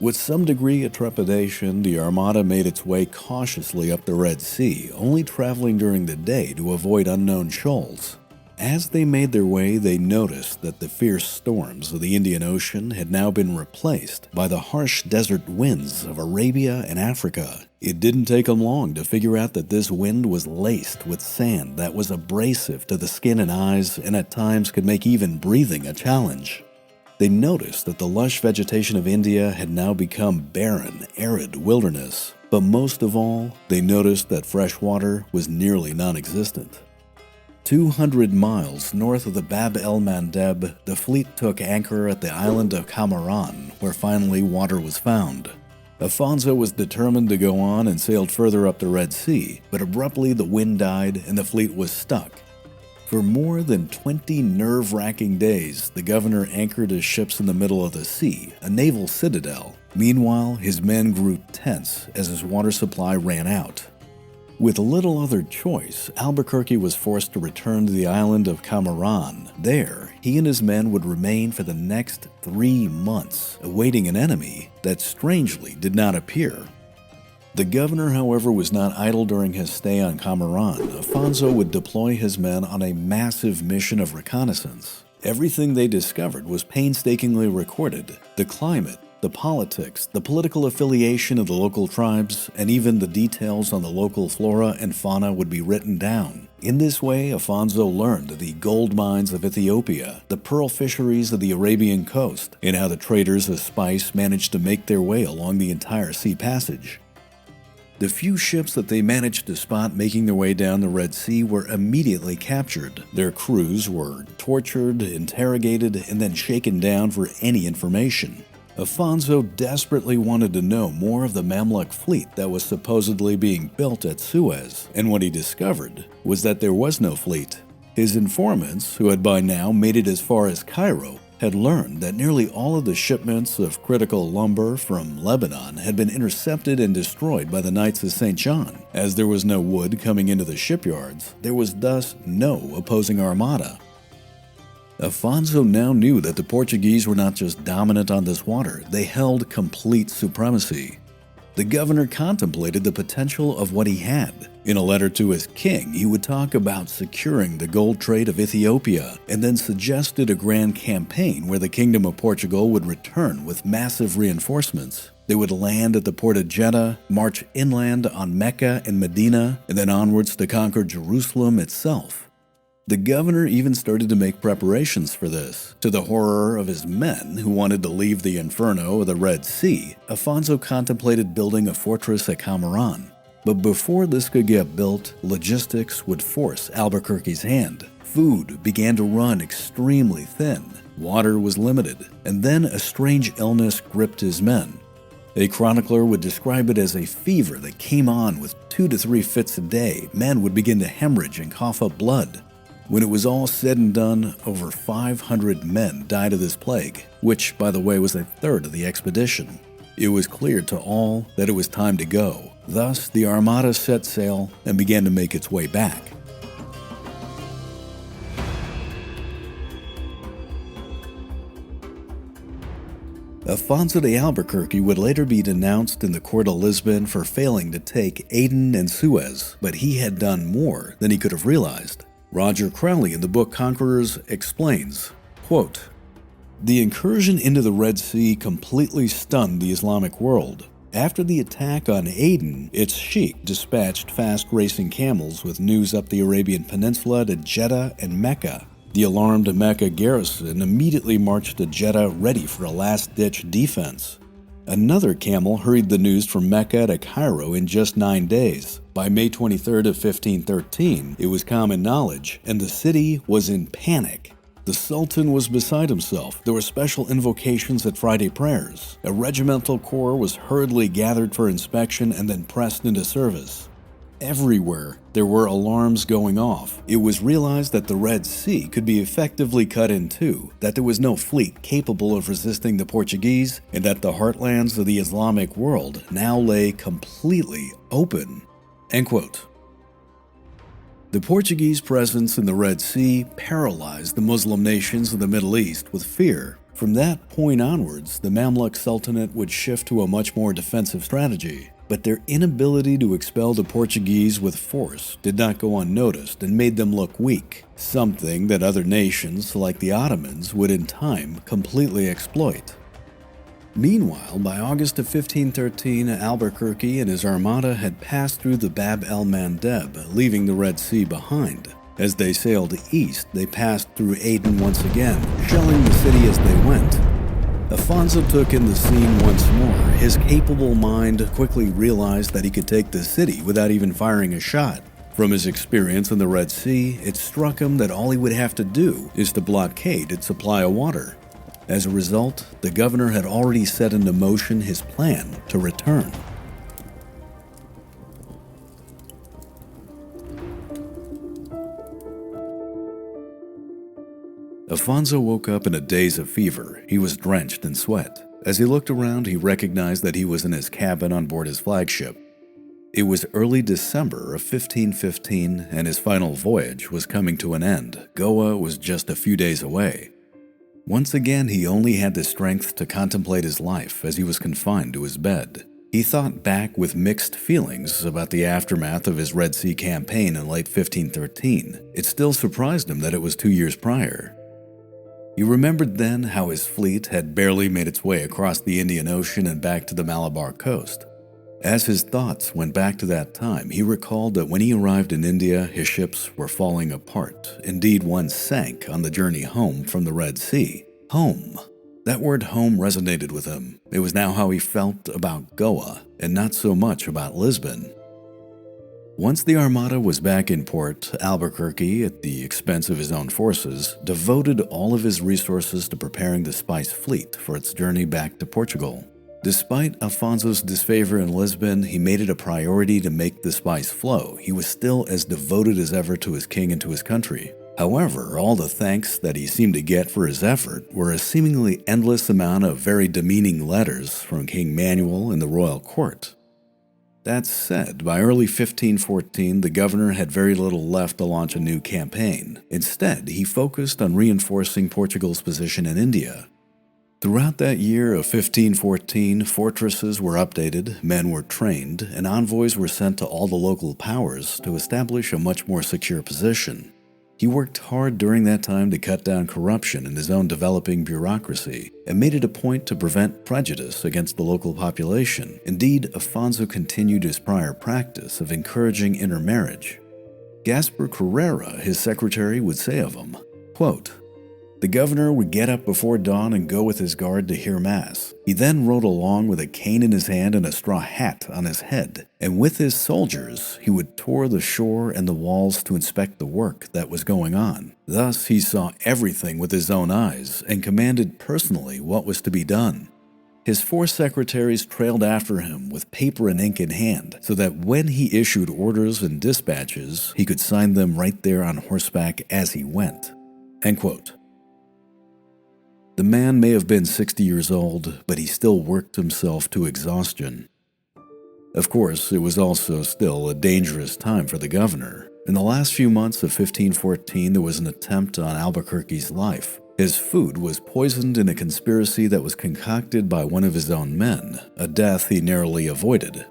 With some degree of trepidation, the Armada made its way cautiously up the Red Sea, only traveling during the day to avoid unknown shoals. As they made their way, they noticed that the fierce storms of the Indian Ocean had now been replaced by the harsh desert winds of Arabia and Africa. It didn't take them long to figure out that this wind was laced with sand that was abrasive to the skin and eyes and at times could make even breathing a challenge. They noticed that the lush vegetation of India had now become barren, arid wilderness. But most of all, they noticed that fresh water was nearly non-existent. 200 miles north of the Bab el-Mandeb, the fleet took anchor at the island of Cameron, where finally water was found. Afonso was determined to go on and sailed further up the Red Sea, but abruptly the wind died and the fleet was stuck. For more than 20 nerve-wracking days, the governor anchored his ships in the middle of the sea, a naval citadel. Meanwhile, his men grew tense as his water supply ran out. With little other choice, Albuquerque was forced to return to the island of Cameron. There, he and his men would remain for the next 3 months, awaiting an enemy that strangely did not appear. The governor, however, was not idle during his stay on Cameron. Afonso would deploy his men on a massive mission of reconnaissance. Everything they discovered was painstakingly recorded: the climate, the politics, the political affiliation of the local tribes, and even the details on the local flora and fauna would be written down. In this way, Afonso learned the gold mines of Ethiopia, the pearl fisheries of the Arabian coast, and how the traders of spice managed to make their way along the entire sea passage. The few ships that they managed to spot making their way down the Red Sea were immediately captured. Their crews were tortured, interrogated, and then shaken down for any information. Afonso desperately wanted to know more of the Mamluk fleet that was supposedly being built at Suez, and what he discovered was that there was no fleet. His informants, who had by now made it as far as Cairo, had learned that nearly all of the shipments of critical lumber from Lebanon had been intercepted and destroyed by the Knights of St. John. As there was no wood coming into the shipyards, there was thus no opposing armada. Afonso now knew that the Portuguese were not just dominant on this water, they held complete supremacy. The governor contemplated the potential of what he had. In a letter to his king, he would talk about securing the gold trade of Ethiopia, and then suggested a grand campaign where the Kingdom of Portugal would return with massive reinforcements. They would land at the port of Jeddah, march inland on Mecca and Medina, and then onwards to conquer Jerusalem itself. The governor even started to make preparations for this. To the horror of his men, who wanted to leave the inferno of the Red Sea, Afonso contemplated building a fortress at Cameron. But before this could get built, logistics would force Albuquerque's hand. Food began to run extremely thin, water was limited, and then a strange illness gripped his men. A chronicler would describe it as a fever that came on with 2 to 3 fits a day. Men would begin to hemorrhage and cough up blood. When it was all said and done, over 500 men died of this plague, which, by the way, was a third of the expedition. It was clear to all that it was time to go. Thus, the Armada set sail and began to make its way back. Afonso de Albuquerque would later be denounced in the court of Lisbon for failing to take Aden and Suez, but he had done more than he could have realized. Roger Crowley in the book Conquerors explains, quote, "The incursion into the Red Sea completely stunned the Islamic world. After the attack on Aden, its sheikh dispatched fast-racing camels with news up the Arabian Peninsula to Jeddah and Mecca. The alarmed Mecca garrison immediately marched to Jeddah ready for a last-ditch defense. Another camel hurried the news from Mecca to Cairo in just 9 days. By May 23rd of 1513, it was common knowledge, and the city was in panic. The Sultan was beside himself. There were special invocations at Friday prayers. A regimental corps was hurriedly gathered for inspection and then pressed into service. Everywhere, there were alarms going off. It was realized that the Red Sea could be effectively cut in two, that there was no fleet capable of resisting the Portuguese, and that the heartlands of the Islamic world now lay completely open." End quote. The Portuguese presence in the Red Sea paralyzed the Muslim nations of the Middle East with fear. From that point onwards, the Mamluk Sultanate would shift to a much more defensive strategy, but their inability to expel the Portuguese with force did not go unnoticed and made them look weak, something that other nations like the Ottomans would in time completely exploit. Meanwhile, by August of 1513, Albuquerque and his armada had passed through the Bab el-Mandeb, leaving the Red Sea behind. As they sailed east, they passed through Aden once again, shelling the city as they went. Afonso took in the scene once more. His capable mind quickly realized that he could take the city without even firing a shot. From his experience in the Red Sea, it struck him that all he would have to do is to blockade its supply of water. As a result, the governor had already set into motion his plan to return. Afonso woke up in a daze of fever. He was drenched in sweat. As he looked around, he recognized that he was in his cabin on board his flagship. It was early December of 1515, and his final voyage was coming to an end. Goa was just a few days away. Once again, he only had the strength to contemplate his life as he was confined to his bed. He thought back with mixed feelings about the aftermath of his Red Sea campaign in late 1513. It still surprised him that it was 2 years prior. He remembered then how his fleet had barely made its way across the Indian Ocean and back to the Malabar coast. As his thoughts went back to that time, he recalled that when he arrived in India, his ships were falling apart. Indeed, one sank on the journey home from the Red Sea. Home. That word home resonated with him. It was now how he felt about Goa, and not so much about Lisbon. Once the Armada was back in port, Albuquerque, at the expense of his own forces, devoted all of his resources to preparing the spice fleet for its journey back to Portugal. Despite Afonso's disfavor in Lisbon, he made it a priority to make the spice flow. He was still as devoted as ever to his king and to his country. However, all the thanks that he seemed to get for his effort were a seemingly endless amount of very demeaning letters from King Manuel and the royal court. That said, by early 1514, the governor had very little left to launch a new campaign. Instead, he focused on reinforcing Portugal's position in India. Throughout that year of 1514, fortresses were updated, men were trained, and envoys were sent to all the local powers to establish a much more secure position. He worked hard during that time to cut down corruption in his own developing bureaucracy, and made it a point to prevent prejudice against the local population. Indeed, Afonso continued his prior practice of encouraging intermarriage. Gaspar Carrera, his secretary, would say of him, quote, "The governor would get up before dawn and go with his guard to hear mass. He then rode along with a cane in his hand and a straw hat on his head, and with his soldiers he would tour the shore and the walls to inspect the work that was going on. Thus he saw everything with his own eyes and commanded personally what was to be done. His 4 secretaries trailed after him with paper and ink in hand, so that when he issued orders and dispatches, he could sign them right there on horseback as he went." End quote. The man may have been 60 years old, but he still worked himself to exhaustion. Of course, it was also still a dangerous time for the governor. In the last few months of 1514, there was an attempt on Albuquerque's life. His food was poisoned in a conspiracy that was concocted by one of his own men, a death he narrowly avoided.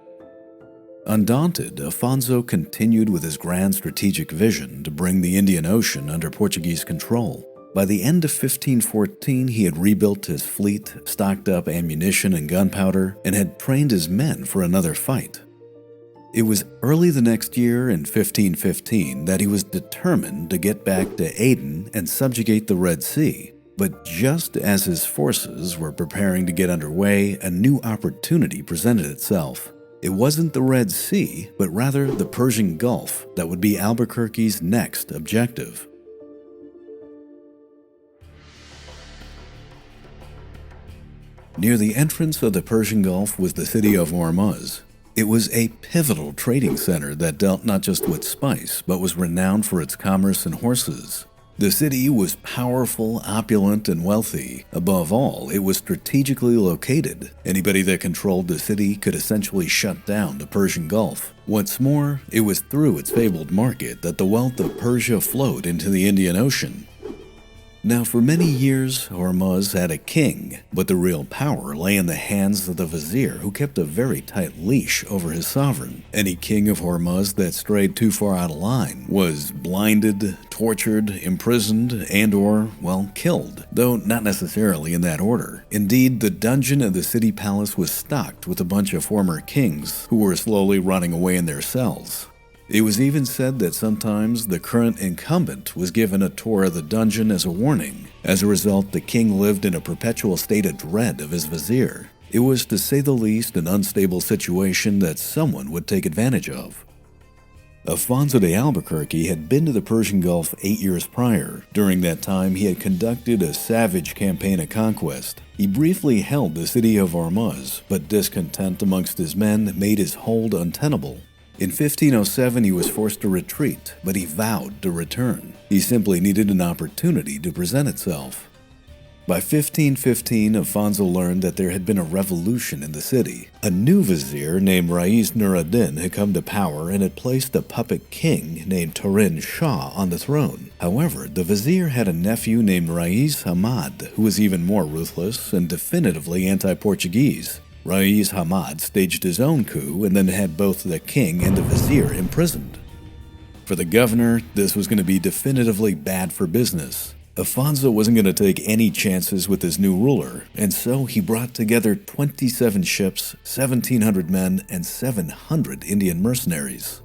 Undaunted, Afonso continued with his grand strategic vision to bring the Indian Ocean under Portuguese control. By the end of 1514, he had rebuilt his fleet, stocked up ammunition and gunpowder, and had trained his men for another fight. It was early the next year, in 1515, that he was determined to get back to Aden and subjugate the Red Sea. But just as his forces were preparing to get underway, a new opportunity presented itself. It wasn't the Red Sea, but rather the Persian Gulf that would be Albuquerque's next objective. Near the entrance of the Persian Gulf was the city of Hormuz. It was a pivotal trading center that dealt not just with spice, but was renowned for its commerce and horses. The city was powerful, opulent, and wealthy. Above all, it was strategically located. Anybody that controlled the city could essentially shut down the Persian Gulf. What's more, it was through its fabled market that the wealth of Persia flowed into the Indian Ocean. Now, for many years, Hormuz had a king, but the real power lay in the hands of the vizier, who kept a very tight leash over his sovereign. Any king of Hormuz that strayed too far out of line was blinded, tortured, imprisoned, well, killed, though not necessarily in that order. Indeed, the dungeon of the city palace was stocked with a bunch of former kings who were slowly rotting away in their cells. It was even said that sometimes the current incumbent was given a tour of the dungeon as a warning. As a result, the king lived in a perpetual state of dread of his vizier. It was, to say the least, an unstable situation that someone would take advantage of. Afonso de Albuquerque had been to the Persian Gulf 8 years prior. During that time, he had conducted a savage campaign of conquest. He briefly held the city of Hormuz, but discontent amongst his men made his hold untenable. In 1507, he was forced to retreat, but he vowed to return. He simply needed an opportunity to present itself. By 1515, Afonso learned that there had been a revolution in the city. A new vizier named Rais Nur ad-Din had come to power and had placed a puppet king named Turin Shah on the throne. However, the vizier had a nephew named Rais Hamad, who was even more ruthless and definitively anti-Portuguese. Rais Hamad staged his own coup and then had both the king and the vizier imprisoned. For the governor, this was going to be definitively bad for business. Afonso wasn't going to take any chances with his new ruler, and so he brought together 27 ships, 1,700 men, and 700 Indian mercenaries.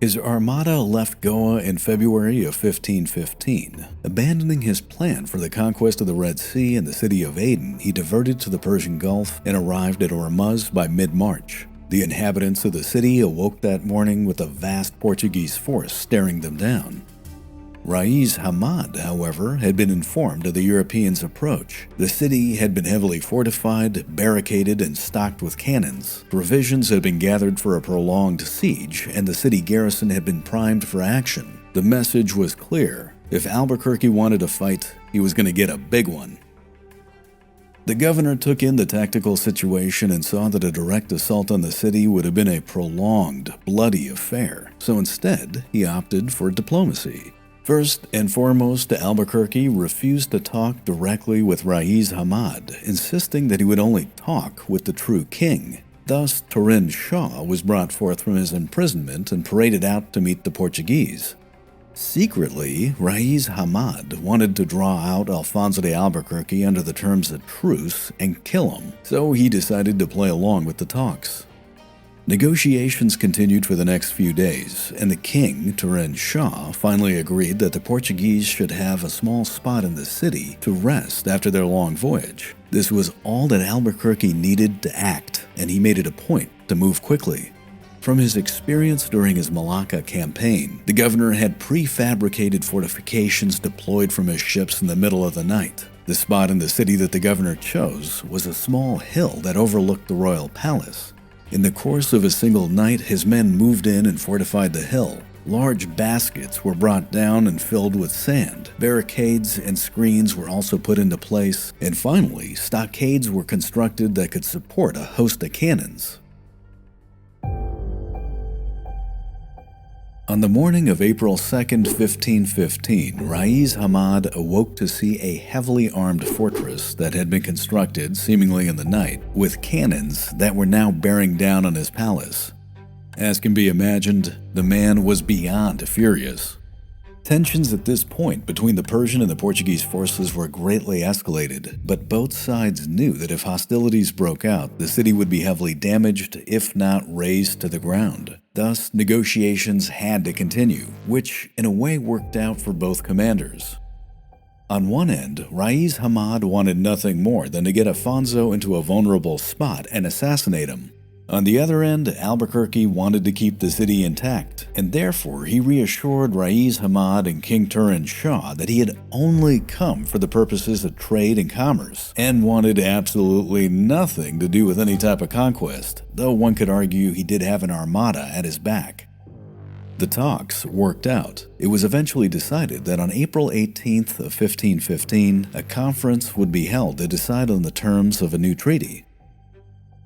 His armada left Goa in February of 1515. Abandoning his plan for the conquest of the Red Sea and the city of Aden, he diverted to the Persian Gulf and arrived at Hormuz by mid-March. The inhabitants of the city awoke that morning with a vast Portuguese force staring them down. Rais Hamad, however, had been informed of the Europeans' approach. The city had been heavily fortified, barricaded, and stocked with cannons. Provisions had been gathered for a prolonged siege, and the city garrison had been primed for action. The message was clear. If Albuquerque wanted to fight, he was going to get a big one. The governor took in the tactical situation and saw that a direct assault on the city would have been a prolonged, bloody affair. So instead, he opted for diplomacy. First and foremost, Albuquerque refused to talk directly with Rais Hamad, insisting that he would only talk with the true king. Thus, Turin Shah was brought forth from his imprisonment and paraded out to meet the Portuguese. Secretly, Rais Hamad wanted to draw out Alfonso de Albuquerque under the terms of truce and kill him, so he decided to play along with the talks. Negotiations continued for the next few days, and the king, Turin Shah, finally agreed that the Portuguese should have a small spot in the city to rest after their long voyage. This was all that Albuquerque needed to act, and he made it a point to move quickly. From his experience during his Malacca campaign, the governor had prefabricated fortifications deployed from his ships in the middle of the night. The spot in the city that the governor chose was a small hill that overlooked the royal palace. In the course of a single night, his men moved in and fortified the hill. Large baskets were brought down and filled with sand. Barricades and screens were also put into place. And finally, stockades were constructed that could support a host of cannons. On the morning of April 2nd, 1515, Rais Hamad awoke to see a heavily armed fortress that had been constructed, seemingly in the night, with cannons that were now bearing down on his palace. As can be imagined, the man was beyond furious. Tensions at this point between the Persian and the Portuguese forces were greatly escalated, but both sides knew that if hostilities broke out, the city would be heavily damaged, if not razed to the ground. Thus, negotiations had to continue, which in a way worked out for both commanders. On one end, Rais Hamad wanted nothing more than to get Afonso into a vulnerable spot and assassinate him. On the other end, Albuquerque wanted to keep the city intact, and therefore he reassured Rais Hamad and King Turin Shah that he had only come for the purposes of trade and commerce, and wanted absolutely nothing to do with any type of conquest, though one could argue he did have an armada at his back. The talks worked out. It was eventually decided that on April 18th of 1515, a conference would be held to decide on the terms of a new treaty.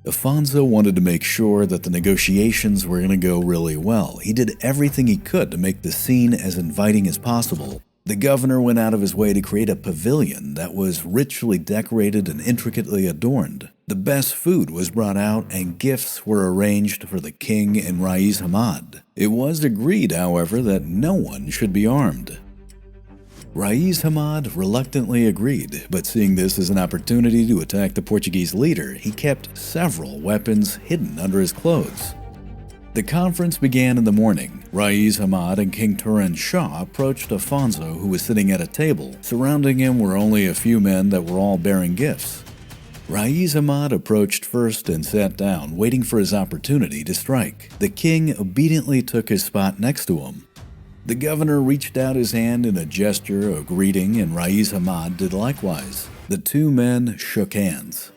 Afonso wanted to make sure that the negotiations were going to go really well. He did everything he could to make the scene as inviting as possible. The governor went out of his way to create a pavilion that was richly decorated and intricately adorned. The best food was brought out and gifts were arranged for the king and Rais Hamad. It was agreed, however, that no one should be armed. Rais Hamad reluctantly agreed, but seeing this as an opportunity to attack the Portuguese leader, he kept several weapons hidden under his clothes. The conference began in the morning. Rais Hamad and King Turan Shah approached Afonso, who was sitting at a table. Surrounding him were only a few men that were all bearing gifts. Rais Hamad approached first and sat down, waiting for his opportunity to strike. The king obediently took his spot next to him. The governor reached out his hand in a gesture of greeting, and Rais Hamad did likewise. The two men shook hands.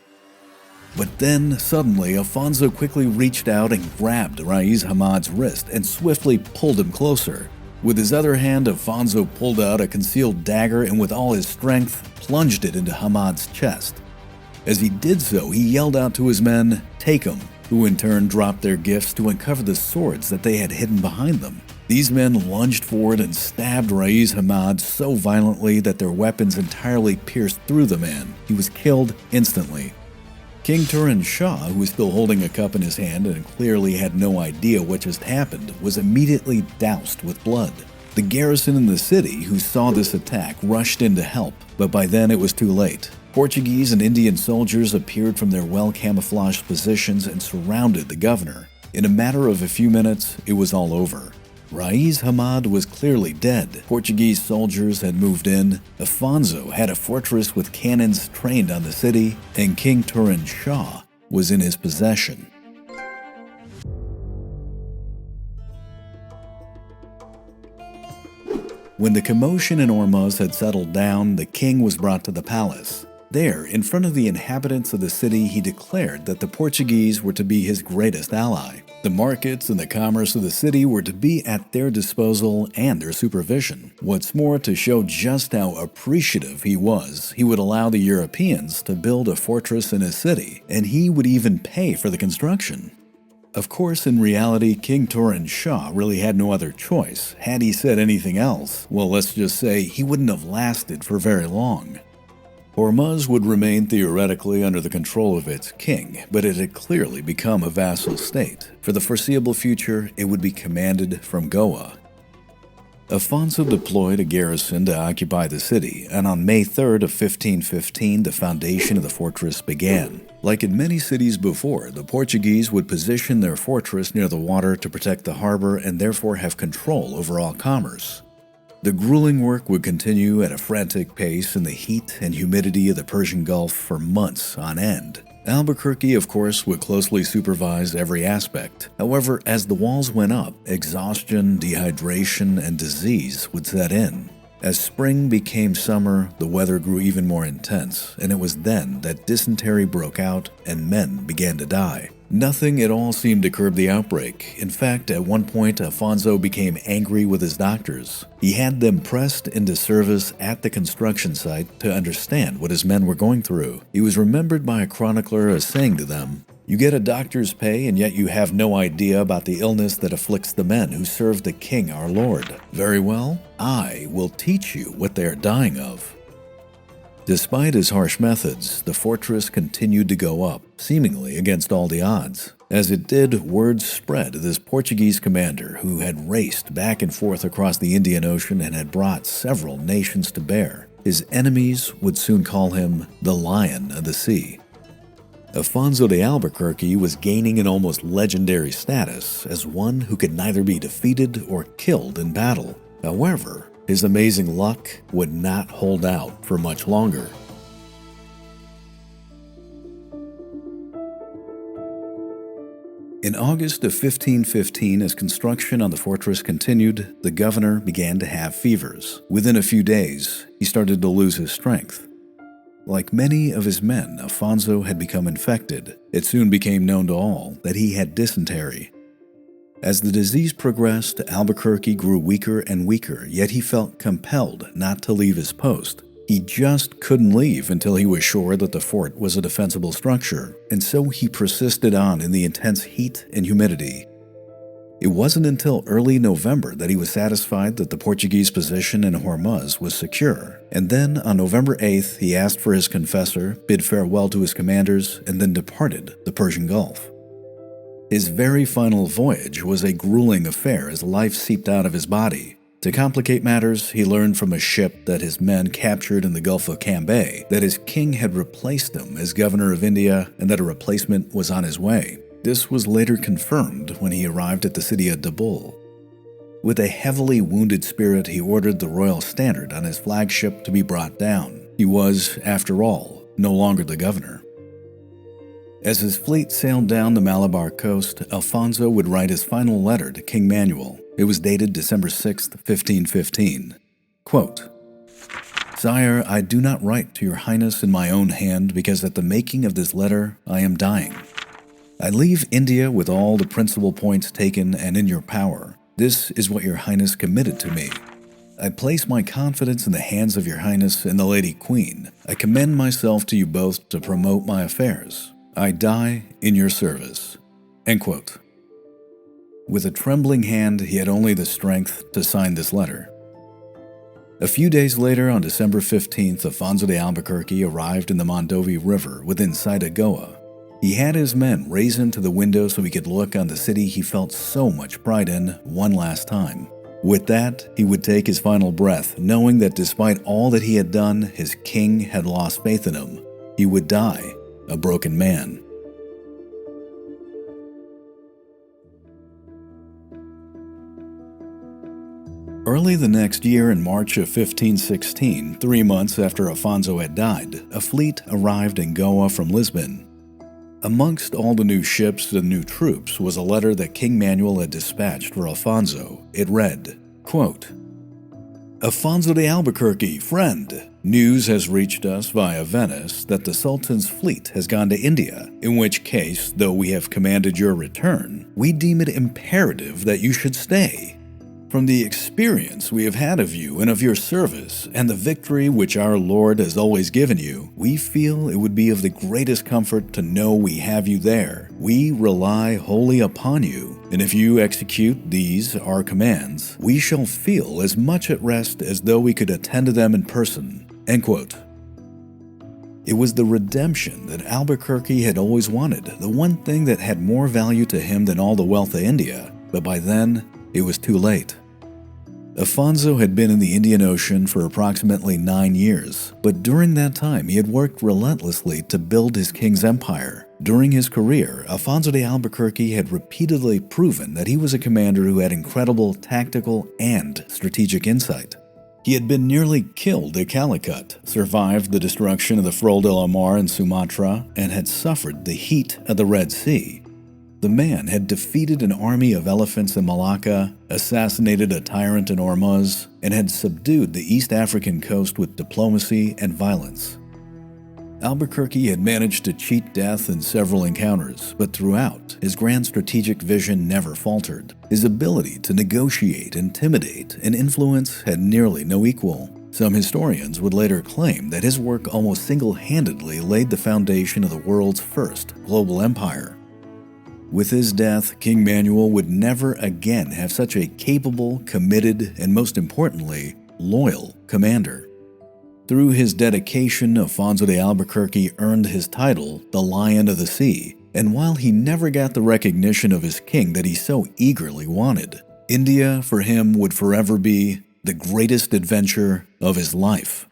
But then, suddenly, Afonso quickly reached out and grabbed Rais Hamad's wrist and swiftly pulled him closer. With his other hand, Afonso pulled out a concealed dagger and with all his strength, plunged it into Hamad's chest. As he did so, he yelled out to his men, "Take him," who in turn dropped their gifts to uncover the swords that they had hidden behind them. These men lunged forward and stabbed Rais Hamad so violently that their weapons entirely pierced through the man. He was killed instantly. King Turan Shah, who was still holding a cup in his hand and clearly had no idea what just happened, was immediately doused with blood. The garrison in the city, who saw this attack, rushed in to help, but by then it was too late. Portuguese and Indian soldiers appeared from their well-camouflaged positions and surrounded the governor. In a matter of a few minutes, it was all over. Rais Hamad was clearly dead. Portuguese soldiers had moved in. Afonso had a fortress with cannons trained on the city, and King Turan Shah was in his possession. When the commotion in Hormuz had settled down, the king was brought to the palace. There, in front of the inhabitants of the city, he declared that the Portuguese were to be his greatest ally. The markets and the commerce of the city were to be at their disposal and their supervision. What's more, to show just how appreciative he was, he would allow the Europeans to build a fortress in his city, and he would even pay for the construction. Of course, in reality, King Turan Shah really had no other choice. Had he said anything else, well, let's just say he wouldn't have lasted for very long. Hormuz would remain theoretically under the control of its king, but it had clearly become a vassal state. For the foreseeable future, it would be commanded from Goa. Afonso deployed a garrison to occupy the city, and on May 3rd of 1515, the foundation of the fortress began. Like in many cities before, the Portuguese would position their fortress near the water to protect the harbor and therefore have control over all commerce. The grueling work would continue at a frantic pace in the heat and humidity of the Persian Gulf for months on end. Albuquerque, of course, would closely supervise every aspect. However, as the walls went up, exhaustion, dehydration, and disease would set in. As spring became summer, the weather grew even more intense, and it was then that dysentery broke out and men began to die. Nothing at all seemed to curb the outbreak. In fact, at one point, Afonso became angry with his doctors. He had them pressed into service at the construction site to understand what his men were going through. He was remembered by a chronicler as saying to them, "You get a doctor's pay, and yet you have no idea about the illness that afflicts the men who serve the king our lord. Very well, I will teach you what they are dying of." Despite his harsh methods, the fortress continued to go up, seemingly against all the odds. As it did, word spread of this Portuguese commander who had raced back and forth across the Indian Ocean and had brought several nations to bear. His enemies would soon call him the Lion of the Sea. Afonso de Albuquerque was gaining an almost legendary status as one who could neither be defeated or killed in battle. However, his amazing luck would not hold out for much longer. In August of 1515, as construction on the fortress continued, the governor began to have fevers. Within a few days, he started to lose his strength. Like many of his men, Afonso had become infected. It soon became known to all that he had dysentery. As the disease progressed, Albuquerque grew weaker and weaker, yet he felt compelled not to leave his post. He just couldn't leave until he was sure that the fort was a defensible structure, and so he persisted on in the intense heat and humidity. It wasn't until early November that he was satisfied that the Portuguese position in Hormuz was secure, and then on November 8th he asked for his confessor, bid farewell to his commanders, and then departed the Persian Gulf. His very final voyage was a grueling affair as life seeped out of his body. To complicate matters, he learned from a ship that his men captured in the Gulf of Cambay that his king had replaced him as governor of India and that a replacement was on his way. This was later confirmed when he arrived at the city of Dabul. With a heavily wounded spirit, he ordered the royal standard on his flagship to be brought down. He was, after all, no longer the governor. As his fleet sailed down the Malabar coast, Alfonso would write his final letter to King Manuel. It was dated December 6, 1515. Quote, "Sire, I do not write to your highness in my own hand because at the making of this letter I am dying. I leave India with all the principal points taken and in your power. This is what your highness committed to me. I place my confidence in the hands of your highness and the Lady Queen. I commend myself to you both to promote my affairs. I die in your service." End quote. With a trembling hand, he had only the strength to sign this letter. A few days later, on December 15th, Afonso de Albuquerque arrived in the Mandovi River within sight of Goa. He had his men raise him to the window so he could look on the city he felt so much pride in one last time. With that, he would take his final breath, knowing that despite all that he had done, his king had lost faith in him. He would die a broken man. Early the next year, in March of 1516, 3 months after Afonso had died, a fleet arrived in Goa from Lisbon. Amongst all the new ships and new troops was a letter that King Manuel had dispatched for Alfonso. It read, quote, "Afonso de Albuquerque, friend, news has reached us via Venice that the Sultan's fleet has gone to India, in which case, though we have commanded your return, we deem it imperative that you should stay. From the experience we have had of you and of your service, and the victory which our Lord has always given you, we feel it would be of the greatest comfort to know we have you there. We rely wholly upon you, and if you execute these, our commands, we shall feel as much at rest as though we could attend to them in person." End quote. It was the redemption that Albuquerque had always wanted, the one thing that had more value to him than all the wealth of India, but by then, it was too late. Afonso had been in the Indian Ocean for approximately 9 years, but during that time he had worked relentlessly to build his king's empire. During his career, Afonso de Albuquerque had repeatedly proven that he was a commander who had incredible tactical and strategic insight. He had been nearly killed at Calicut, survived the destruction of the Frol de la Mar in Sumatra, and had suffered the heat of the Red Sea. The man had defeated an army of elephants in Malacca, assassinated a tyrant in Hormuz, and had subdued the East African coast with diplomacy and violence. Albuquerque had managed to cheat death in several encounters, but throughout, his grand strategic vision never faltered. His ability to negotiate, intimidate, and influence had nearly no equal. Some historians would later claim that his work almost single-handedly laid the foundation of the world's first global empire. With his death, King Manuel would never again have such a capable, committed, and most importantly, loyal commander. Through his dedication, Afonso de Albuquerque earned his title, the Lion of the Sea, and while he never got the recognition of his king that he so eagerly wanted, India for him would forever be the greatest adventure of his life.